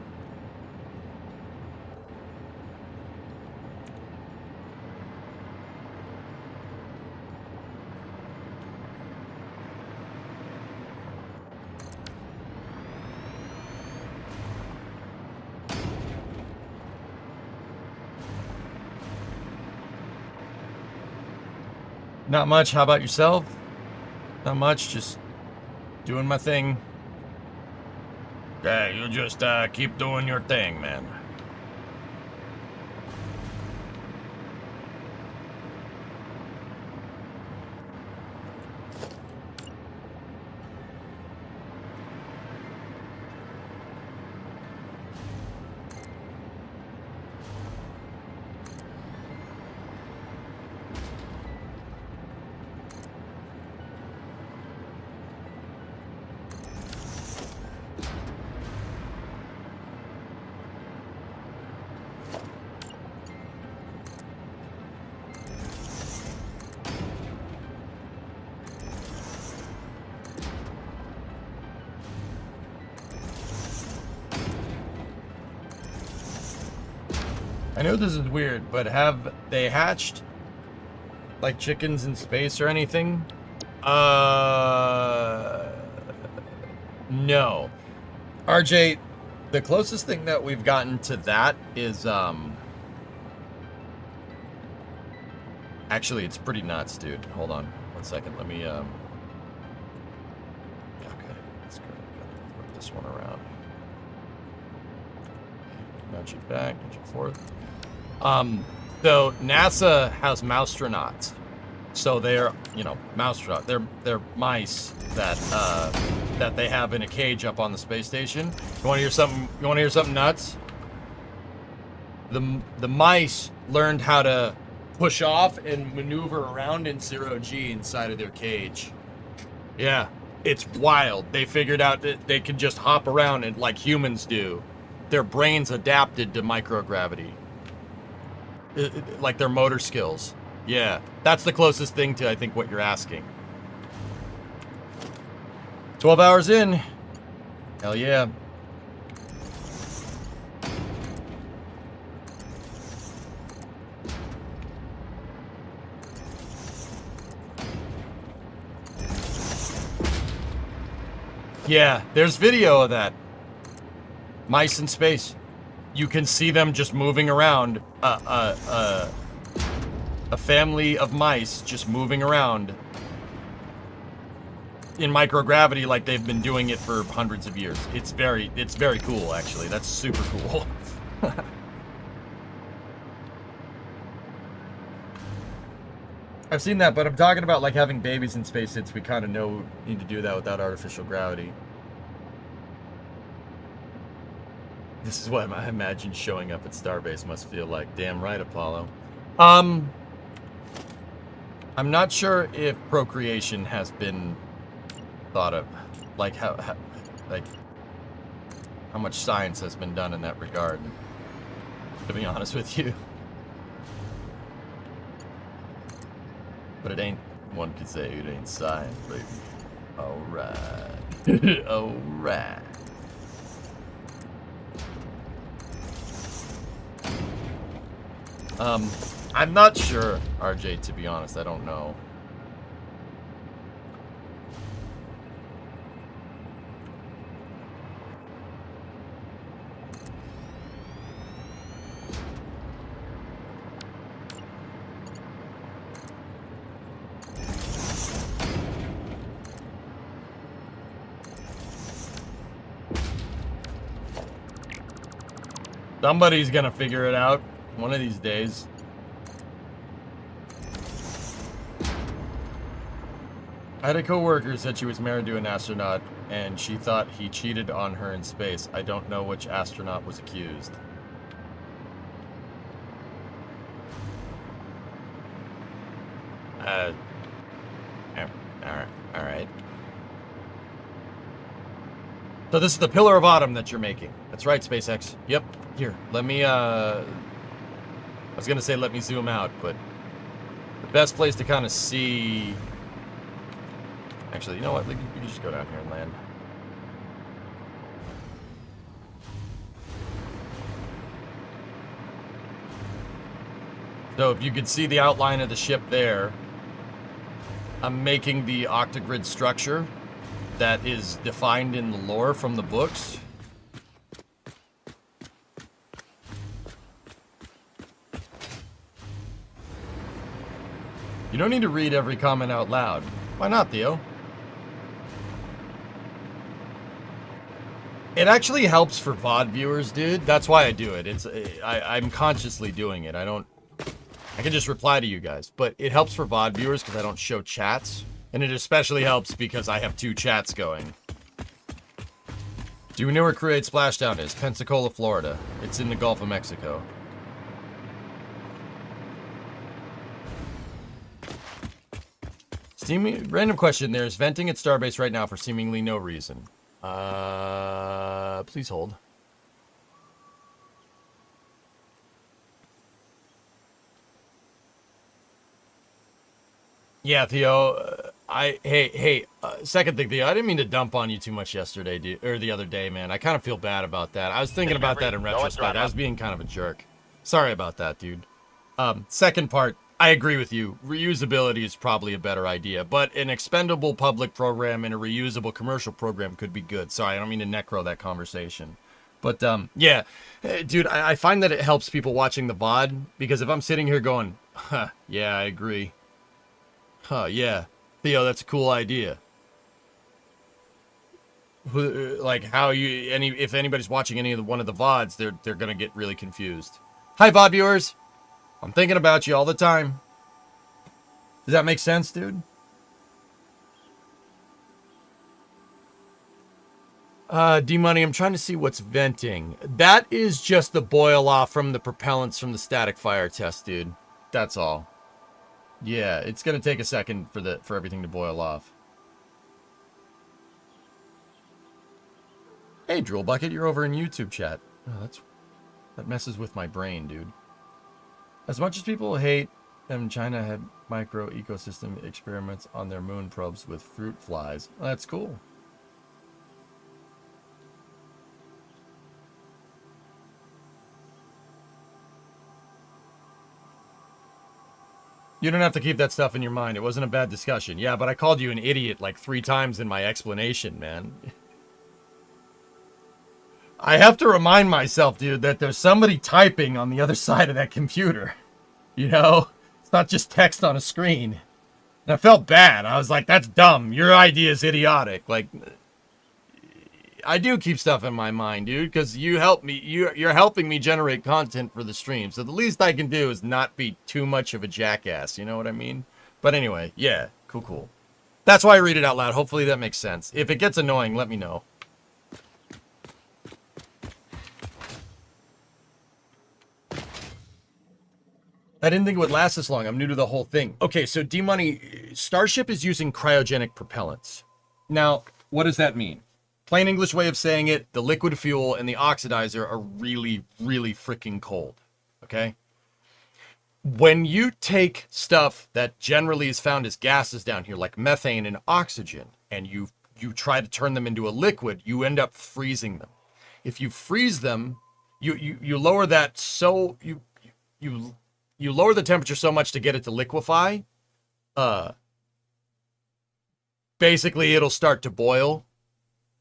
Speaker 1: Not much. How about yourself? Not much. Just doing my thing. Yeah, you just keep doing your thing, man. I know this is weird, but have they hatched like chickens in space or anything? No. RJ, the closest thing that we've gotten to that is actually it's pretty nuts, dude. Hold on 1 second. Let me okay, that's good. this one around. Nudge it back, nudge it forth. So NASA has moustronauts. So they're, you know, mousetrap. They're mice that that they have in a cage up on the space station. You want to hear something? You want to hear something nuts? The mice learned how to push off and maneuver around in 0G inside of their cage. Yeah, it's wild. They figured out that they could just hop around and like humans do. Their brains adapted to microgravity. Like their motor skills. Yeah, that's the closest thing to, I think, what you're asking. 12 hours in. Hell yeah. Yeah, there's video of that. Mice in space. You can see them just moving around. A family of mice just moving around in microgravity like they've been doing it for hundreds of years. It's very cool, actually. That's super cool. I've seen that, but I'm talking about like having babies in space since we kind of need to do that without artificial gravity. This is what I imagine showing up at Starbase must feel like. Damn right, Apollo. I'm not sure if procreation has been thought of, like how much science has been done in that regard, to be honest with you. But it ain't, one could say it ain't science, baby. Alright. Alright. I'm not sure, RJ, to be honest. I don't know. Somebody's gonna figure it out one of these days. I had a coworker said she was married to an astronaut, and she thought he cheated on her in space. I don't know which astronaut was accused. All right. So this is the Pillar of Autumn that you're making. That's right, SpaceX. Yep. Here, let me, I was gonna say let me zoom out, but the best place to kind of see... Actually, you know what? You can just go down here and land. So if you could see the outline of the ship there, I'm making the octagrid structure that is defined in the lore from the books. You don't need to read every comment out loud. Why not, Theo? It actually helps for VOD viewers, dude. That's why I do it. I'm consciously doing it. I can just reply to you guys, but it helps for VOD viewers because I don't show chats, and it especially helps because I have 2 chats going. Do you know where Create Splashdown is? Pensacola, Florida. It's in the Gulf of Mexico. Random question. There's venting at Starbase right now for seemingly no reason. Please hold. Yeah, Theo. Second thing, Theo. I didn't mean to dump on you too much yesterday, or the other day, man. I kind of feel bad about that. I was thinking about that in retrospect. I was being kind of a jerk. Sorry about that, dude. Second part. I agree with you. Reusability is probably a better idea, but an expendable public program and a reusable commercial program could be good. Sorry, I don't mean to necro that conversation. But, yeah. Dude, I find that it helps people watching the VOD, because if I'm sitting here going, huh, yeah, I agree. Huh, yeah. Theo, that's a cool idea. like how you if anybody's watching any of one of the VODs, they're gonna get really confused. Hi VOD viewers, I'm thinking about you all the time. Does that make sense, dude? D-Money, I'm trying to see what's venting. That is just the boil off from the propellants from the static fire test, dude. That's all. Yeah, it's gonna take a second for everything to boil off. Hey, Drool Bucket, you're over in YouTube chat. Oh, that messes with my brain, dude. As much as people hate them, China had micro ecosystem experiments on their moon probes with fruit flies. Well, that's cool. You don't have to keep that stuff in your mind. It wasn't a bad discussion. Yeah, but I called you an idiot like 3 times in my explanation, man. I have to remind myself, dude, that there's somebody typing on the other side of that computer. You know? It's not just text on a screen. And I felt bad. I was like, that's dumb. Your idea is idiotic. Like, I do keep stuff in my mind, dude, because you help me. You're helping me generate content for the stream. So the least I can do is not be too much of a jackass. You know what I mean? But anyway, yeah, cool. That's why I read it out loud. Hopefully that makes sense. If it gets annoying, let me know. I didn't think it would last this long. I'm new to the whole thing. Okay, so D-Money, Starship is using cryogenic propellants. Now, what does that mean? Plain English way of saying it, the liquid fuel and the oxidizer are really, really freaking cold. Okay? When you take stuff that generally is found as gases down here, like methane and oxygen, and you try to turn them into a liquid, you end up freezing them. If you freeze them, you lower that so you lower the temperature so much to get it to liquefy. Basically, it'll start to boil.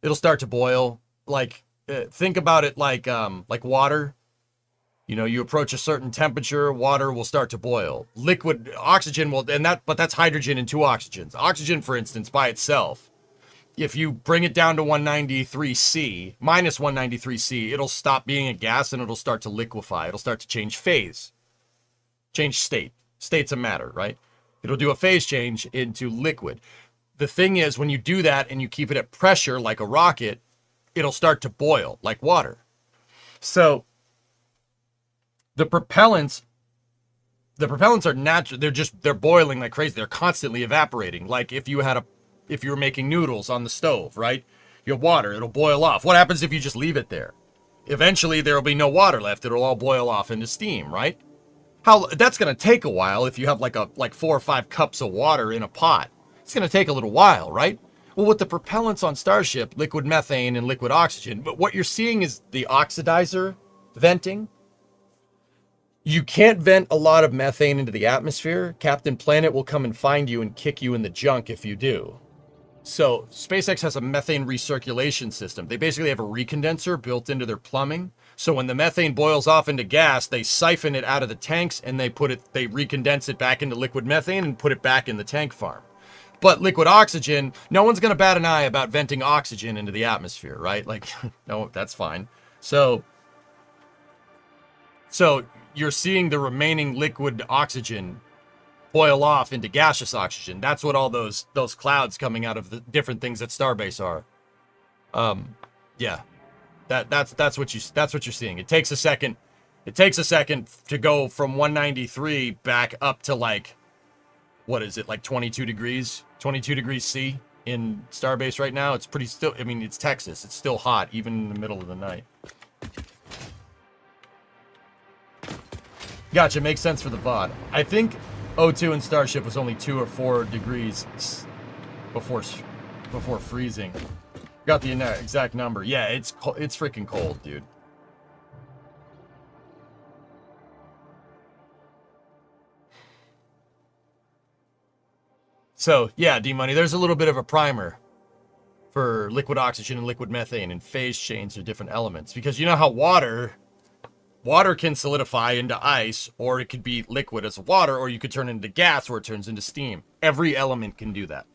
Speaker 1: It'll start to boil. Like, think about it like water. You know, you approach a certain temperature, water will start to boil. Liquid oxygen will, but that's hydrogen and 2 oxygens. Oxygen, for instance, by itself, if you bring it down to 193C, minus 193C, it'll stop being a gas and it'll start to liquefy. It'll start to change phase. Change state. State's a matter, right? It'll do a phase change into liquid. The thing is, when you do that and you keep it at pressure like a rocket, it'll start to boil like water. So the propellants are natural. They're boiling like crazy. They're constantly evaporating. Like if you were making noodles on the stove, right? You have water, it'll boil off. What happens if you just leave it there? Eventually there'll be no water left. It'll all boil off into steam, right? That's going to take a while if you have like 4 or 5 cups of water in a pot. It's going to take a little while, right? Well, with the propellants on Starship, liquid methane and liquid oxygen, but what you're seeing is the oxidizer venting. You can't vent a lot of methane into the atmosphere. Captain Planet will come and find you and kick you in the junk if you do. So SpaceX has a methane recirculation system. They basically have a recondenser built into their plumbing. So when the methane boils off into gas, they siphon it out of the tanks and they recondense it back into liquid methane and put it back in the tank farm. But liquid oxygen, no one's going to bat an eye about venting oxygen into the atmosphere, right? Like, no, that's fine. So you're seeing the remaining liquid oxygen boil off into gaseous oxygen. That's what all those clouds coming out of the different things at Starbase are. Yeah. That's what you're seeing. It takes a second to go from 193 back up to like, what is it, like 22 degrees C in Starbase right now. It's it's Texas. It's still hot even in the middle of the night. Gotcha, makes sense for the VOD. I think O2 in Starship was only 2 or 4 degrees before freezing. Got the exact number. Yeah, it's freaking cold, dude. So, yeah, D-Money, there's a little bit of a primer for liquid oxygen and liquid methane and phase change of different elements. Because you know how water can solidify into ice, or it could be liquid as water, or you could turn it into gas where it turns into steam. Every element can do that.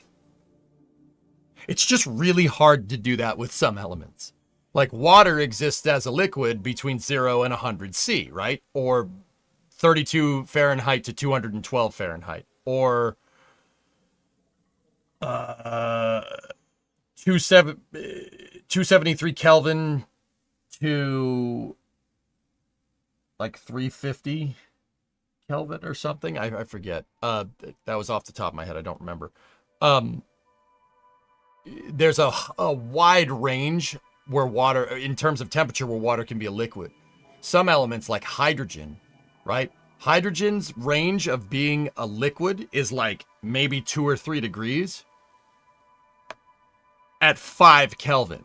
Speaker 1: It's just really hard to do that with some elements. Like water exists as a liquid between 0 and 100 C, right? Or 32 Fahrenheit to 212 Fahrenheit. Or 273 Kelvin to like 350 Kelvin or something. I forget. That was off the top of my head. I don't remember. There's a wide range where water, in terms of temperature, where water can be a liquid. Some elements like hydrogen, right? Hydrogen's range of being a liquid is like maybe 2 or 3 degrees at 5 Kelvin.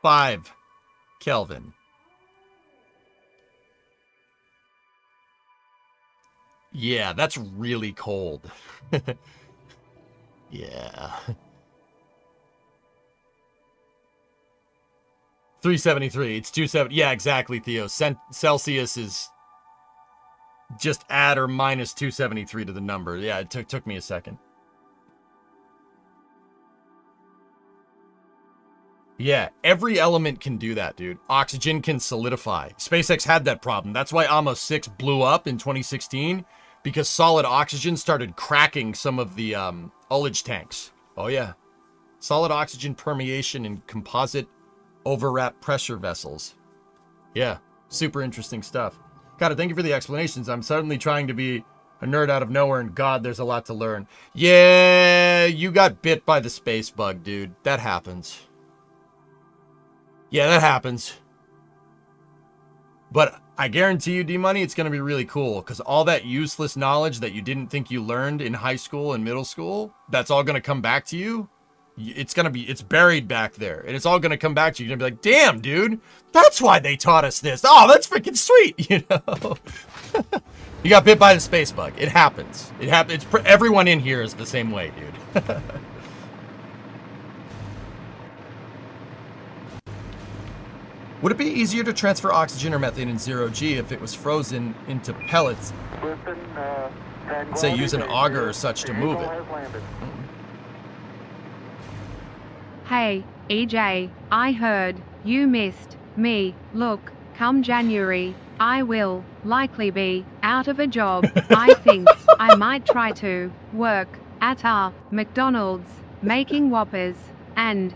Speaker 1: 5 Kelvin. Yeah, that's really cold. Yeah. 373. It's 270. Yeah, exactly, Theo. Celsius is just add or minus 273 to the number. Yeah, it took me a second. Yeah, every element can do that, dude. Oxygen can solidify. SpaceX had that problem. That's why Amos 6 blew up in 2016, because solid oxygen started cracking some of the ullage tanks. Oh, yeah. Solid oxygen permeation in composite overwrap pressure vessels. Yeah, super interesting stuff. God, thank you for the explanations. I'm suddenly trying to be a nerd out of nowhere, and God, there's a lot to learn. Yeah, you got bit by the space bug, dude. That happens. Yeah, that happens. But I guarantee you, D-Money, it's going to be really cool, because all that useless knowledge that you didn't think you learned in high school and middle school, that's all going to come back to you. It's buried back there, and it's all going to come back to you. You're going to be like, damn, dude, that's why they taught us this. Oh, that's freaking sweet, you know? You got bit by the space bug. It happens. It happens. Everyone in here is the same way, dude. Would it be easier to transfer oxygen or methane in 0G if it was frozen into pellets? Say use an auger or such to move it.
Speaker 13: Hey, EJ, I heard you missed me. Look, come January, I will likely be out of a job. I think I might try to work at a McDonald's making Whoppers and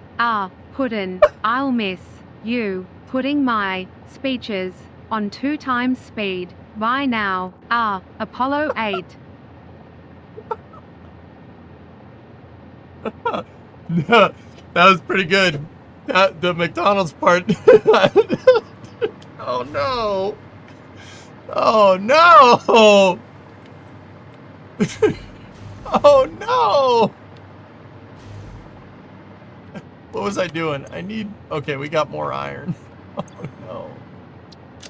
Speaker 13: puddin'. I'll miss you putting my speeches on 2 times speed. Bye now. Apollo 8.
Speaker 1: That was pretty good. The McDonald's part. Oh no. Oh no. Oh no. What was I doing? Okay, we got more iron. Oh no.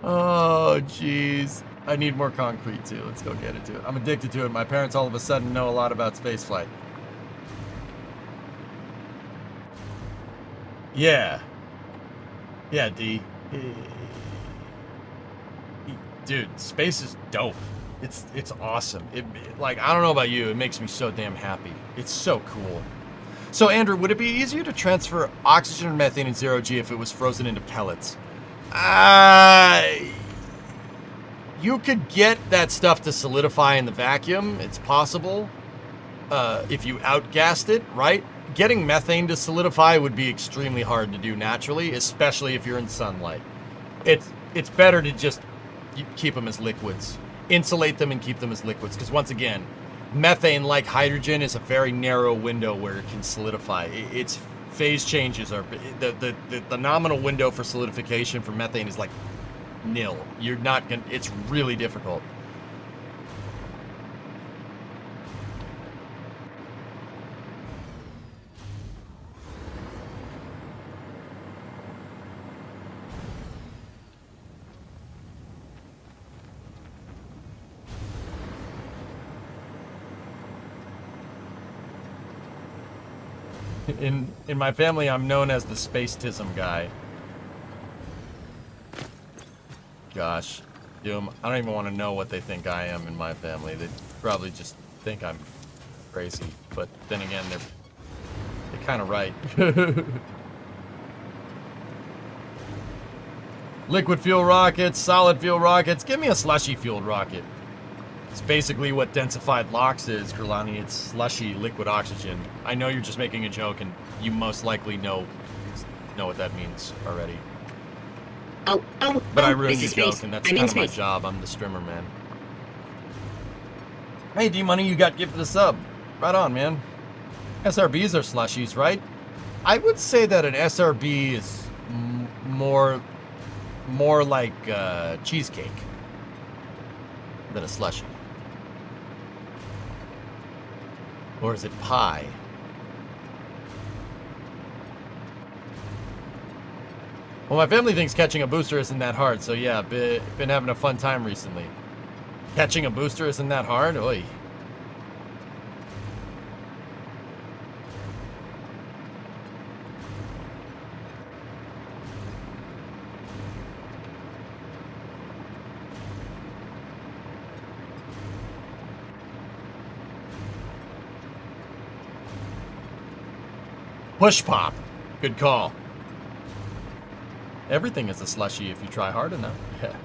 Speaker 1: Oh jeez. I need more concrete too. Let's go get it to it. I'm addicted to it. My parents all of a sudden know a lot about spaceflight. Yeah. Yeah, D. Dude, space is dope. It's awesome. Like, I don't know about you, it makes me so damn happy. It's so cool. So, Andrew, would it be easier to transfer oxygen or methane in 0G if it was frozen into pellets? You could get that stuff to solidify in the vacuum. It's possible. If you outgassed it, right? Getting methane to solidify would be extremely hard to do naturally, especially if you're in sunlight. It's better to just keep them as liquids. Insulate them and keep them as liquids, because once again, methane, like hydrogen, is a very narrow window where it can solidify. Its phase changes are the nominal window for solidification for methane is like nil. You're not gonna. It's really difficult. In my family, I'm known as the spacetism guy. Gosh, Doom, I don't even want to know what they think I am in my family. They probably just think I'm crazy. But then again, You're kind of right. Liquid fuel rockets, solid fuel rockets. Give me a slushy fueled rocket. It's basically what densified LOX is, Kurlani. It's slushy liquid oxygen. I know you're just making a joke, and you most likely know what that means already. But I ruined your joke, and that's kind of my job. I'm the strimmer, man. Hey, D-Money, you got gifted a sub. Right on, man. SRBs are slushies, right? I would say that an SRB is more like cheesecake than a slushie. Or is it pie? Well, my family thinks catching a booster isn't that hard, so yeah, been having a fun time recently. Catching a booster isn't that hard? Oy. Push pop. Good call. Everything is a slushie if you try hard enough. Yeah.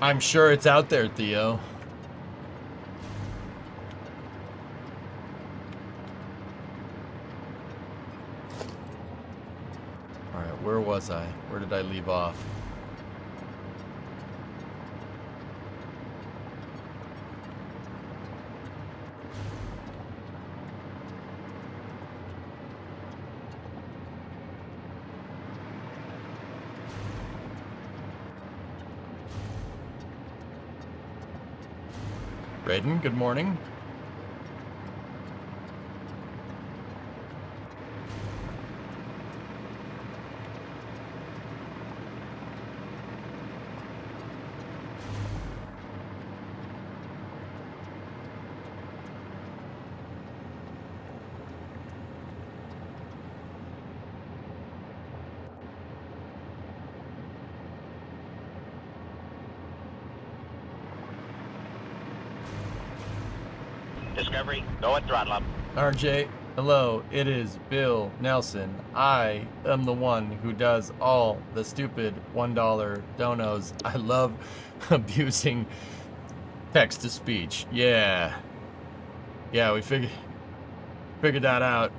Speaker 1: I'm sure it's out there, Theo. Alright, where was I? Where did I leave off? Raiden, good morning.
Speaker 12: Discovery, go at throttle up.
Speaker 1: RJ, hello, it is Bill Nelson. I am the one who does all the stupid $1 donos. I love abusing text-to-speech. Yeah. Yeah, we figured that out.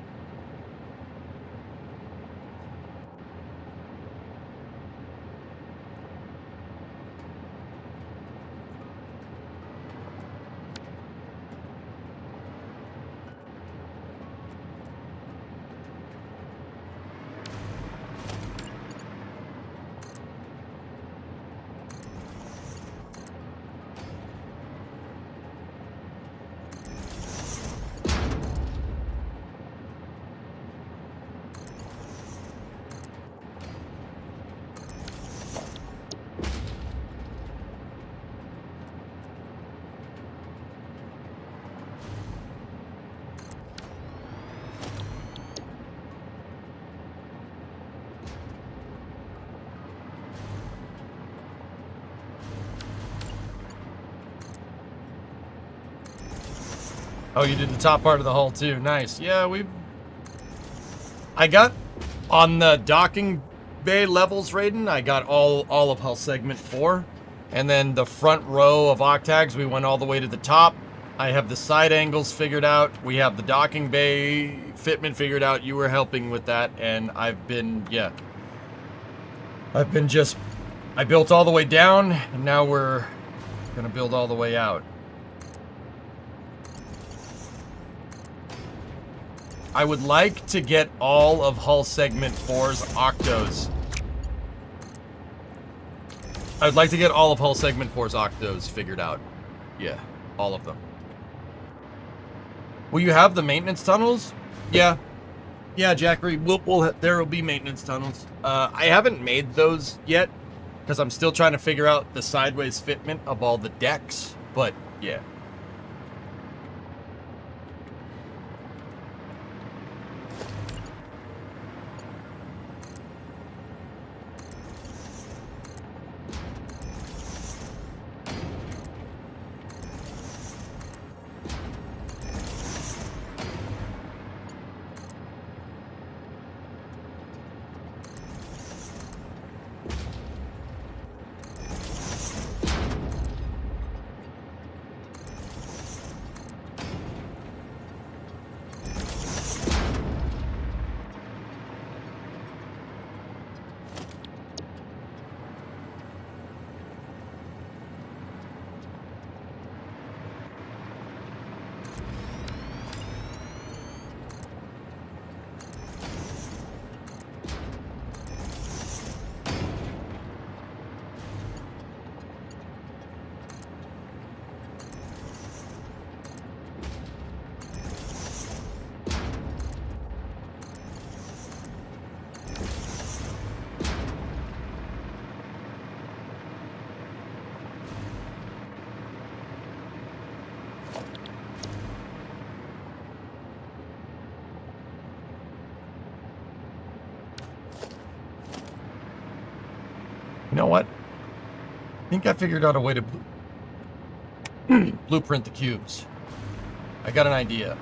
Speaker 1: Oh, you did the top part of the hull too. Nice. Yeah, I got on the docking bay levels, Raiden. I got all of hull segment 4, and then the front row of octags. We went all the way to the top. I have the side angles figured out. We have the docking bay fitment figured out. You were helping with that, and I built all the way down, and now we're gonna build all the way out. I would like to get all of hull segment 4's octos. I would like to get all of hull segment 4's octos figured out. Yeah, all of them. Will you have the maintenance tunnels? Yeah. Yeah, Jackery, there will be maintenance tunnels. I haven't made those yet, because I'm still trying to figure out the sideways fitment of all the decks, but yeah. You know what? I think I figured out a way to blueprint the cubes. I got an idea.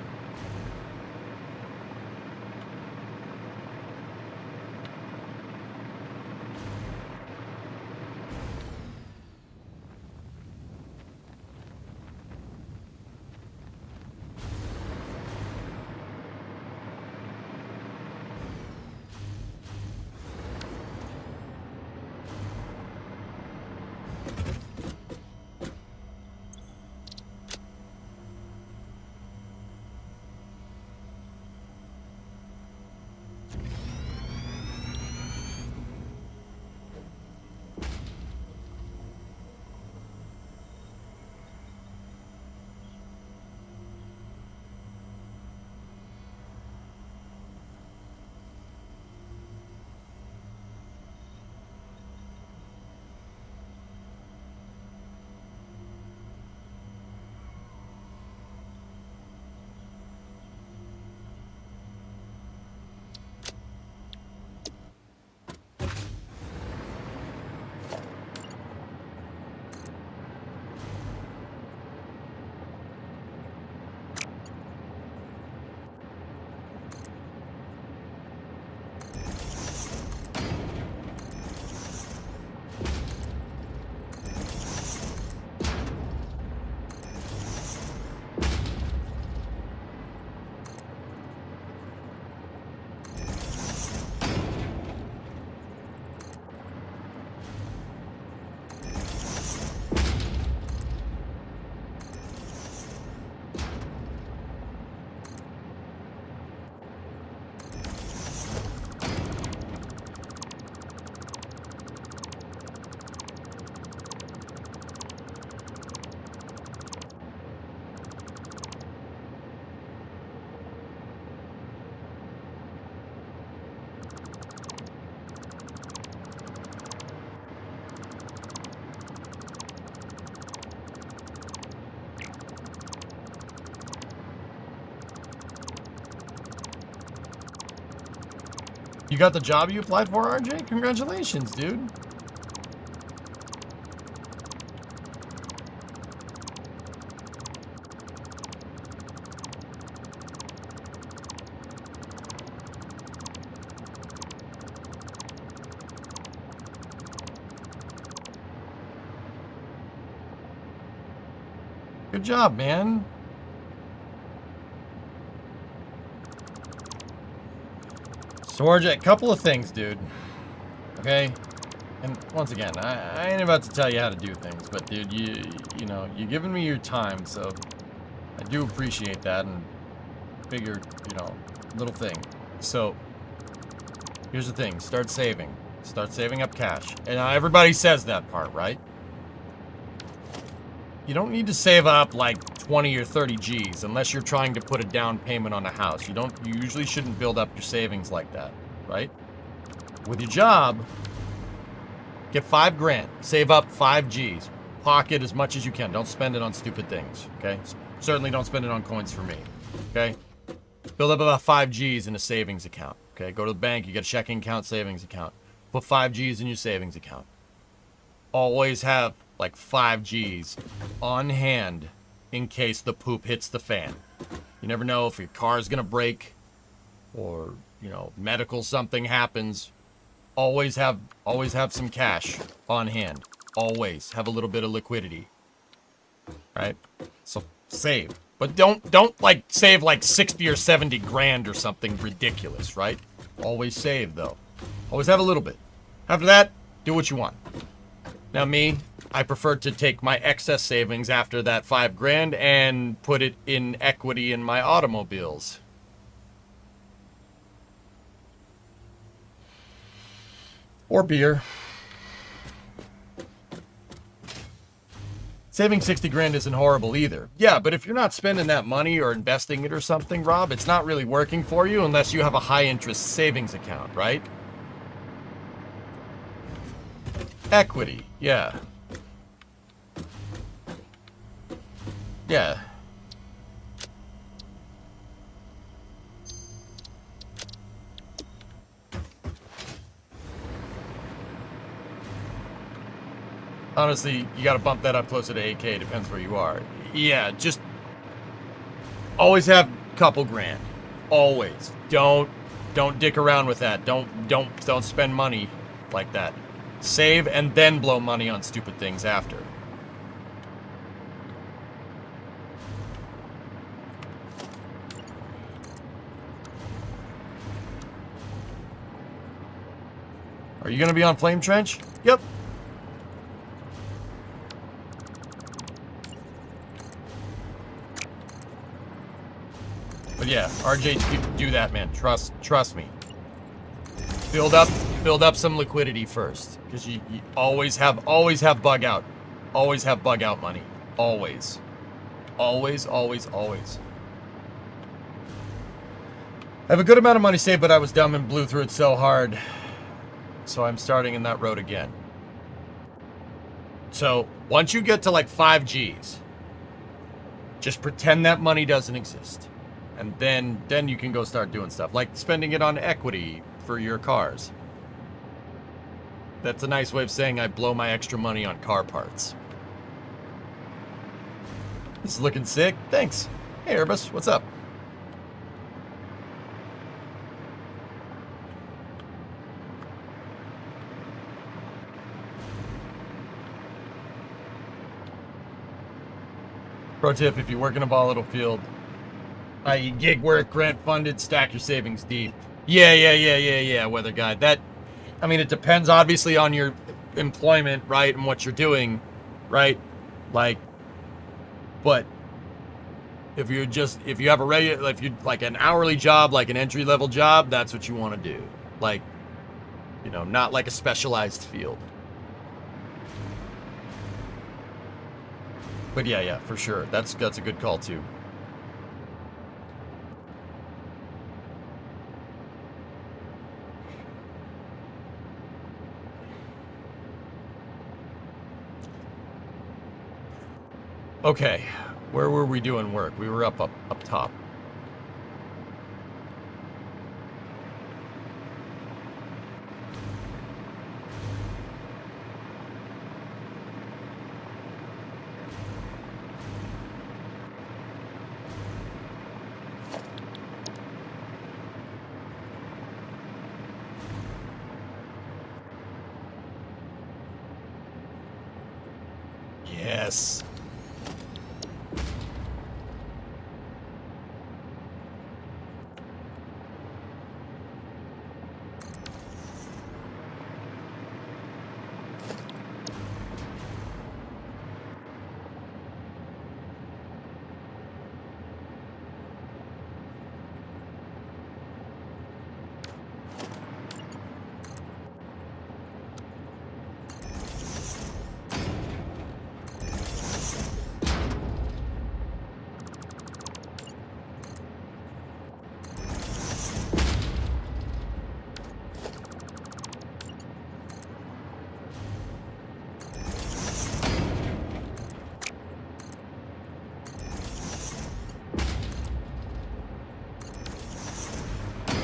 Speaker 1: You got the job you applied for, RJ? Congratulations, dude. Good job, man. So, RJ, a couple of things, dude. Okay? And once again, I ain't about to tell you how to do things, but dude, you know, you're giving me your time, so I do appreciate that and figure, you know, little thing. So, here's the thing. Start saving. Start saving up cash. And everybody says that part, right? You don't need to save up like 20 or 30 G's unless you're trying to put a down payment on a house. You usually shouldn't build up your savings like that, right? With your job, get 5 grand, save up 5 G's, pocket as much as you can. Don't spend it on stupid things, okay? Certainly don't spend it on coins for me, okay? Build up about 5 G's in a savings account, okay? Go to the bank, you get a checking account, savings account. Put 5 G's in your savings account. Always have like 5 G's on hand in case the poop hits the fan. You never know if your car's gonna break or, you know, medical something happens. Always have some cash on hand. Always have a little bit of liquidity. Right? So save. But don't like save like 60 or 70 grand or something ridiculous, right? Always save though. Always have a little bit. After that, do what you want. Now me, I prefer to take my excess savings after that 5 grand and put it in equity in my automobiles. Or beer. Saving 60 grand isn't horrible either. Yeah, but if you're not spending that money or investing it or something, Rob, it's not really working for you unless you have a high interest savings account, right? Equity, yeah. Yeah. Honestly, you gotta bump that up closer to 8K, depends where you are. Yeah, just always have a couple grand. Always. Don't dick around with that. Don't spend money like that. Save and then blow money on stupid things after. Are you gonna be on Flame Trench? Yep. But yeah, RJ, do that, man. Trust me. Build up some liquidity first, because you always have bug out. Always have bug out money. Always. Always. I have a good amount of money saved, but I was dumb and blew through it so hard. So I'm starting in that road again. So once you get to like 5 Gs, just pretend that money doesn't exist. And then you can go start doing stuff, like spending it on equity for your cars. That's a nice way of saying I blow my extra money on car parts. This is looking sick. Thanks. Hey, Erbus, what's up? Pro tip, if you work in a volatile field, i.e. gig work, grant funded, stack your savings deep. Yeah, weather guy. That, I mean, it depends obviously on your employment, right, and what you're doing, right? Like, but if you have a regular, if you like an hourly job, like an entry level job, that's what you want to do. Like, you know, not like a specialized field. But yeah, for sure. That's a good call too. Okay, where were we doing work? We were up top. Yes.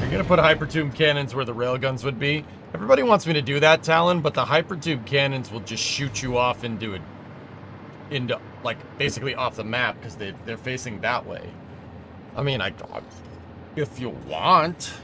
Speaker 1: You're gonna put hypertube cannons where the railguns would be. Everybody wants me to do that, Talon, but the hypertube cannons will just shoot you off into like basically off the map because they're facing that way. I mean, if you want.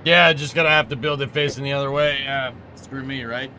Speaker 1: Yeah, just gonna have to build it facing the other way. Yeah, screw me, right?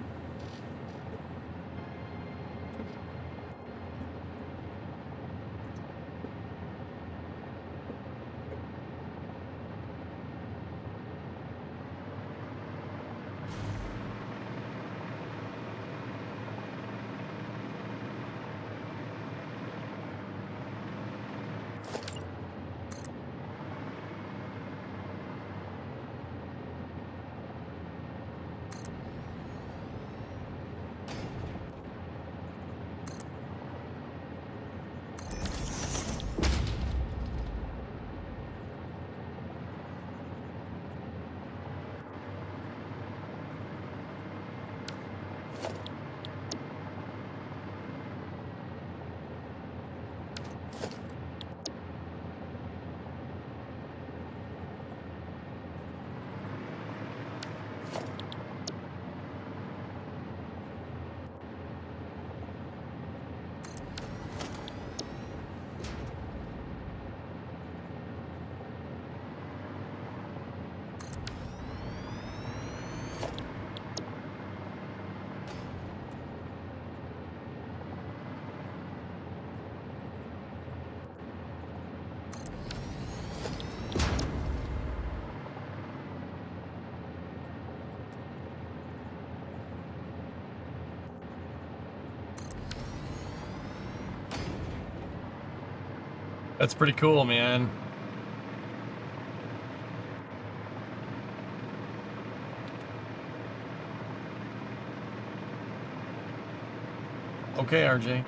Speaker 1: That's pretty cool, man. Okay, RJ.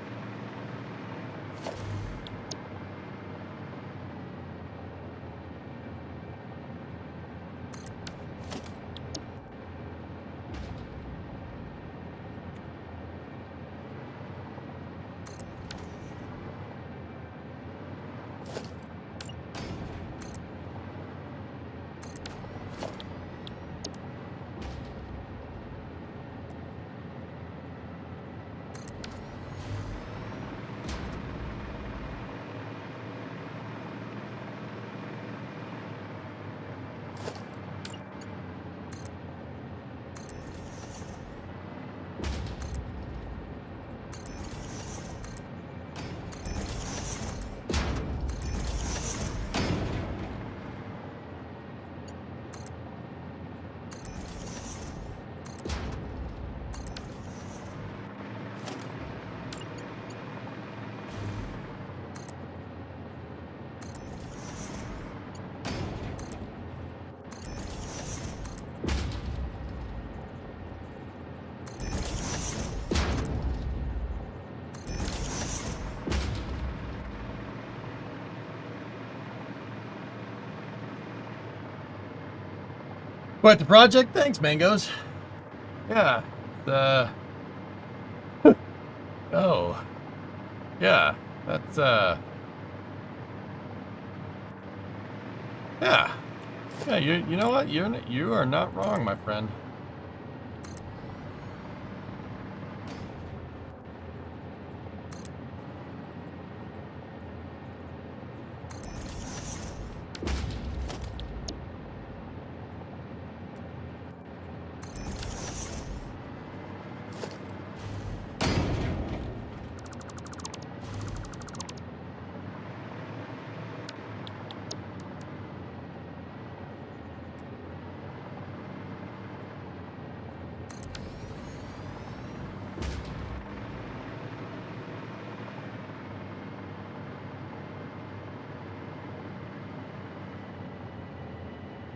Speaker 1: Quite the project. Thanks, Mangoes. Yeah. Oh. Yeah. That's, yeah. Yeah, you know what? You are not wrong, my friend.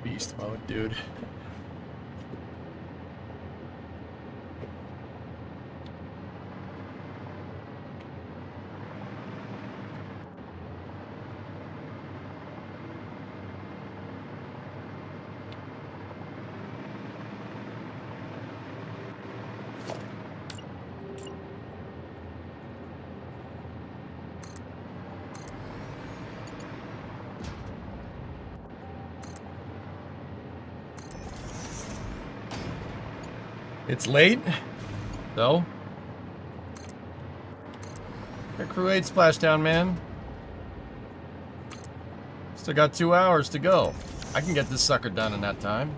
Speaker 1: Beast mode, dude. It's late, though. Got crew 8 splashdown, man. Still got 2 hours to go. I can get this sucker done in that time.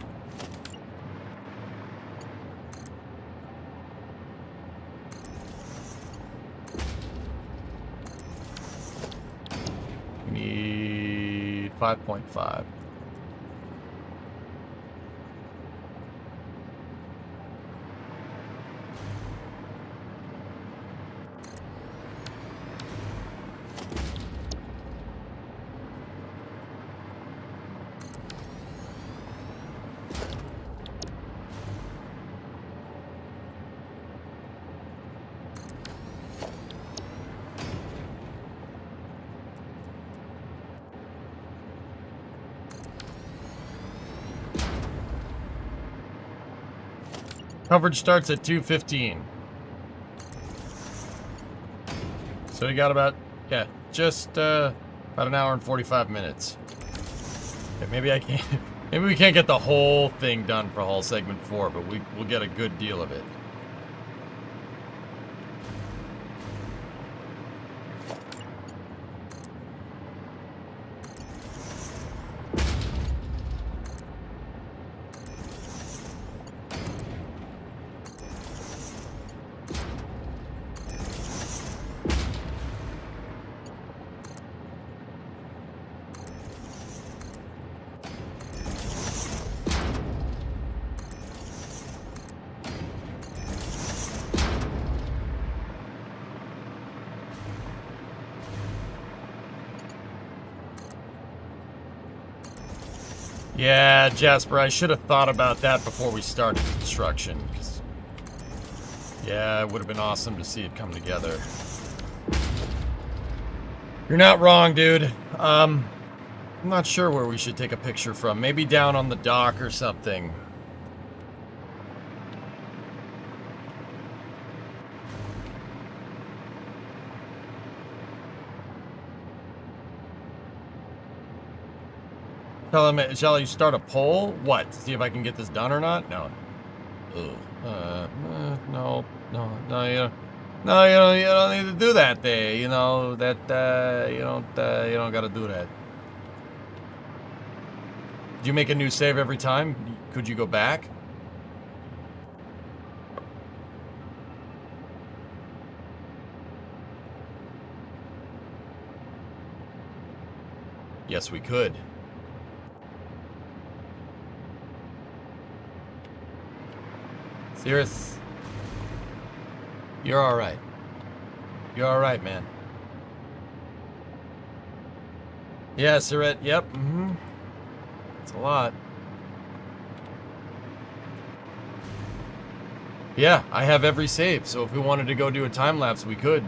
Speaker 1: 5.5. Coverage starts at 2:15. So we got about, yeah, just about an hour and 45 minutes. Okay, maybe I can't, maybe we can't get the whole thing done for hull segment 4, but we'll get a good deal of it. Yeah, Jasper, I should have thought about that before we started construction. 'Cause, yeah, it would have been awesome to see it come together. You're not wrong, dude. I'm not sure where we should take a picture from. Maybe down on the dock or something. Tell him, shall I start a poll? What? See if I can get this done or not? No. Ugh. No, you don't need to do that there. You know, that, you don't gotta do that. Do you make a new save every time? Could you go back? Yes, we could. Cirrus, you're alright. You're alright, man. Yeah, Siret, yep, It's a lot. Yeah, I have every save, so if we wanted to go do a time lapse, we could.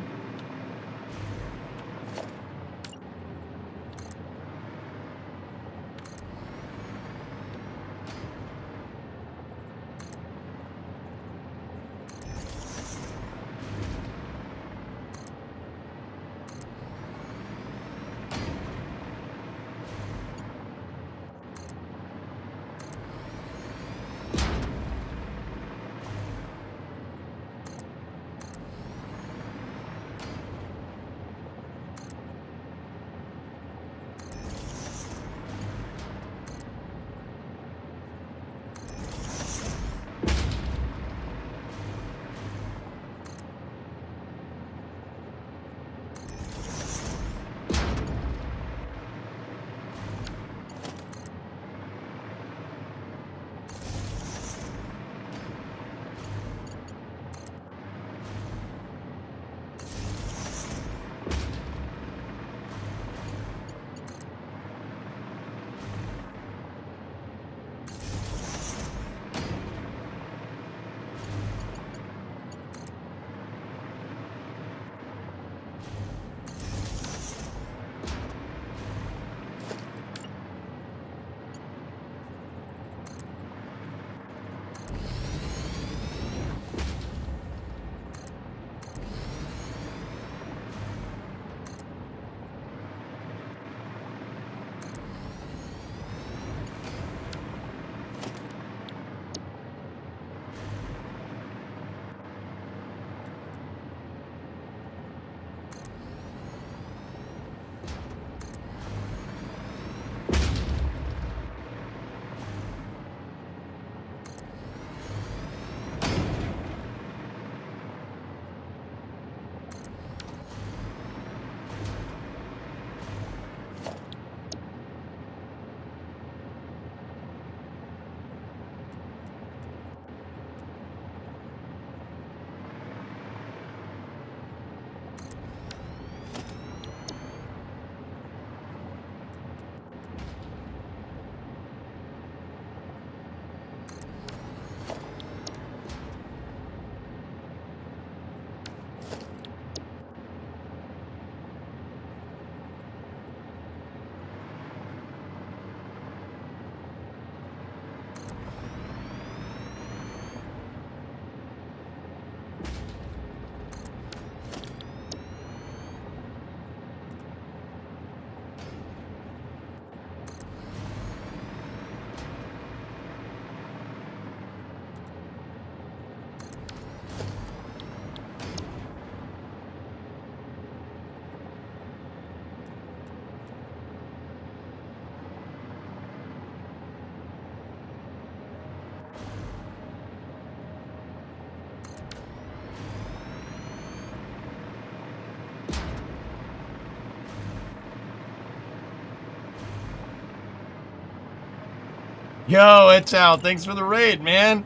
Speaker 1: Yo, Echal, thanks for the raid, man.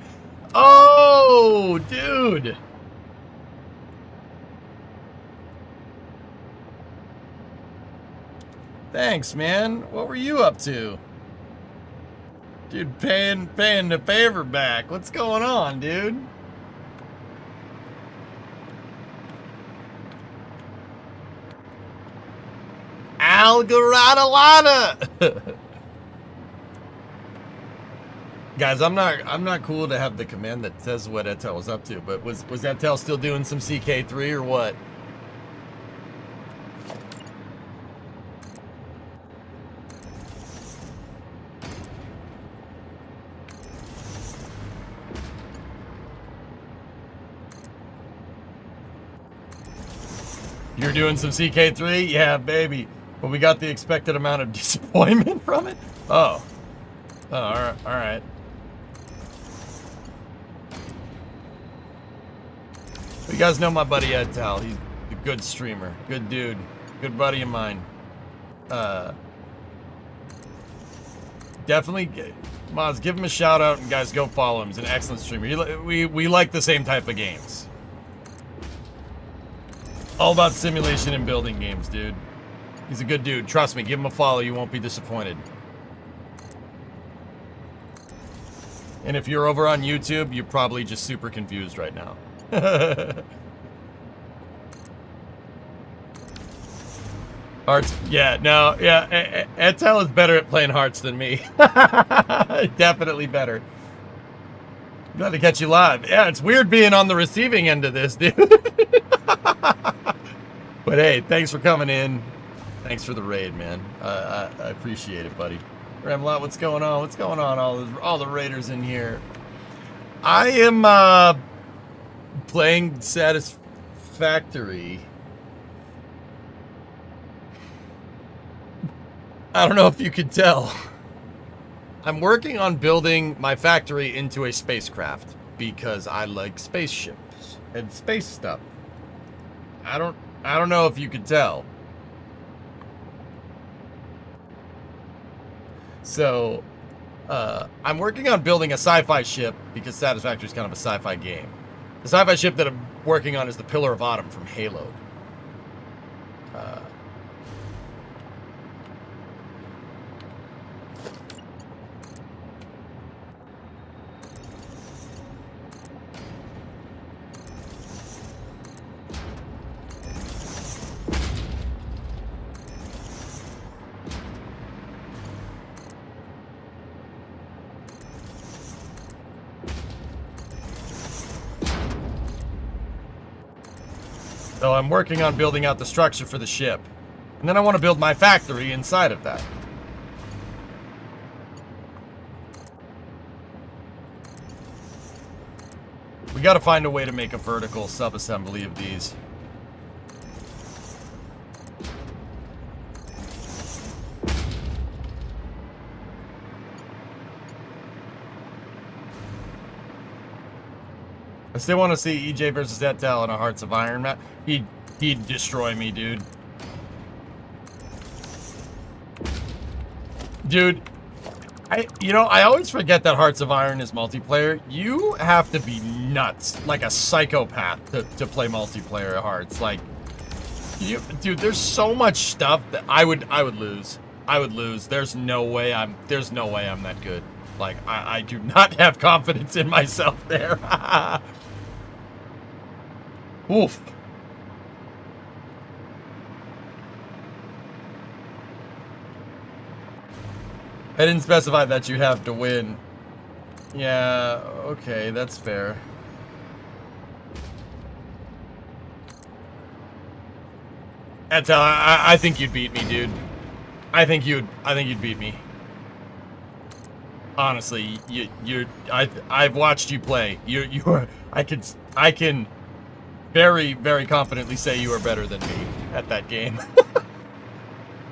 Speaker 1: Oh, dude. Thanks, man. What were you up to? Dude, paying the favor back. What's going on, dude? Algaradalana. Guys, I'm not cool to have the command that says what Etel was up to, but was Etel still doing some CK3 or what? You're doing some CK3? Yeah, baby. But we got the expected amount of disappointment from it? Oh. Oh, all right. You guys know my buddy Ed Tal. He's a good streamer. Good dude. Good buddy of mine. Definitely, Moz, give him a shout out and guys go follow him. He's an excellent streamer. We like the same type of games. All about simulation and building games, dude. He's a good dude. Trust me, give him a follow. You won't be disappointed. And if you're over on YouTube, you're probably just super confused right now. Hearts, yeah, no, yeah, Etel is better at playing Hearts than me. Definitely better. Glad to catch you live. Yeah, it's weird being on the receiving end of this, dude. But hey, thanks for coming in. Thanks for the raid, man. I appreciate it, buddy. Ramlot, what's going on? What's going on? All the raiders in here. I am playing Satisfactory. I don't know if you could tell. I'm working on building my factory into a spacecraft because I like spaceships and space stuff. I don't know if you could tell. So, I'm working on building a sci-fi ship because Satisfactory is kind of a sci-fi game. The sci-fi ship that I'm working on is the Pillar of Autumn from Halo. So I'm working on building out the structure for the ship. And then I want to build my factory inside of that. We got to find a way to make a vertical sub-assembly of these. I still want to see EJ versus Etel in a Hearts of Iron match. He'd destroy me, dude. Dude, I always forget that Hearts of Iron is multiplayer. You have to be nuts, like a psychopath, to play multiplayer at Hearts. Like, dude, there's so much stuff that I would lose. I would lose. There's no way I'm that good. Like, I do not have confidence in myself there. Oof. I didn't specify that you have to win. Yeah, okay, that's fair. Etel, I think you'd beat me, dude. I think you'd beat me. Honestly, I've watched you play. I can very, very confidently say you are better than me at that game.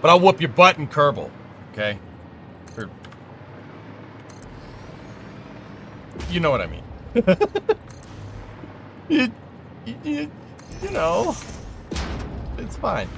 Speaker 1: But I'll whoop your butt in Kerbal, okay? You know what I mean. you know, it's fine.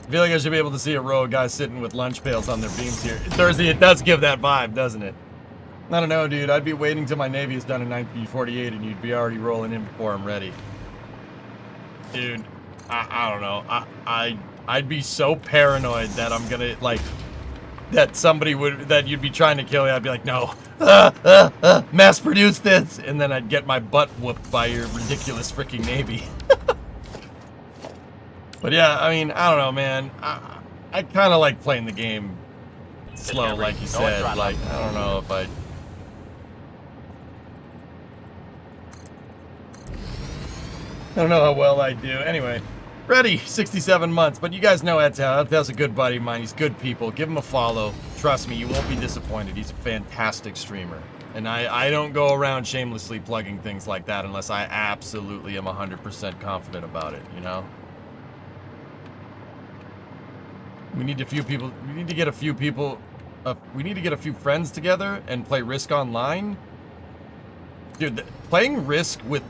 Speaker 1: I feel like I should be able to see a row of guys sitting with lunch pails on their beams here. Thursday, it does give that vibe, doesn't it? I don't know, dude. I'd be waiting till my Navy is done in 1948 and you'd be already rolling in before I'm ready. Dude, I don't know. I'd be so paranoid that I'm gonna, like, that somebody would, that you'd be trying to kill me. I'd be like, no, mass produce this. And then I'd get my butt whooped by your ridiculous freaking Navy. But yeah, I mean, I don't know, man. I kind of like playing the game slow, like you said. Like, I don't know if I don't know how well I do. Anyway, ready, 67 months. But you guys know Ed's a good buddy of mine. He's good people. Give him a follow. Trust me, you won't be disappointed. He's a fantastic streamer. And I don't go around shamelessly plugging things like that unless I absolutely am 100% confident about it, you know? We need a few people. We need to get a few people. We need to get a few friends together and play Risk online. Dude, playing Risk with,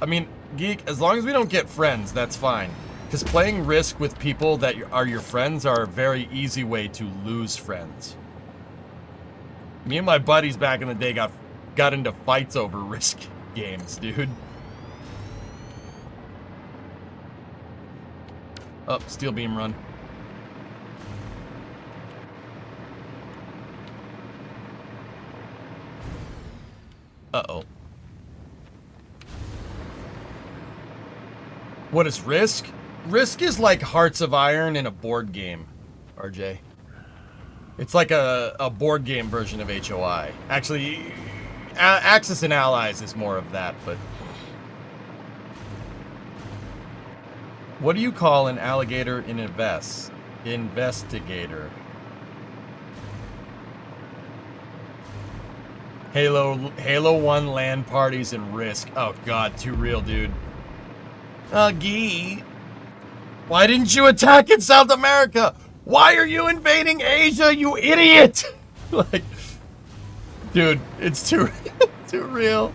Speaker 1: I mean, Geek. As long as we don't get friends, that's fine. Because playing Risk with people that are your friends are a very easy way to lose friends. Me and my buddies back in the day got into fights over Risk games, dude. Oh, steel beam run. Uh-oh. What is Risk? Risk is like Hearts of Iron in a board game, RJ. It's like a board game version of HOI. Actually, Axis and Allies is more of that, but... What do you call an alligator in a vest? Investigator. Halo 1 LAN parties and Risk. Oh god, too real, dude. Gee. Why didn't you attack in South America? Why are you invading Asia, you idiot? Like, dude, it's too too real.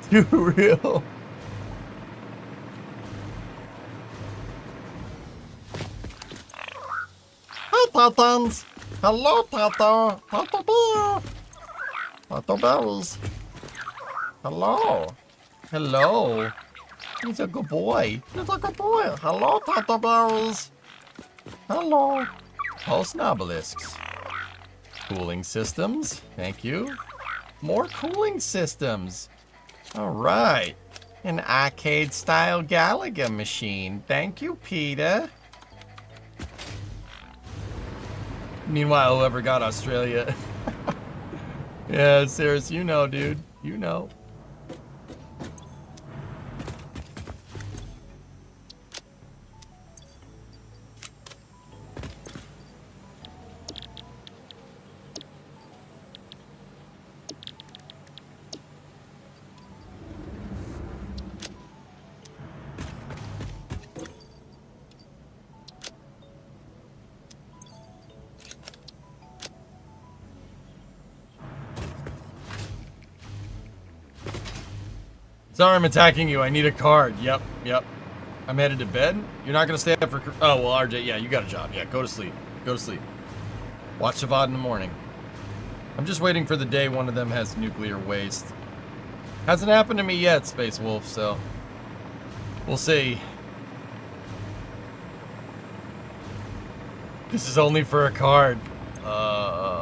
Speaker 1: Too real. Hi, Tatans. Hello, Tata. Tata Bear. Tata Bells. Hello. Hello. He's a good boy. He's a good boy. Hello, Tata Bells. Hello. Pulse Nobelisks. Cooling systems. Thank you. More cooling systems. All right. An arcade-style Galaga machine. Thank you, Peter. Meanwhile, whoever got Australia. Yeah, Sarah, you know, dude. You know. Sorry, I'm attacking you. I need a card. Yep. I'm headed to bed. You're not gonna stay up for... Oh, well, RJ, yeah, you got a job. Yeah, go to sleep. Go to sleep. Watch the VOD in the morning. I'm just waiting for the day one of them has nuclear waste. Hasn't happened to me yet, Space Wolf, so... We'll see. This is only for a card. Oh.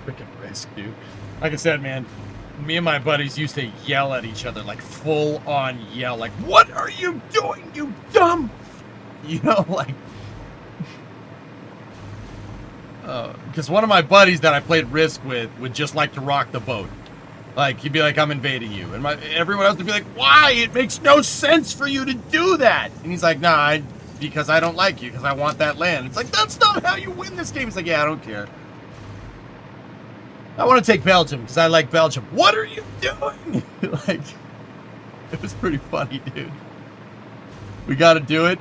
Speaker 1: Freaking Risk, dude. Like I said, man, me and my buddies used to yell at each other, like full on yell, like, what are you doing, you dumb? You know, like, because one of my buddies that I played Risk with would just like to rock the boat. Like, he'd be like, I'm invading you. And everyone else would be like, why? It makes no sense for you to do that. And he's like, nah, because I don't like you, because I want that land. It's like, that's not how you win this game. He's like, yeah, I don't care. I want to take Belgium, because I like Belgium. What are you doing? Like, it was pretty funny, dude. We got to do it.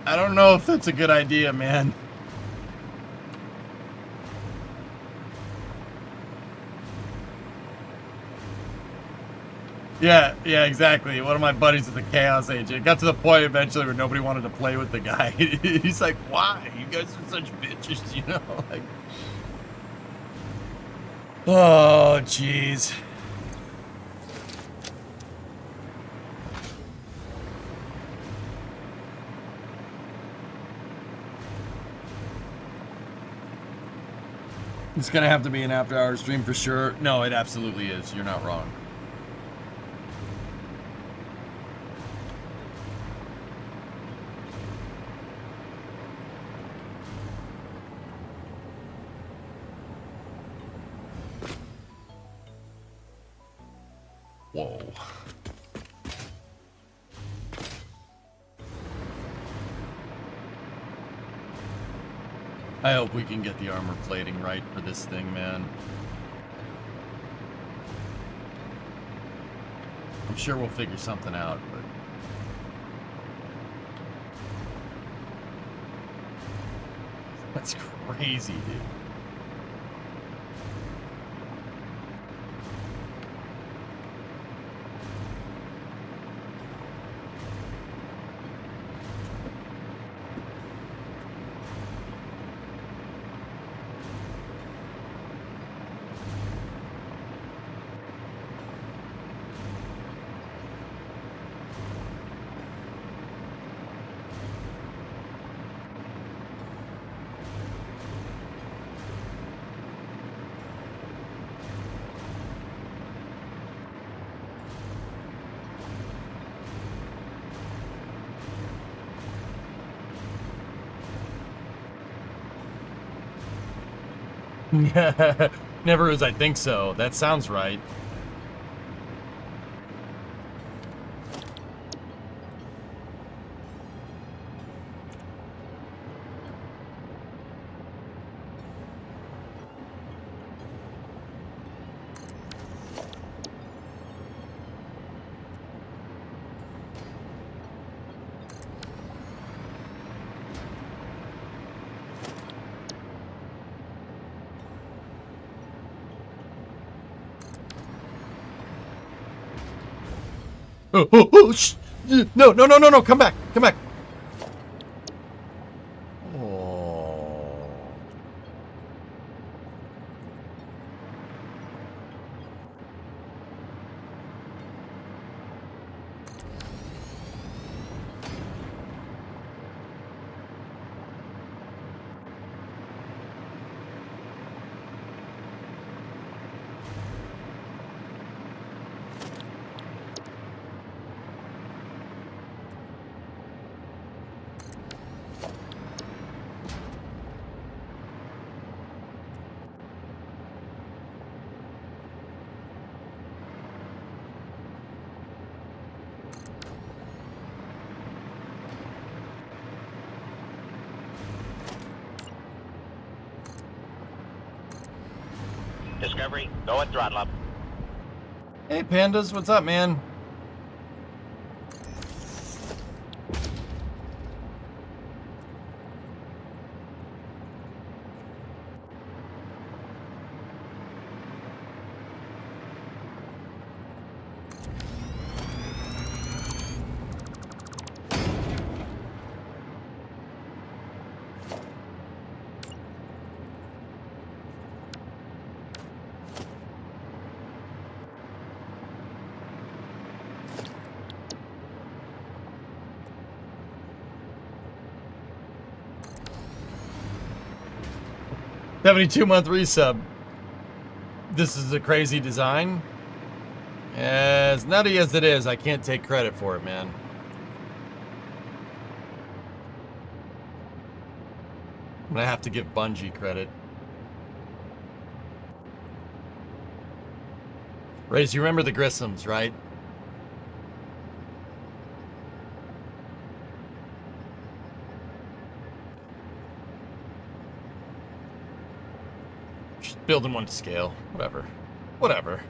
Speaker 1: I don't know if that's a good idea, man. Yeah, exactly. One of my buddies is a Chaos Agent. It got to the point eventually where nobody wanted to play with the guy. He's like, why? You guys are such bitches, you know? Like, oh, jeez. It's gonna have to be an after-hours stream for sure. No, it absolutely is. You're not wrong. Whoa. I hope we can get the armor plating right for this thing, man. I'm sure we'll figure something out, but... that's crazy, dude. Yeah, never as I think so. That sounds right. Oh, shh. No, come back, come back. Oh.
Speaker 12: Discovery, go at throttle up.
Speaker 1: Hey, Pandas, what's up, man? 72-month resub. This is a crazy design. As nutty as it is, I can't take credit for it, man. I'm gonna have to give Bungie credit. Raze, you remember the Grissoms, right? Just building one to scale. Whatever. Whatever.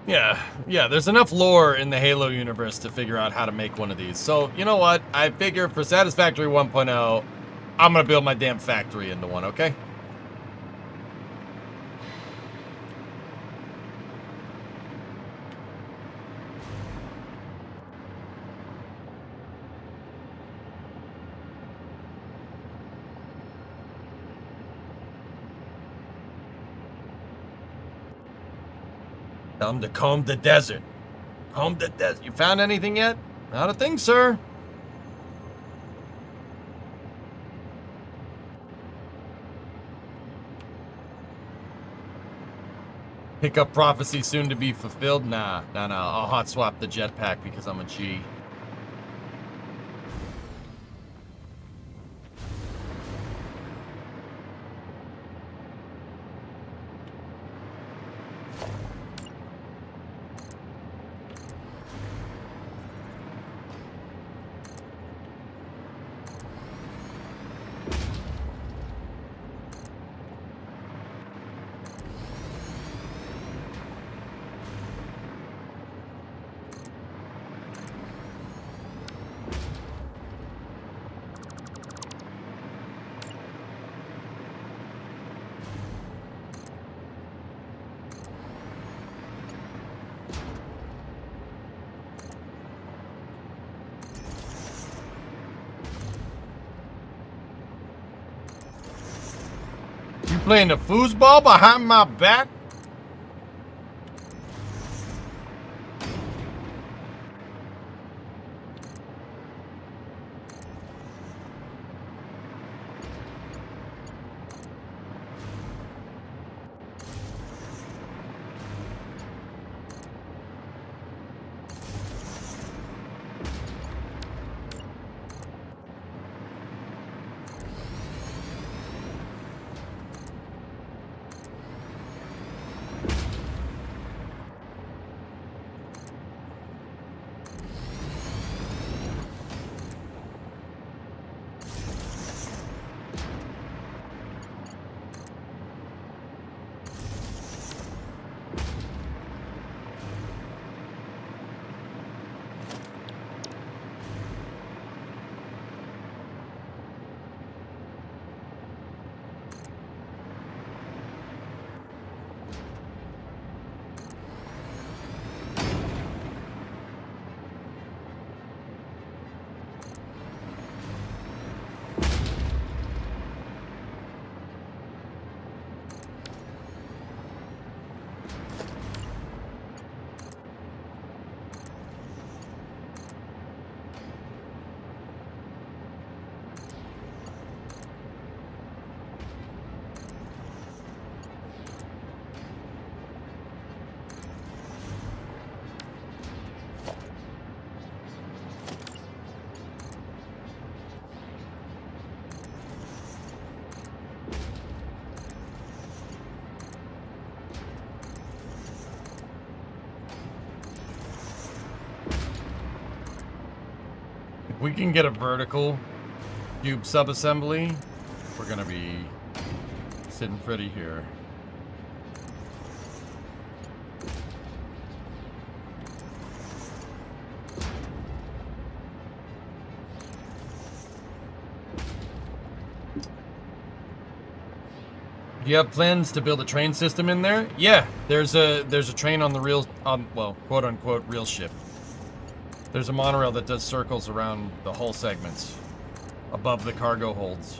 Speaker 1: Yeah, there's enough lore in the Halo universe to figure out how to make one of these. So, you know what? I figure for Satisfactory 1.0, I'm gonna build my damn factory into one, okay? Tell them to comb the desert. Comb the desert. You found anything yet? Not a thing, sir. Hiccup prophecy soon to be fulfilled? Nah. I'll hot swap the jetpack because I'm a G. You playing the foosball behind my back? We can get a vertical cube subassembly. We're gonna be sitting pretty here. Do you have plans to build a train system in there? Yeah, there's a train on the real, well, quote unquote real ship. There's a monorail that does circles around the hull segments above the cargo holds.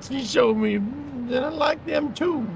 Speaker 11: She showed me that I like them too.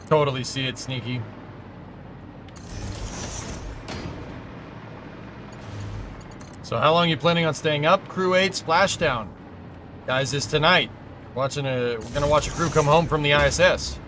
Speaker 1: Totally see it, Sneaky. So how long are you planning on staying up? Crew 8 splashdown. Guys, is tonight. We're gonna watch a crew come home from the ISS.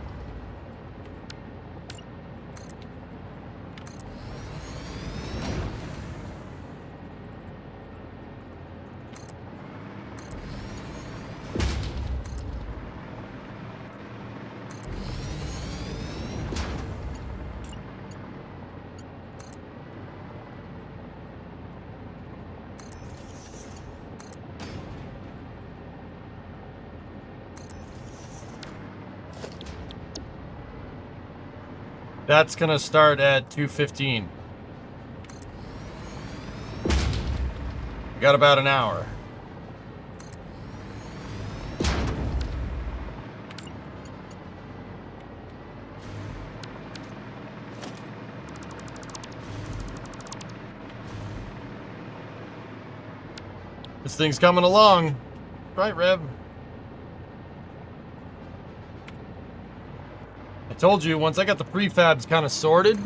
Speaker 1: That's gonna start at 2:15. Got about an hour. This thing's coming along. Right, Rev? I told you, once I got the prefabs kind of sorted,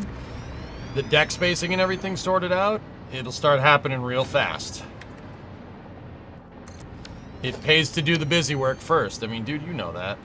Speaker 1: the deck spacing and everything sorted out, it'll start happening real fast. It pays to do the busy work first. I mean, dude, you know that.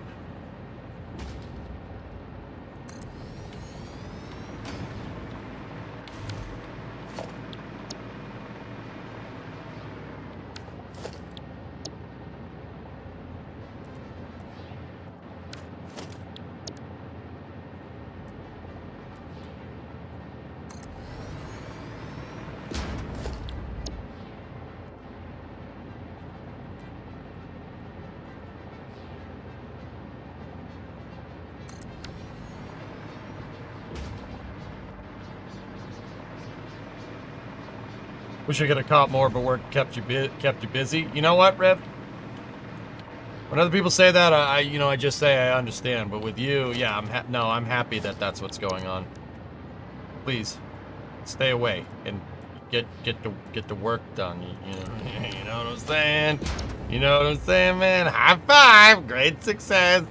Speaker 1: Wish I could have caught more, but work kept you busy. You know what, Rev? When other people say that, I just say I understand. But with you, yeah, I'm happy that that's what's going on. Please, stay away and get the work done. You know what I'm saying? You know what I'm saying, man? High five! Great success.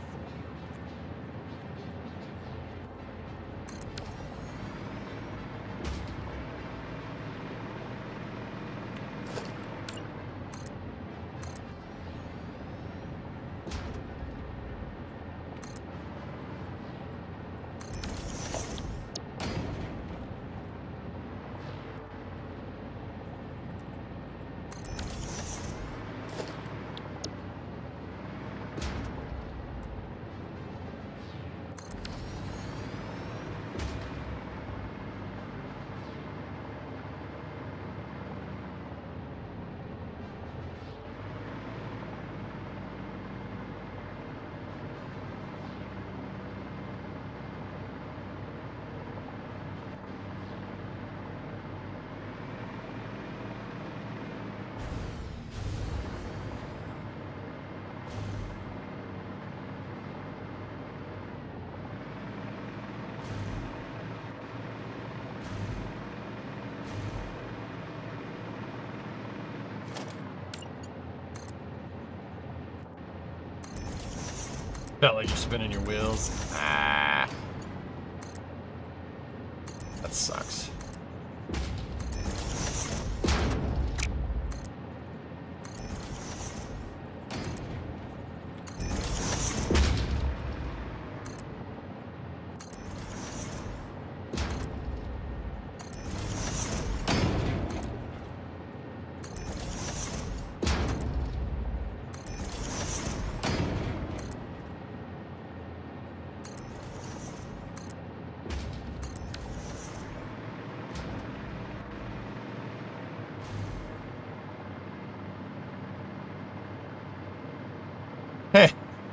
Speaker 1: Felt like you're spinning your wheels. Ah. That sucks.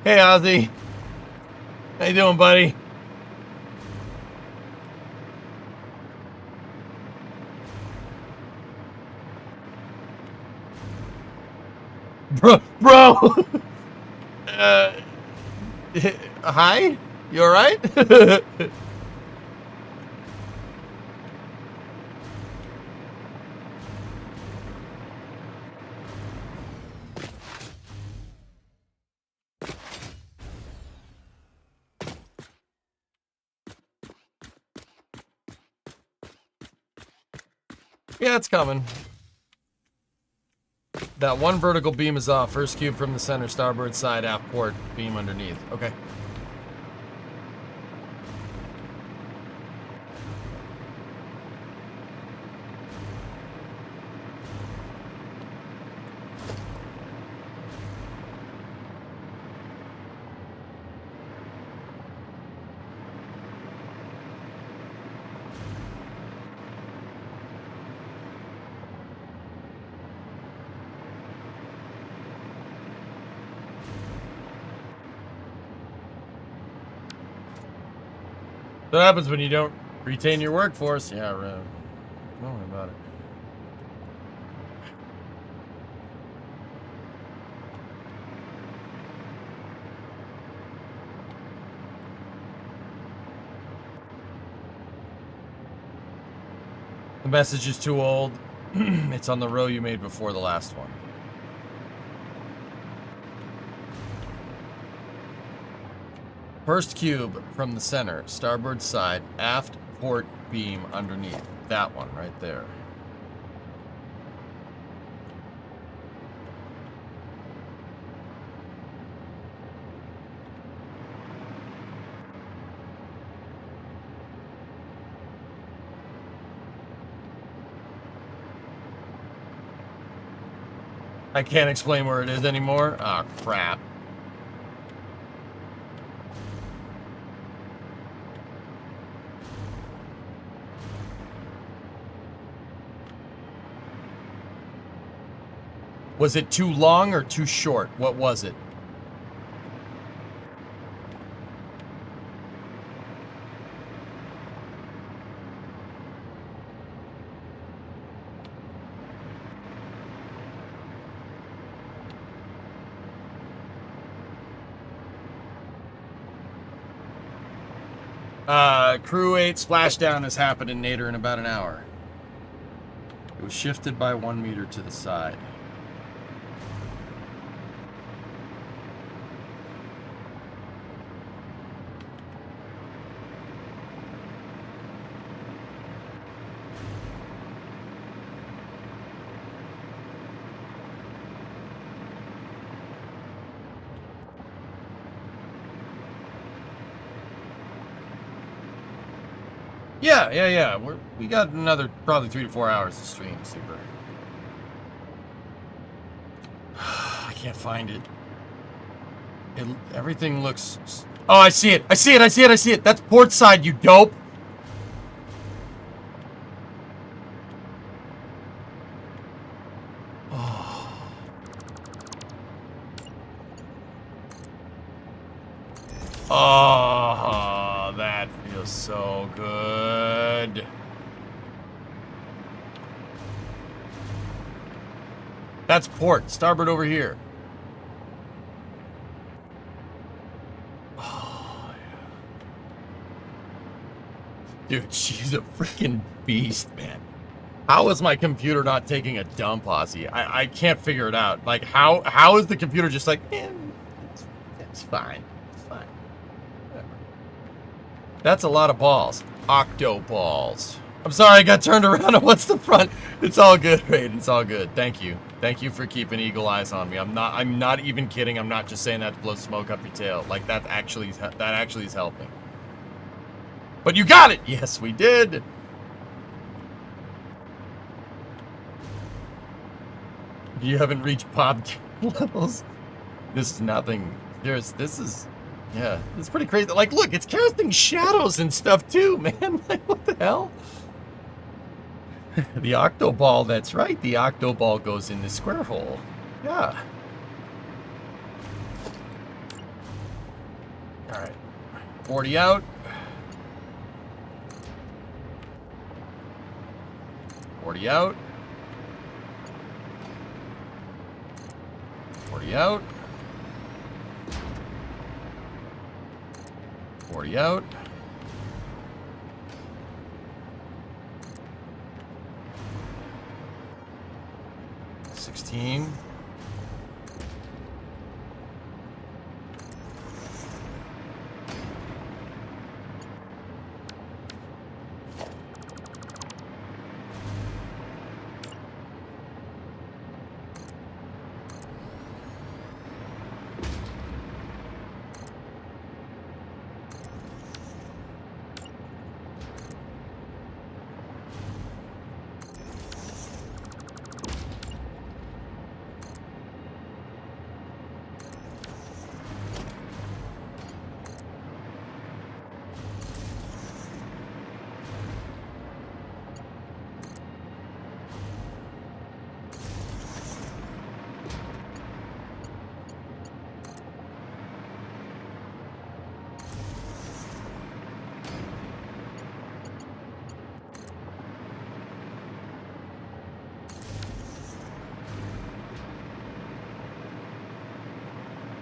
Speaker 1: Hey, Ozzy. How you doing, buddy? Bro. Hi. You all right? Yeah, it's coming. That one vertical beam is off. First cube from the center, starboard side, aft port, beam underneath. Okay. What happens when you don't retain your workforce? Yeah, don't worry about it. The message is too old. It's on the row you made before the last one. First cube from the center, starboard side, aft port beam underneath. That one right there. I can't explain where it is anymore. Ah, crap. Was it too long or too short? What was it? Crew 8 splashdown has happened in Nader in about an hour. It was shifted by 1 meter to the side. Yeah. We got another probably 3 to 4 hours to stream. Super. I can't find it. Everything looks. Oh, I see it. I see it. That's port side, you dope. Oh, that feels so good. That's port. Starboard over here. Oh, yeah. Dude, she's a freaking beast, man. How is my computer not taking a dump, Ozzy? I can't figure it out. Like, how is the computer just like, it's fine. That's a lot of balls. Octo balls. I'm sorry I got turned around and what's the front? It's all good, Raiden. It's all good. Thank you. Thank you for keeping eagle eyes on me. I'm not even kidding. I'm not just saying that to blow smoke up your tail. Like that actually is helping. But you got it! Yes, we did. You haven't reached pop levels. This is nothing. This is yeah, it's pretty crazy. Like, look, it's casting shadows and stuff too, man. Like, what the hell? The octo ball, that's right. The octo ball goes in the square hole. Yeah. All right. 40 out. 40 out. 40 out. 40 out. 16.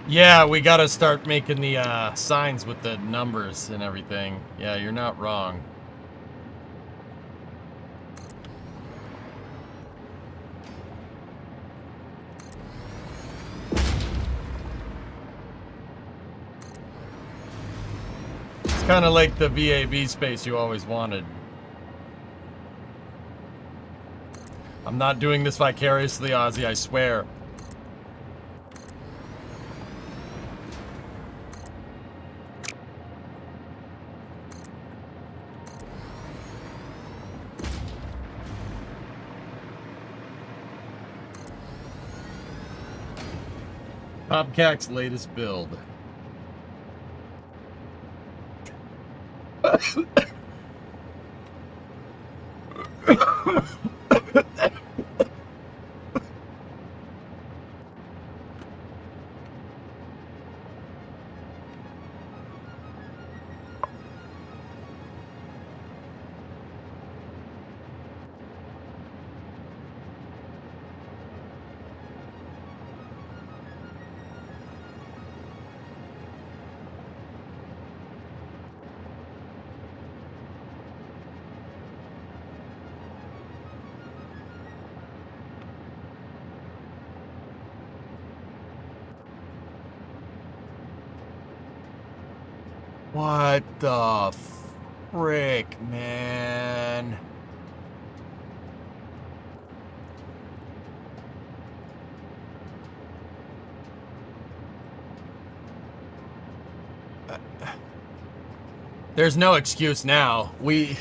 Speaker 1: Yeah, we gotta start making the signs with the numbers and everything. Yeah, you're not wrong. It's kind of like the VAB space you always wanted. I'm not doing this vicariously, Ozzy, I swear. Bobcat's latest build. What the frick, man? There's no excuse now. We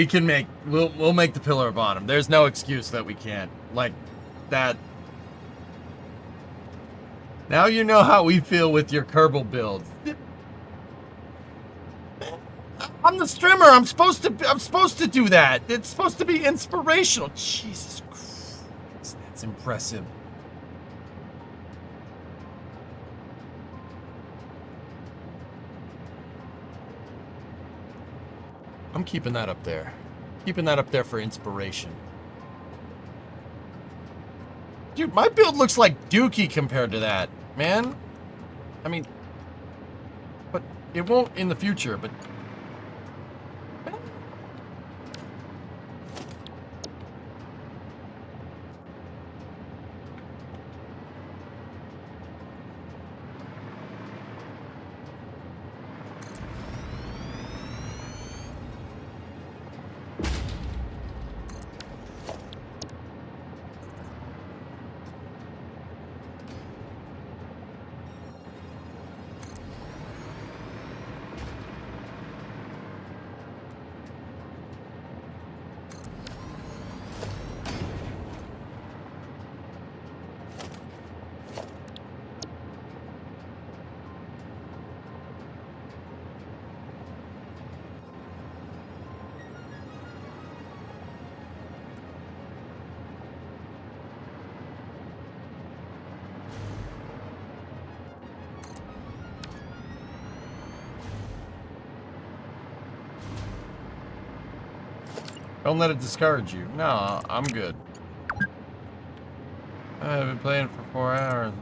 Speaker 1: can make we'll make the pillar bottom. There's no excuse that we can't. Like that. Now you know how we feel with your Kerbal builds. I'm the streamer. I'm supposed to do that. It's supposed to be inspirational. Jesus Christ, that's impressive. I'm keeping that up there. Keeping that up there for inspiration. Dude, my build looks like Dookie compared to that, man. I mean, but it won't in the future, but... Don't let it discourage you. No, I'm good. I've been playing for 4 hours.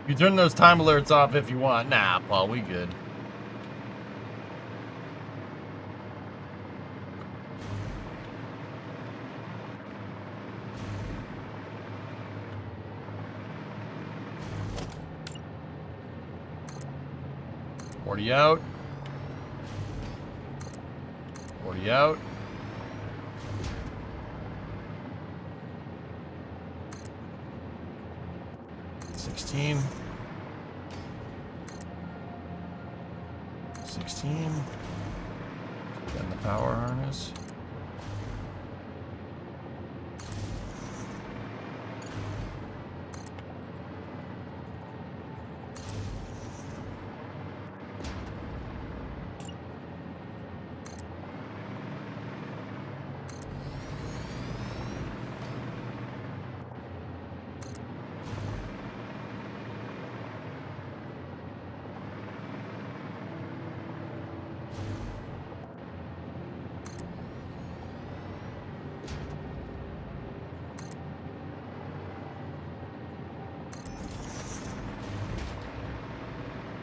Speaker 1: You turn those time alerts off if you want. Nah, Paul, we good. $40 out. $40 out. $16. 16. Then the power harness.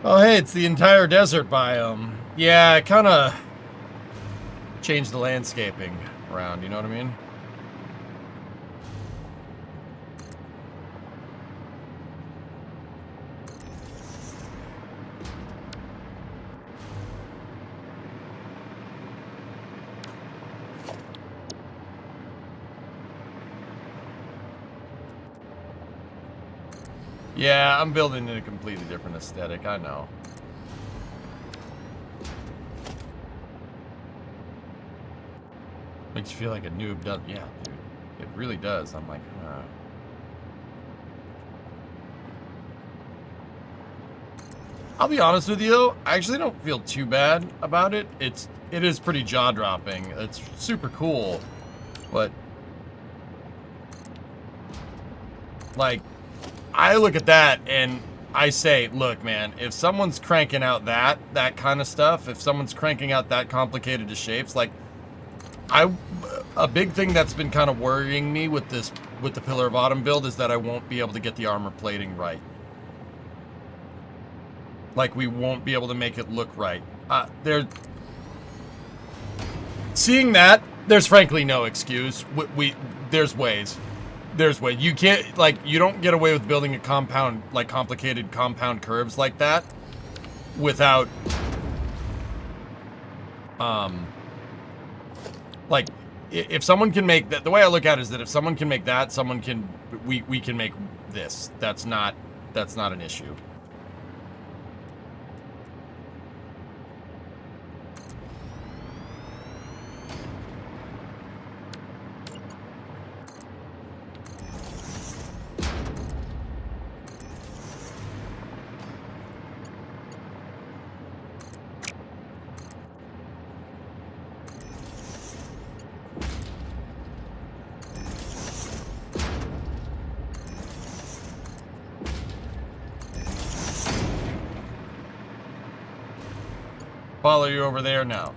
Speaker 1: Oh, hey, it's the entire desert biome. Yeah, I kind of changed the landscaping around, you know what I mean? Yeah, I'm building in a completely different aesthetic, I know. Makes you feel like a noob, doesn't? Yeah, dude. It really does. I'm like, huh. I'll be honest with you, though. I actually don't feel too bad about it. It is pretty jaw-dropping. It's super cool, but like, I look at that and I say, look, man, if someone's cranking out that kind of stuff, if someone's cranking out that complicated to shapes, like, a big thing that's been kind of worrying me with the Pillar of Autumn build is that I won't be able to get the armor plating right. Like, we won't be able to make it look right. Seeing that, there's frankly no excuse. There's ways. There's ways. You can't, like, you don't get away with building a compound, like, complicated compound curves like that without, like, if someone can make that, the way I look at it is that if someone can make that, we can make this. That's not an issue. Follow you over there now.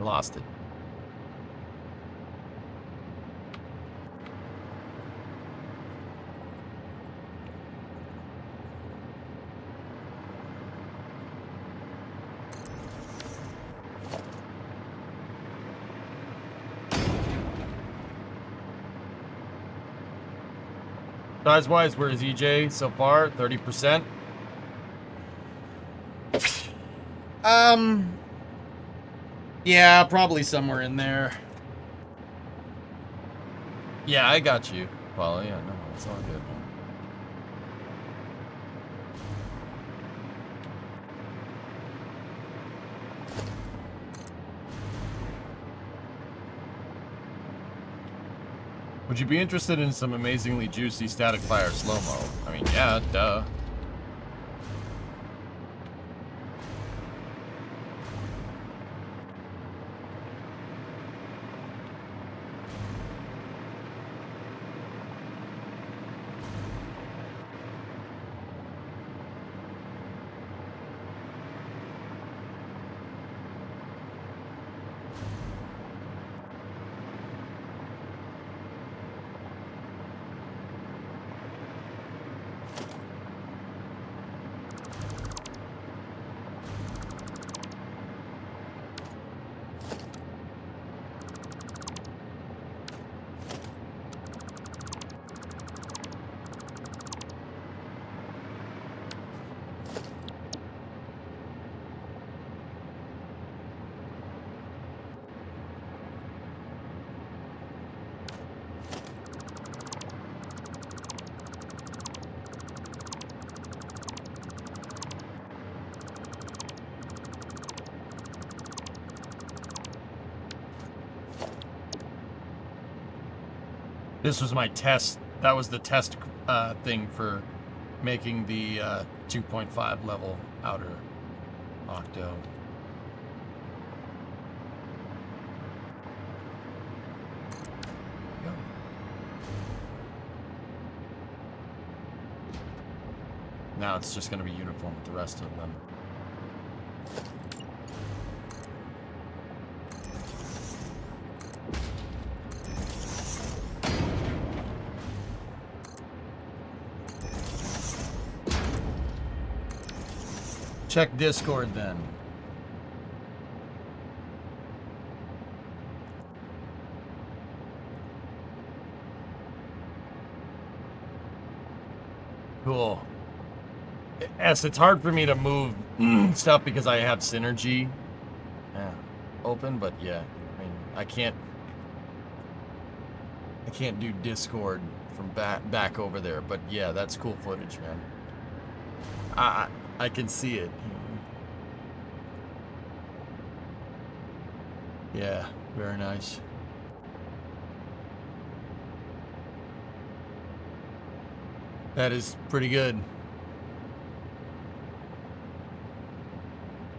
Speaker 1: lost it. Size-wise, where is EJ so far? 30%? Yeah, probably somewhere in there. Yeah, I got you. Well, yeah, no, it's all good. Would you be interested in some amazingly juicy static fire slow-mo? I mean, yeah, duh. This was my test. That was the test thing for making the 2.5 level outer octo. Now it's just going to be uniform with the rest of them. Check Discord then. Cool. Yes, it's hard for me to move stuff because I have synergy open, but yeah, I mean, I can't do Discord from back over there, but yeah, that's cool footage, man. I can see it. Yeah, very nice. That is pretty good.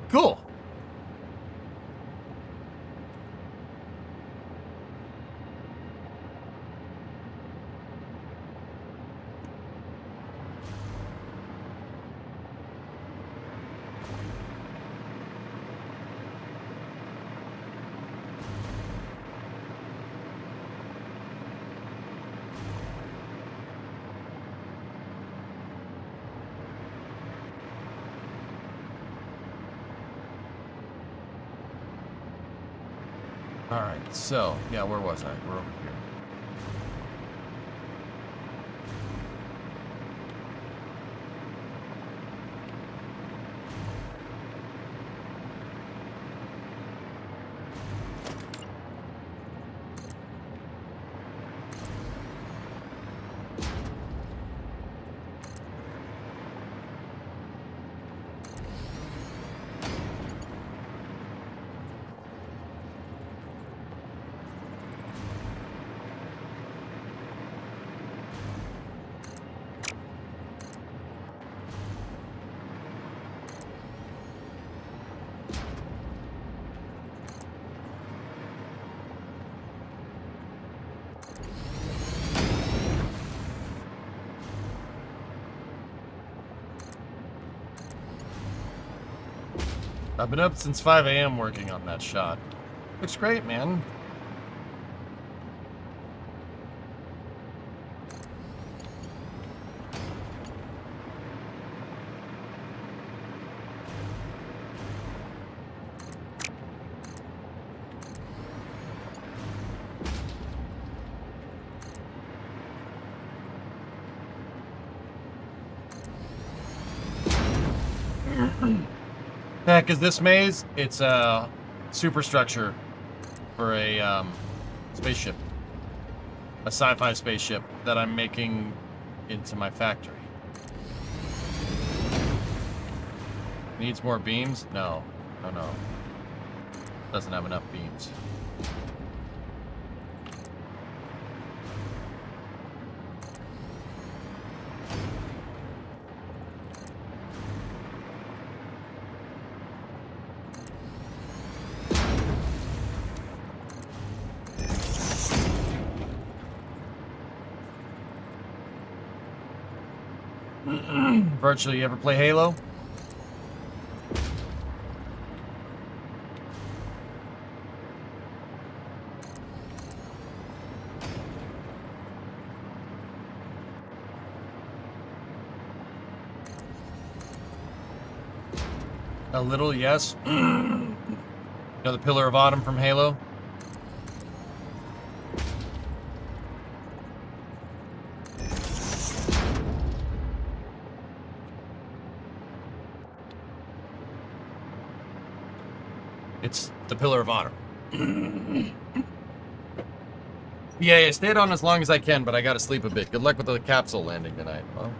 Speaker 1: Cool. Alright, so, yeah, where was I? We're over here. I've been up since 5 a.m. working on that shot. Looks great, man. The heck is this maze? It's a superstructure for a spaceship. A sci-fi spaceship that I'm making into my factory. Needs more beams? No. No. Doesn't have enough beams. Virtually, you ever play Halo? A little, yes. You know the Pillar of Autumn from Halo? It's the Pillar of Autumn. Yeah, I stayed on as long as I can, but I gotta sleep a bit. Good luck with the capsule landing tonight. Well,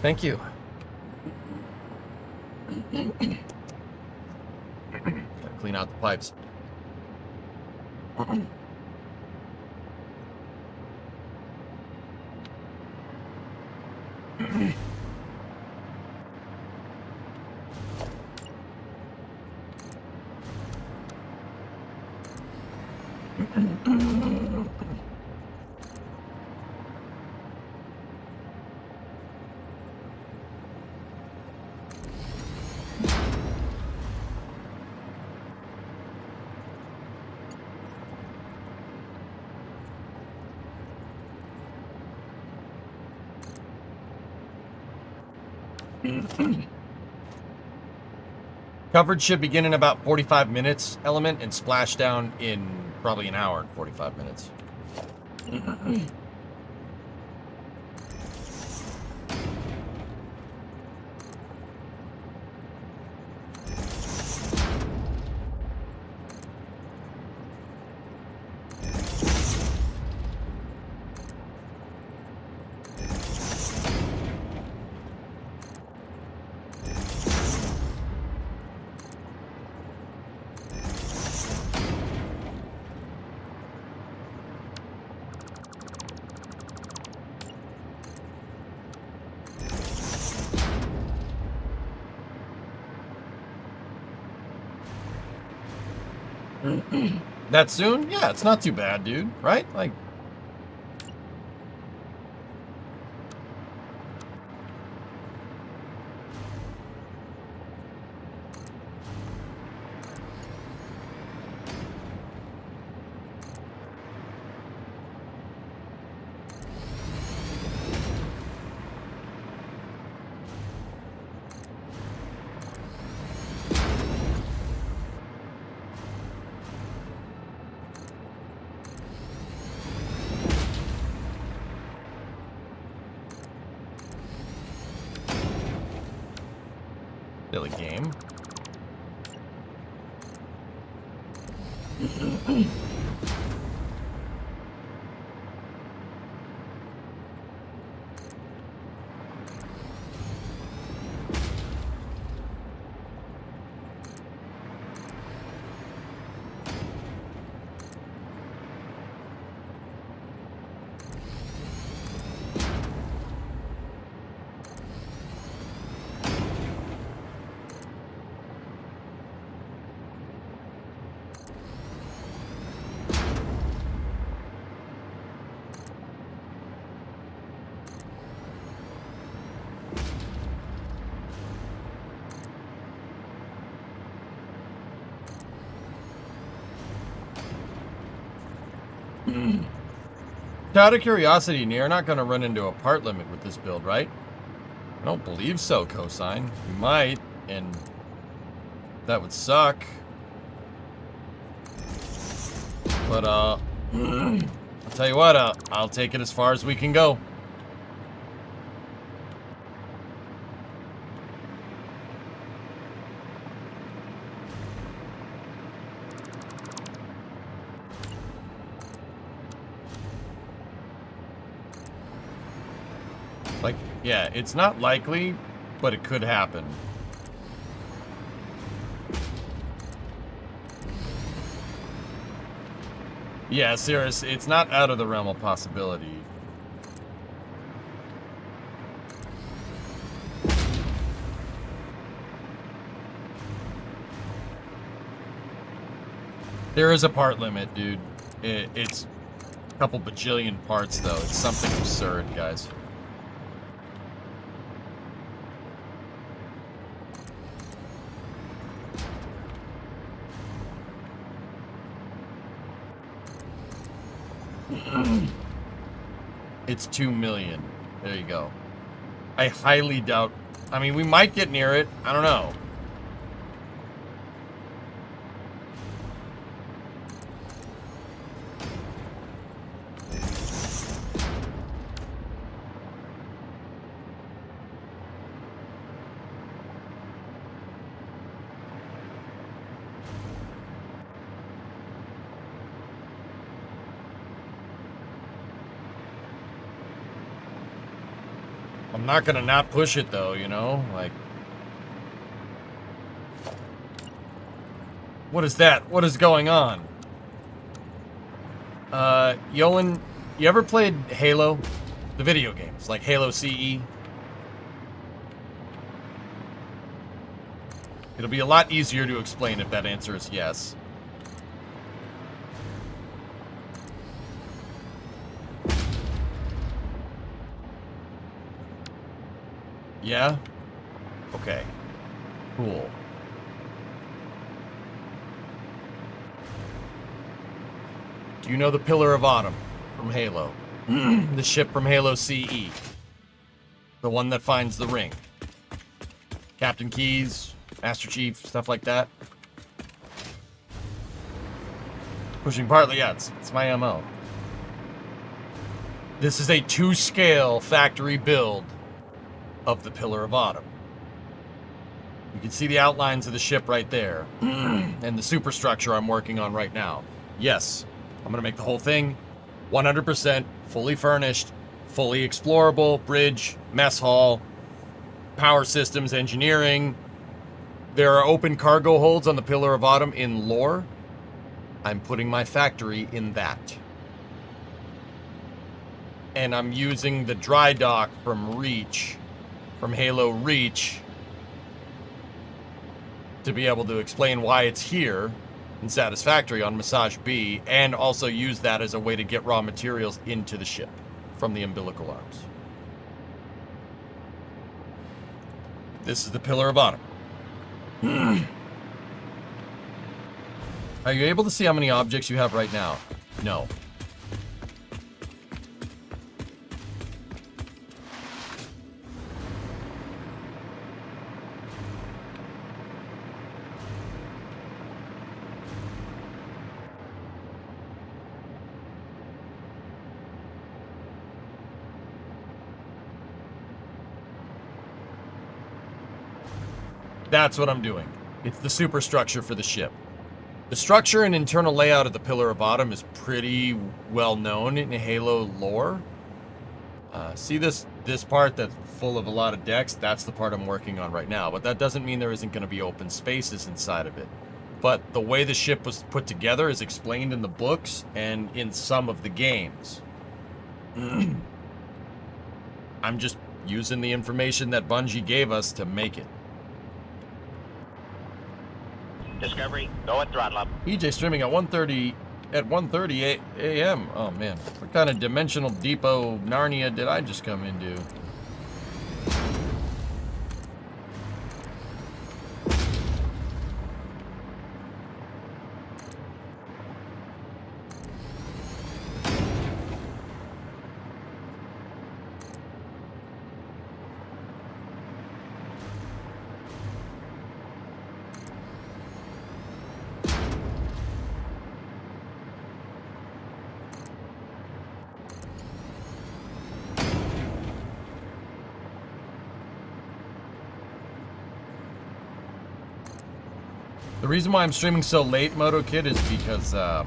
Speaker 1: thank you. Gotta clean out the pipes. Coverage should begin in about 45 minutes, Element, and splashdown in probably an hour and 45 minutes. That soon? Yeah, it's not too bad, dude. Right? Like... Silly game. Out of curiosity, you're not going to run into a part limit with this build, right? I don't believe so, Cosine. You might, and that would suck. But, I'll tell you what, I'll take it as far as we can go. Like, yeah, it's not likely, but it could happen. Yeah, Cirrus, it's not out of the realm of possibility. There is a part limit, dude. It's a couple bajillion parts, though. It's something absurd, guys. It's 2 million. There you go. I highly doubt. I mean, we might get near it. I don't know. I'm not gonna not push it though, you know? Like, what is that? What is going on? Yolan, you ever played Halo? The video games, like Halo CE? It'll be a lot easier to explain if that answer is yes. Yeah? Okay. Cool. Do you know the Pillar of Autumn from Halo? The ship from Halo CE. The one that finds the ring. Captain Keyes, Master Chief, stuff like that. Pushing partly, yeah, it's my MO. This is a 2-scale factory build of the Pillar of Autumn. You can see the outlines of the ship right there. And the superstructure I'm working on right now. Yes, I'm gonna make the whole thing 100% fully furnished, fully explorable, bridge, mess hall, power systems, engineering. There are open cargo holds on the Pillar of Autumn in lore. I'm putting my factory in that. And I'm using the dry dock from Reach, from Halo Reach, to be able to explain why it's here in Satisfactory on Massage B, and also use that as a way to get raw materials into the ship from the umbilical arms. This is the Pillar of Autumn. Are you able to see how many objects you have right now? No. That's what I'm doing. It's the superstructure for the ship. The structure and internal layout of the Pillar of Autumn is pretty well known in Halo lore. See this part that's full of a lot of decks? That's the part I'm working on right now. But that doesn't mean there isn't going to be open spaces inside of it. But the way the ship was put together is explained in the books and in some of the games. I'm just using the information that Bungie gave us to make it.
Speaker 12: Discovery, go at throttle up.
Speaker 1: EJ streaming at 1:30 a.m. Oh man, what kind of dimensional depot Narnia did I just come into? The reason why I'm streaming so late, Moto Kid, is because, oh,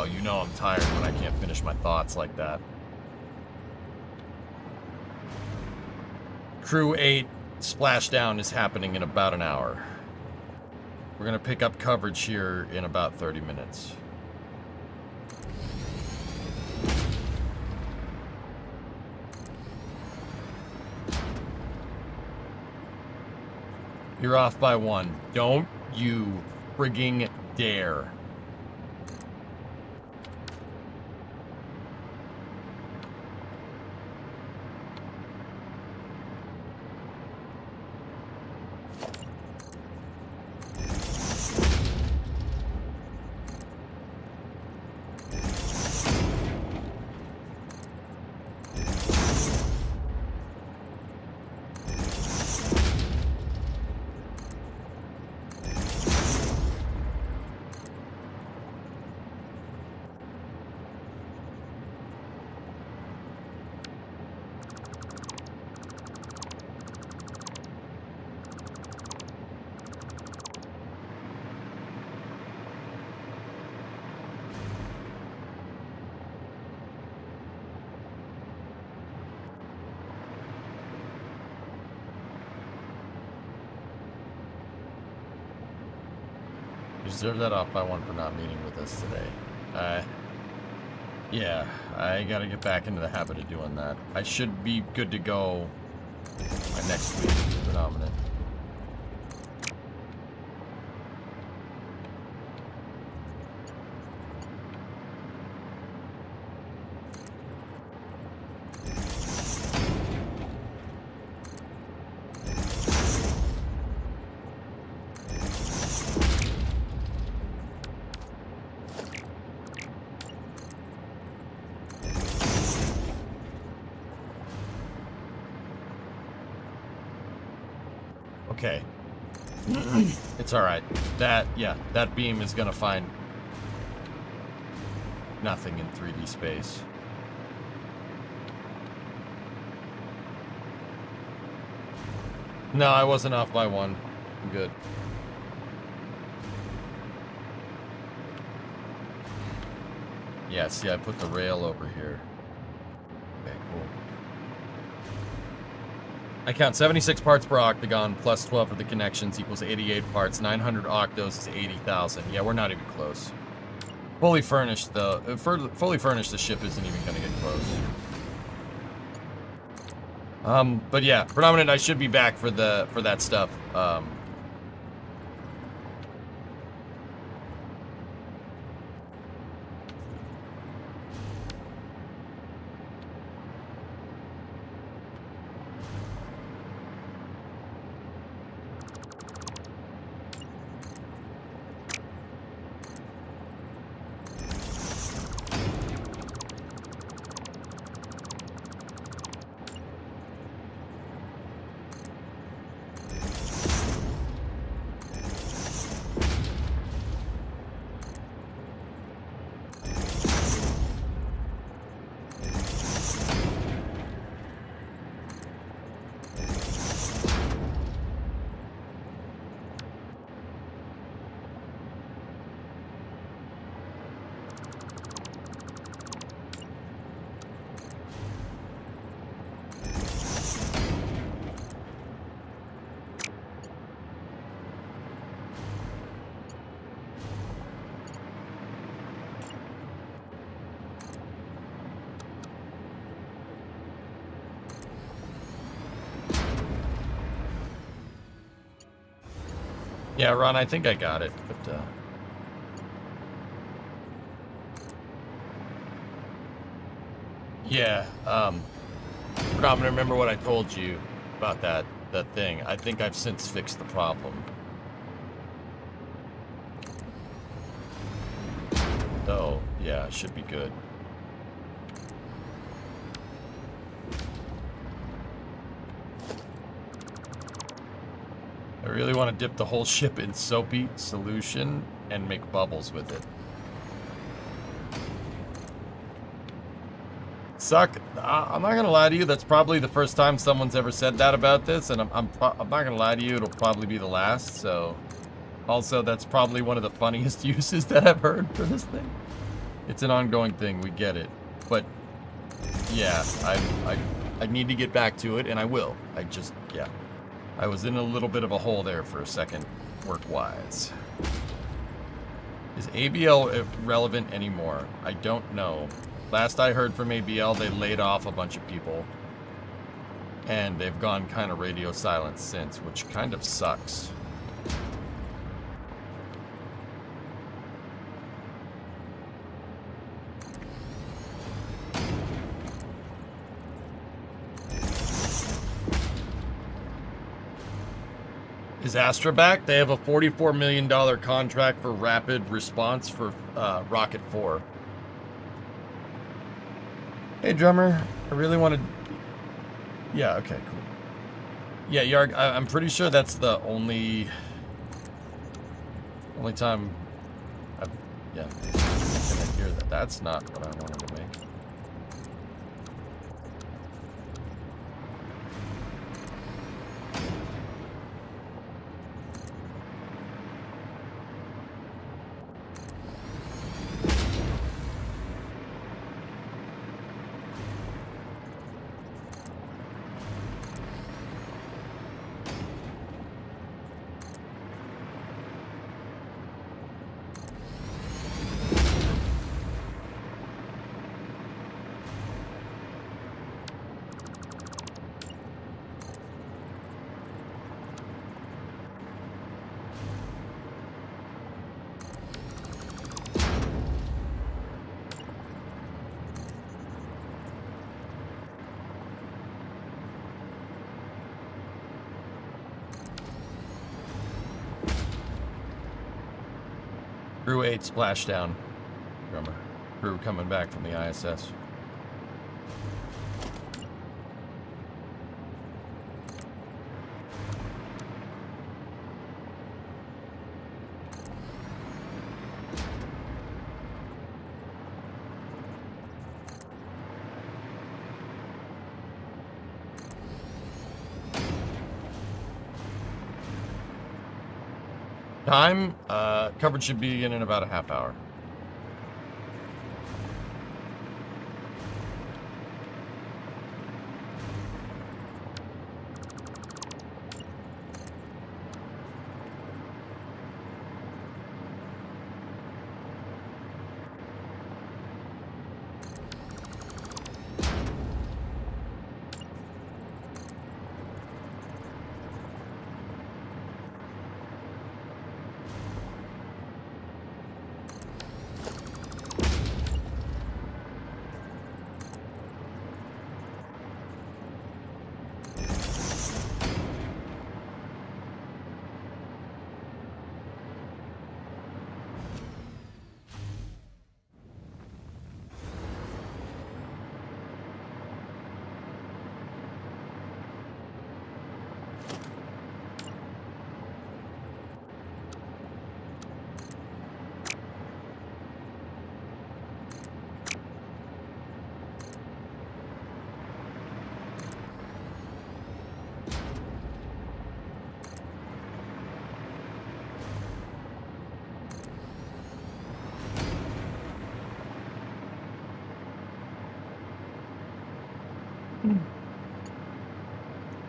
Speaker 1: you know I'm tired when I can't finish my thoughts like that. Crew 8 splashdown is happening in about an hour. We're gonna pick up coverage here in about 30 minutes. You're off by 1. Don't you frigging dare. Reserve that off by 1 for not meeting with us today. Yeah, I gotta get back into the habit of doing that. I should be good to go by next week, predominant. Okay. It's alright. That beam is gonna find nothing in 3D space. No, I wasn't off by 1. I'm good. Yeah, see, I put the rail over here. Okay, cool. I count 76 parts per octagon, plus 12 for the connections equals 88 parts. 900 octos is 80,000. Yeah, we're not even close. Fully furnished, though. Fully furnished, the ship isn't even going to get close. But yeah, predominant, I should be back for that stuff. Yeah, Ron, I think I got it, but, yeah, Predominant, remember what I told you about that thing. I think I've since fixed the problem. So, yeah, it should be good. I really want to dip the whole ship in soapy solution and make bubbles with it. I'm not gonna lie to you. That's probably the first time someone's ever said that about this, and I'm not gonna lie to you. It'll probably be the last. So, also, that's probably one of the funniest uses that I've heard for this thing. It's an ongoing thing. We get it, but yeah, I need to get back to it, and I will. I was in a little bit of a hole there for a second, work-wise. Is ABL relevant anymore? I don't know. Last I heard from ABL, they laid off a bunch of people. And they've gone kind of radio silent since, which kind of sucks. Is Astra back? They have a $44 million contract for rapid response for Rocket 4. Hey, drummer. I really want to... Yeah, okay, cool. Yeah, Yarg, I'm pretty sure that's the only time I've... Yeah, I hear that. That's not what I wanted to make. Crew 8 splashdown. Drummer. Crew coming back from the ISS. Time, coverage should be in about a half hour.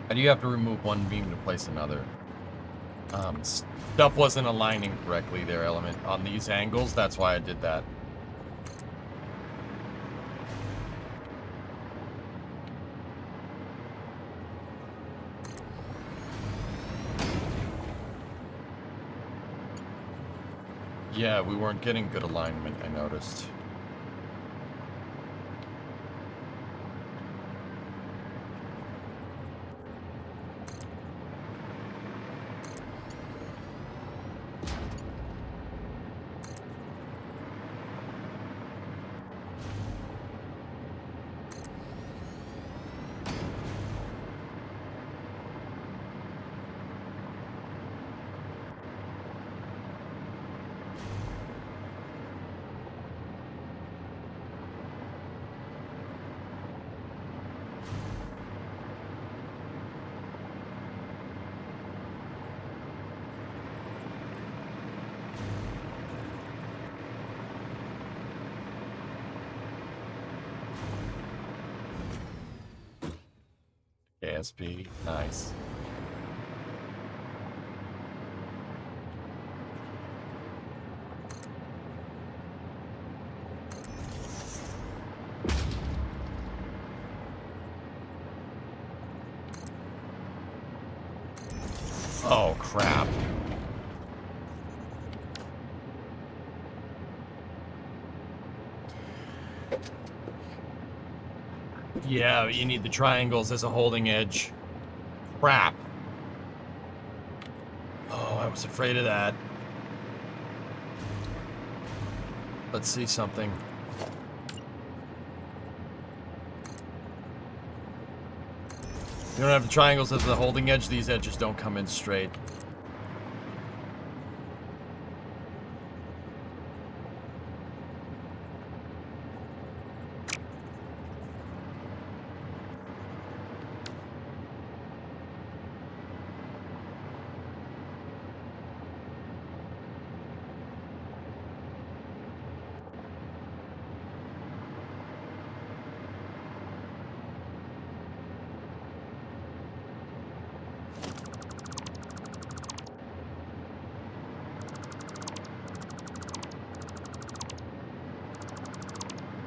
Speaker 1: And you have to remove one beam to place another. Stuff wasn't aligning correctly there, Element. On these angles, that's why I did that. Yeah, we weren't getting good alignment, I noticed. ISP. Nice. Oh, crap. Yeah, you need the triangles as a holding edge. Crap. Oh, I was afraid of that. Let's see something. You don't have the triangles as the holding edge, these edges don't come in straight.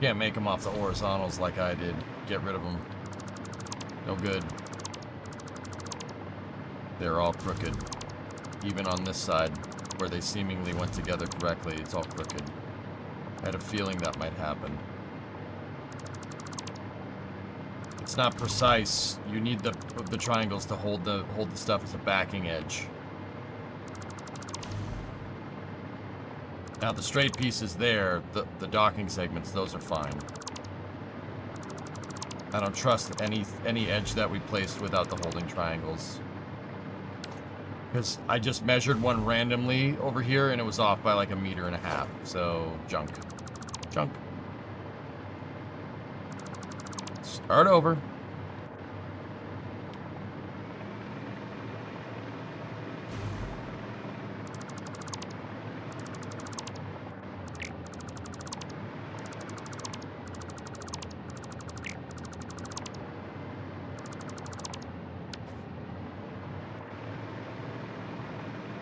Speaker 1: Can't make them off the horizontals like I did. Get rid of them. No good. They're all crooked. Even on this side, where they seemingly went together correctly, it's all crooked. I had a feeling that might happen. It's not precise. You need the triangles to hold the stuff as a backing edge. Now the straight pieces there, the docking segments, those are fine. I don't trust any edge that we placed without the holding triangles. Because I just measured one randomly over here and it was off by like 1.5 meters. So, junk. Junk. Start over.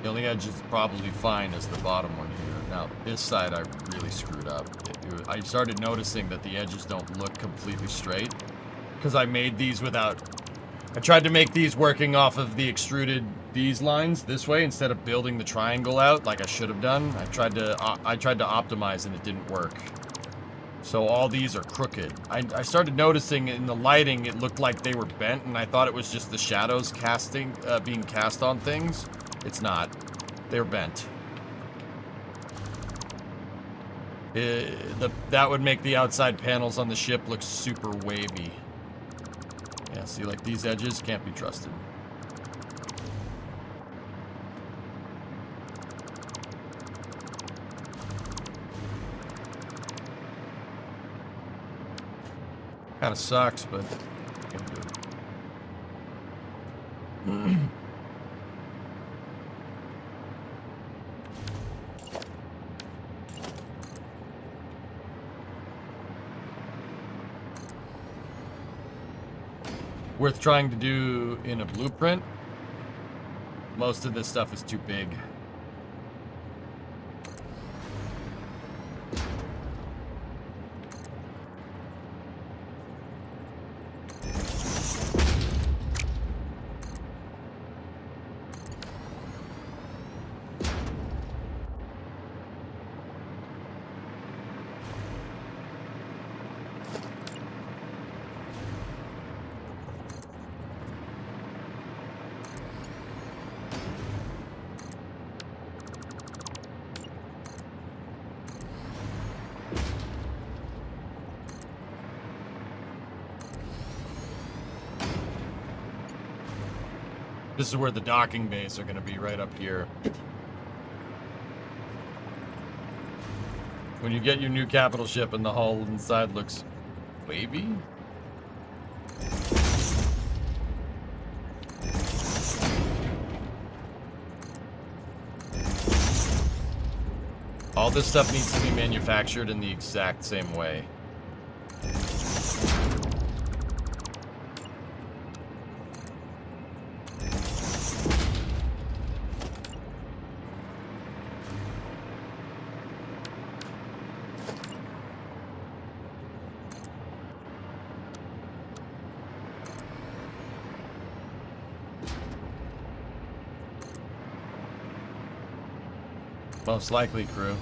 Speaker 1: The only edge is probably fine is the bottom one here. Now, this side I really screwed up. I started noticing that the edges don't look completely straight. Because I made these without... I tried to make these working off of the extruded these lines this way instead of building the triangle out like I should have done. I tried to optimize and it didn't work. So all these are crooked. I started noticing in the lighting it looked like they were bent and I thought it was just the shadows being cast on things. It's not. They're bent. That would make the outside panels on the ship look super wavy. Yeah, see, like these edges can't be trusted. Kind of sucks, but can't do it. Worth trying to do in a blueprint. Most of this stuff is too big. This is where the docking bays are going to be, right up here. When you get your new capital ship and the hull inside looks wavy. All this stuff needs to be manufactured in the exact same way. Most likely, crew.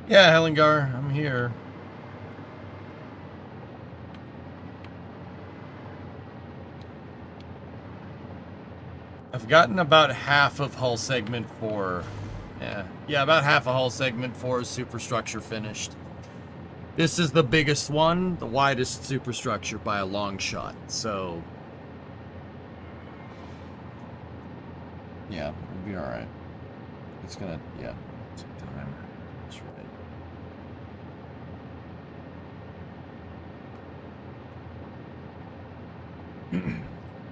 Speaker 1: Yeah, Hellingar, I'm here. I've gotten about half of hull segment 4. Yeah, about half of hull segment 4's superstructure finished. This is the biggest one, the widest superstructure by a long shot, so... yeah, it'll be alright. It's gonna, yeah, take time. That's right.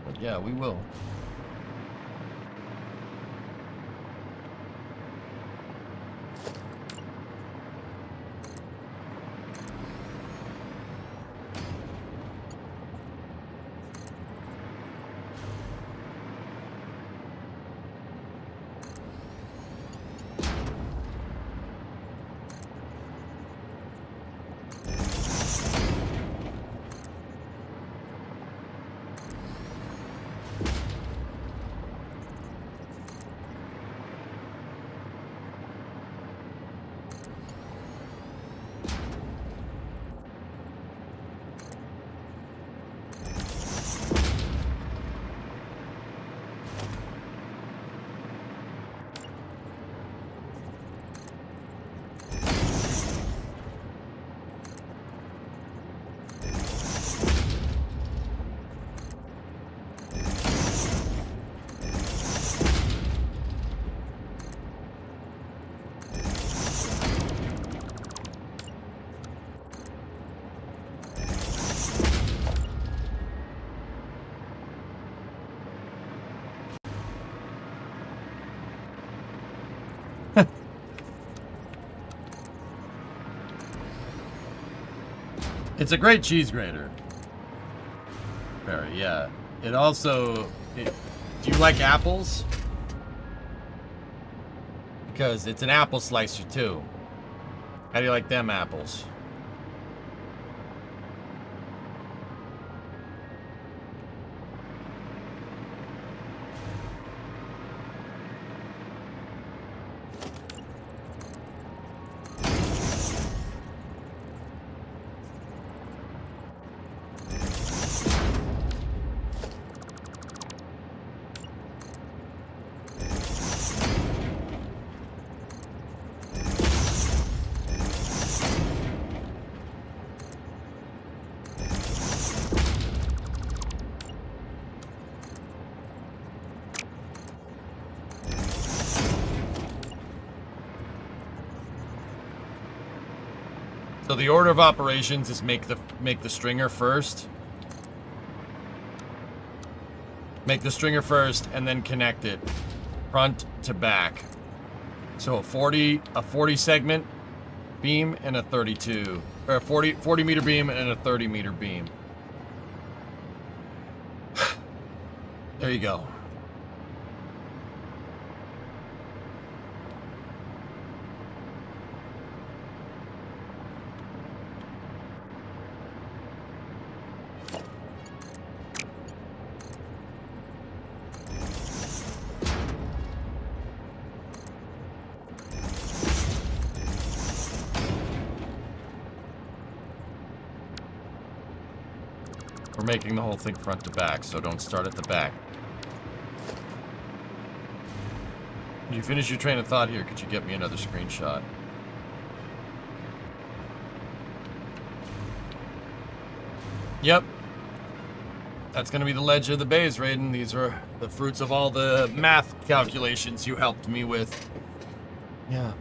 Speaker 1: But yeah, we will. It's a great cheese grater. Very, yeah. It also... do you like apples? Because it's an apple slicer too. How do you like them apples? So the order of operations is make the stringer first. Make the stringer first and then connect it front to back. So a 40 segment beam and a 32, or a 40 meter beam and a 30 meter beam. There you go. We're making the whole thing front to back, so don't start at the back. When you finish your train of thought here, could you get me another screenshot? Yep. That's going to be the ledger of the bays, Raiden. These are the fruits of all the math calculations you helped me with. Yeah.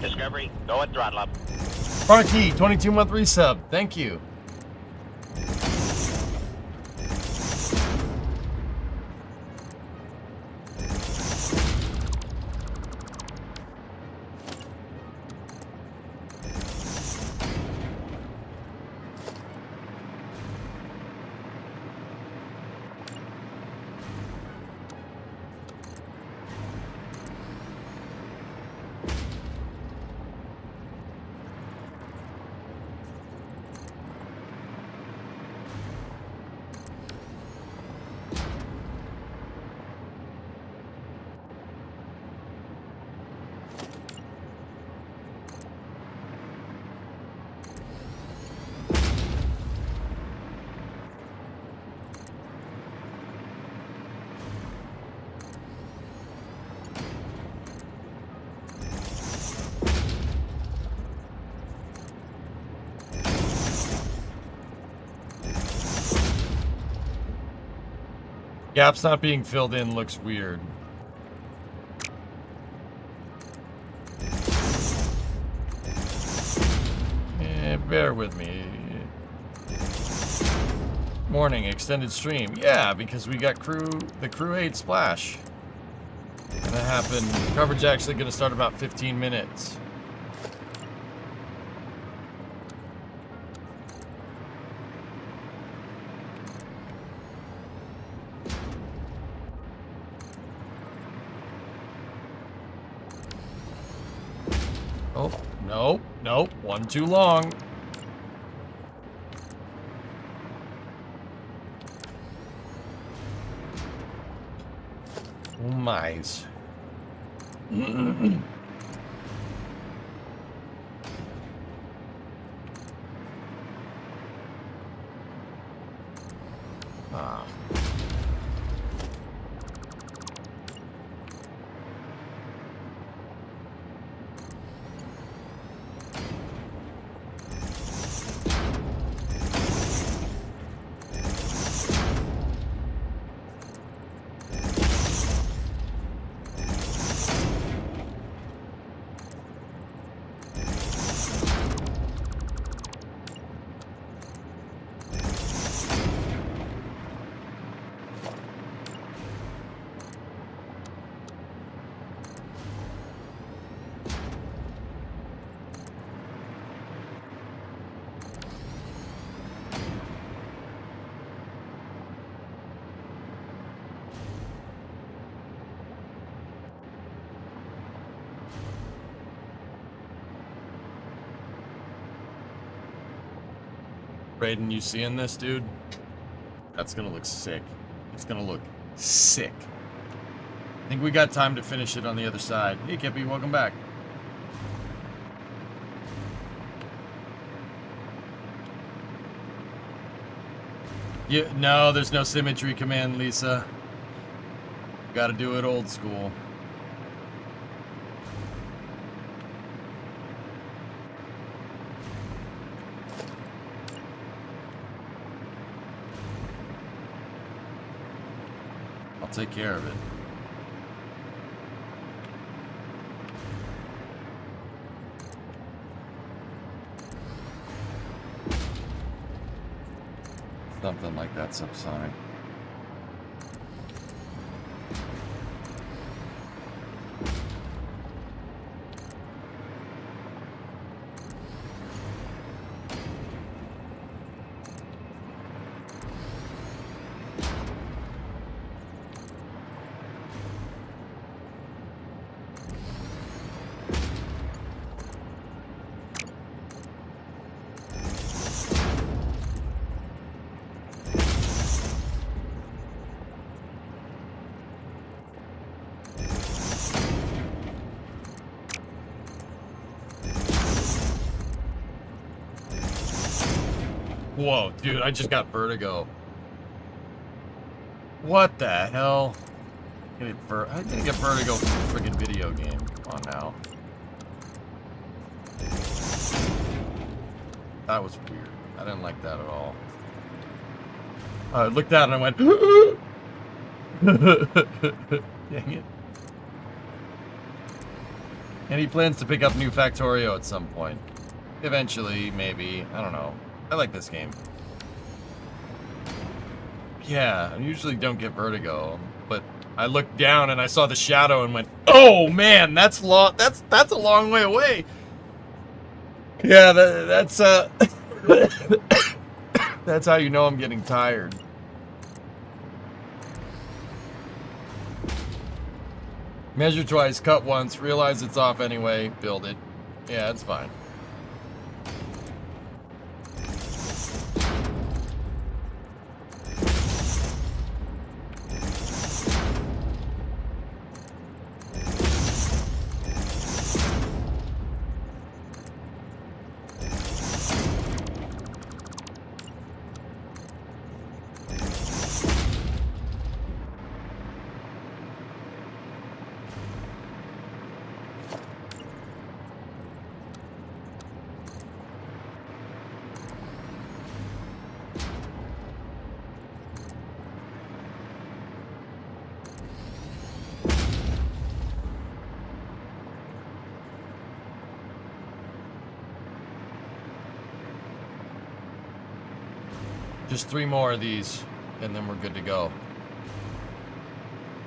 Speaker 12: Discovery, go at throttle up.
Speaker 1: Sparky, 22-month resub. Thank you. Gaps not being filled in looks weird. Bear with me. Morning, extended stream. Yeah, because we got the Crew 8 splash. Gonna happen. Coverage actually gonna start about 15 minutes. Oh, nope, nope, one too long. Oh my's. Ah. Brayden, you seeing this, dude? That's gonna look sick. It's gonna look sick. I think we got time to finish it on the other side. Hey, Kippy, welcome back. No, there's no symmetry command, Lisa. Gotta do it old school. Take care of it. Something like that subsonic. Whoa, dude, I just got vertigo. What the hell? I didn't get vertigo from a freaking video game. Come on now. That was weird. I didn't like that at all. I looked out and I went, dang it. And he plans to pick up New Factorio at some point. Eventually, maybe. I don't know. I like this game. Yeah, I usually don't get vertigo, but I looked down and I saw the shadow and went, "Oh man, that's a long way away." Yeah, that's that's how you know I'm getting tired. Measure twice, cut once, realize it's off anyway, build it. Yeah, it's fine. Just 3 more of these, and then we're good to go.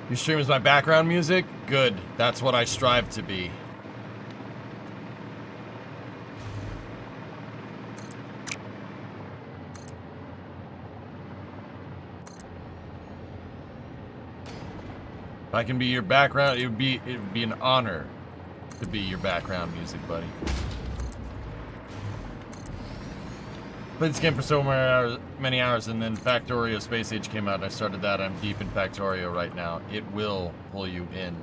Speaker 1: Your stream is my background music? Good. That's what I strive to be. If I can be your background, it would be an honor to be your background music, buddy. Played this game for so many hours, and then Factorio Space Age came out, and I started that. I'm deep in Factorio right now. It will pull you in.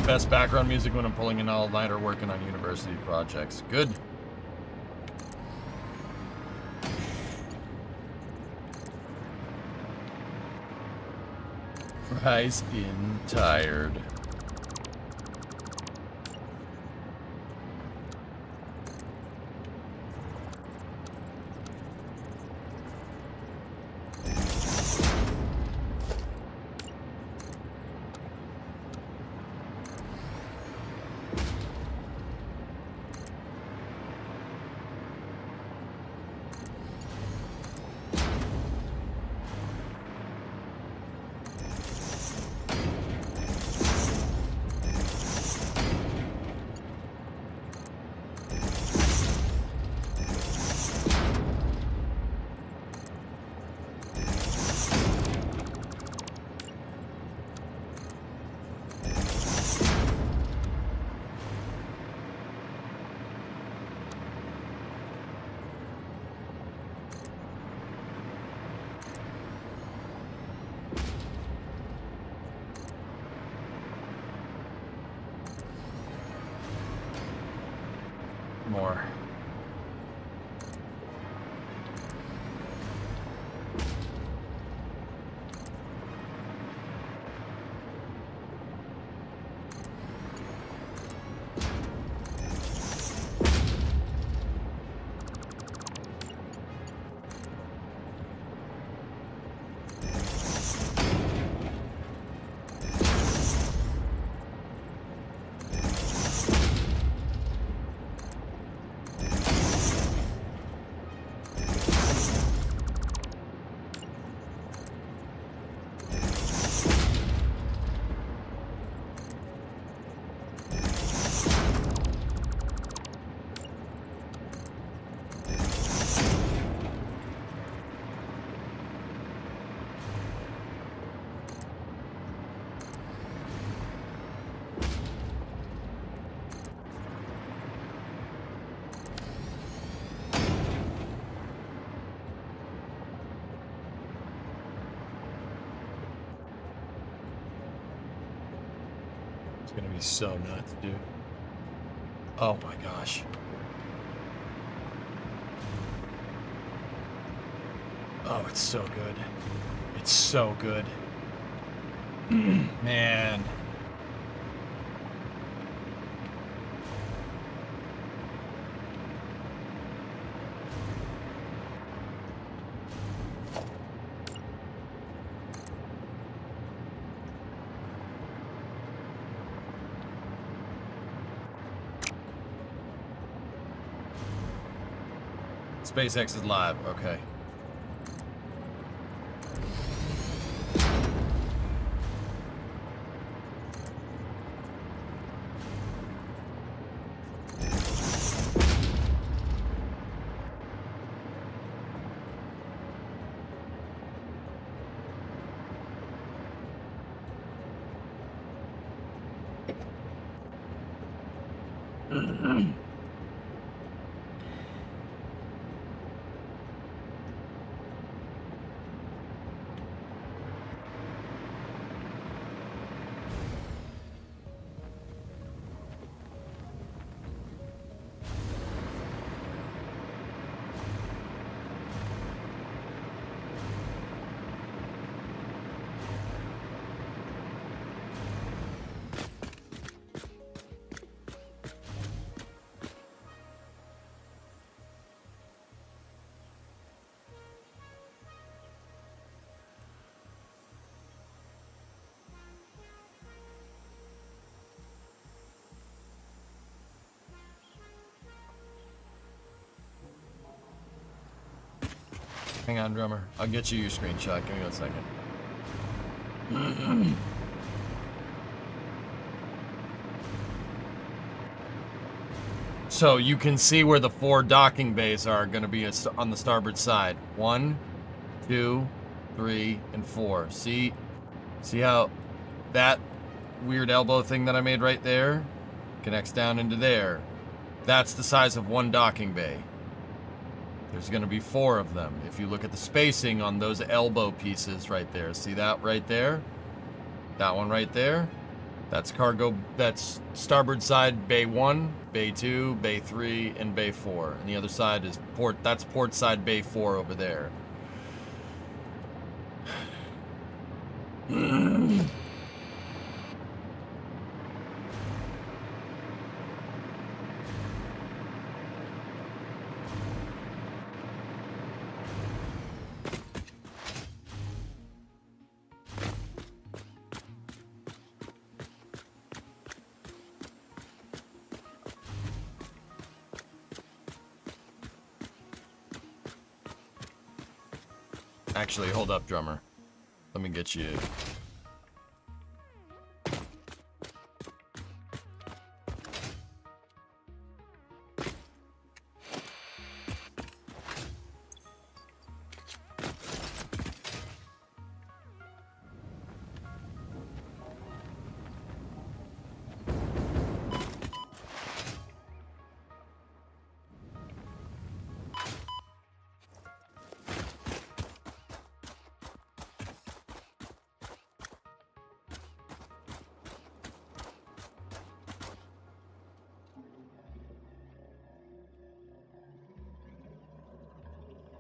Speaker 1: best background music when I'm pulling an all-nighter working on university projects. Good. Fries in tired. More. Gonna be so nuts, dude. Oh my gosh. Oh, it's so good. It's so good. Man. SpaceX is live, okay. Hang on, drummer. I'll get you your screenshot. Give me 1 second. So you can see where the 4 docking bays are going to be on the starboard side. 1, 2, 3, and 4. See how that weird elbow thing that I made right there connects down into there? That's the size of 1 docking bay. There's going to be 4 of them. If you look at the spacing on those elbow pieces right there, see that right there? That one right there? That's cargo, that's starboard side, bay 1, bay 2, bay 3, and bay 4. And the other side is port, that's port side, bay 4 over there. Actually, hold up, drummer. Let me get you.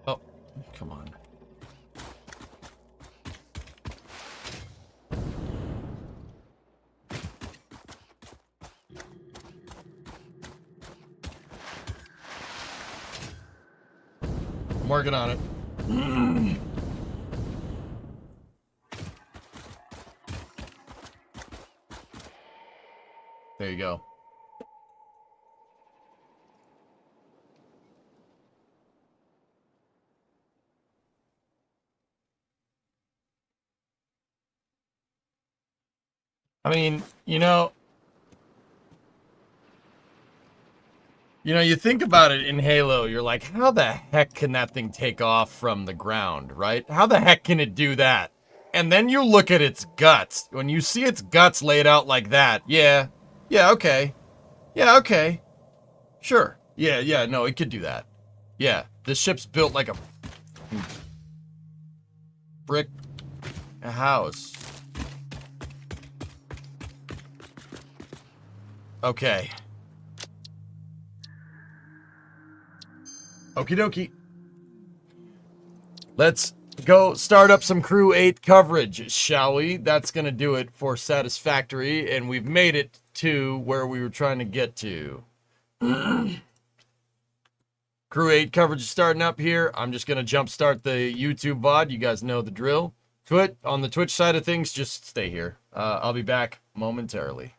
Speaker 1: Oh, come on. I'm working on it. There you go. I mean, you think about it in Halo, you're like, how the heck can that thing take off from the ground, right? How the heck can it do that? And then you look at its guts. When you see its guts laid out like that, yeah, okay. Yeah, okay. Sure. Yeah, no, it could do that. Yeah, this ship's built like a brick house. Okay. Okie dokie. Let's go start up some Crew 8 coverage, shall we? That's going to do it for Satisfactory, and we've made it to where we were trying to get to. Crew 8 coverage is starting up here. I'm just going to jumpstart the YouTube VOD. You guys know the drill. On the Twitch side of things, just stay here. I'll be back momentarily.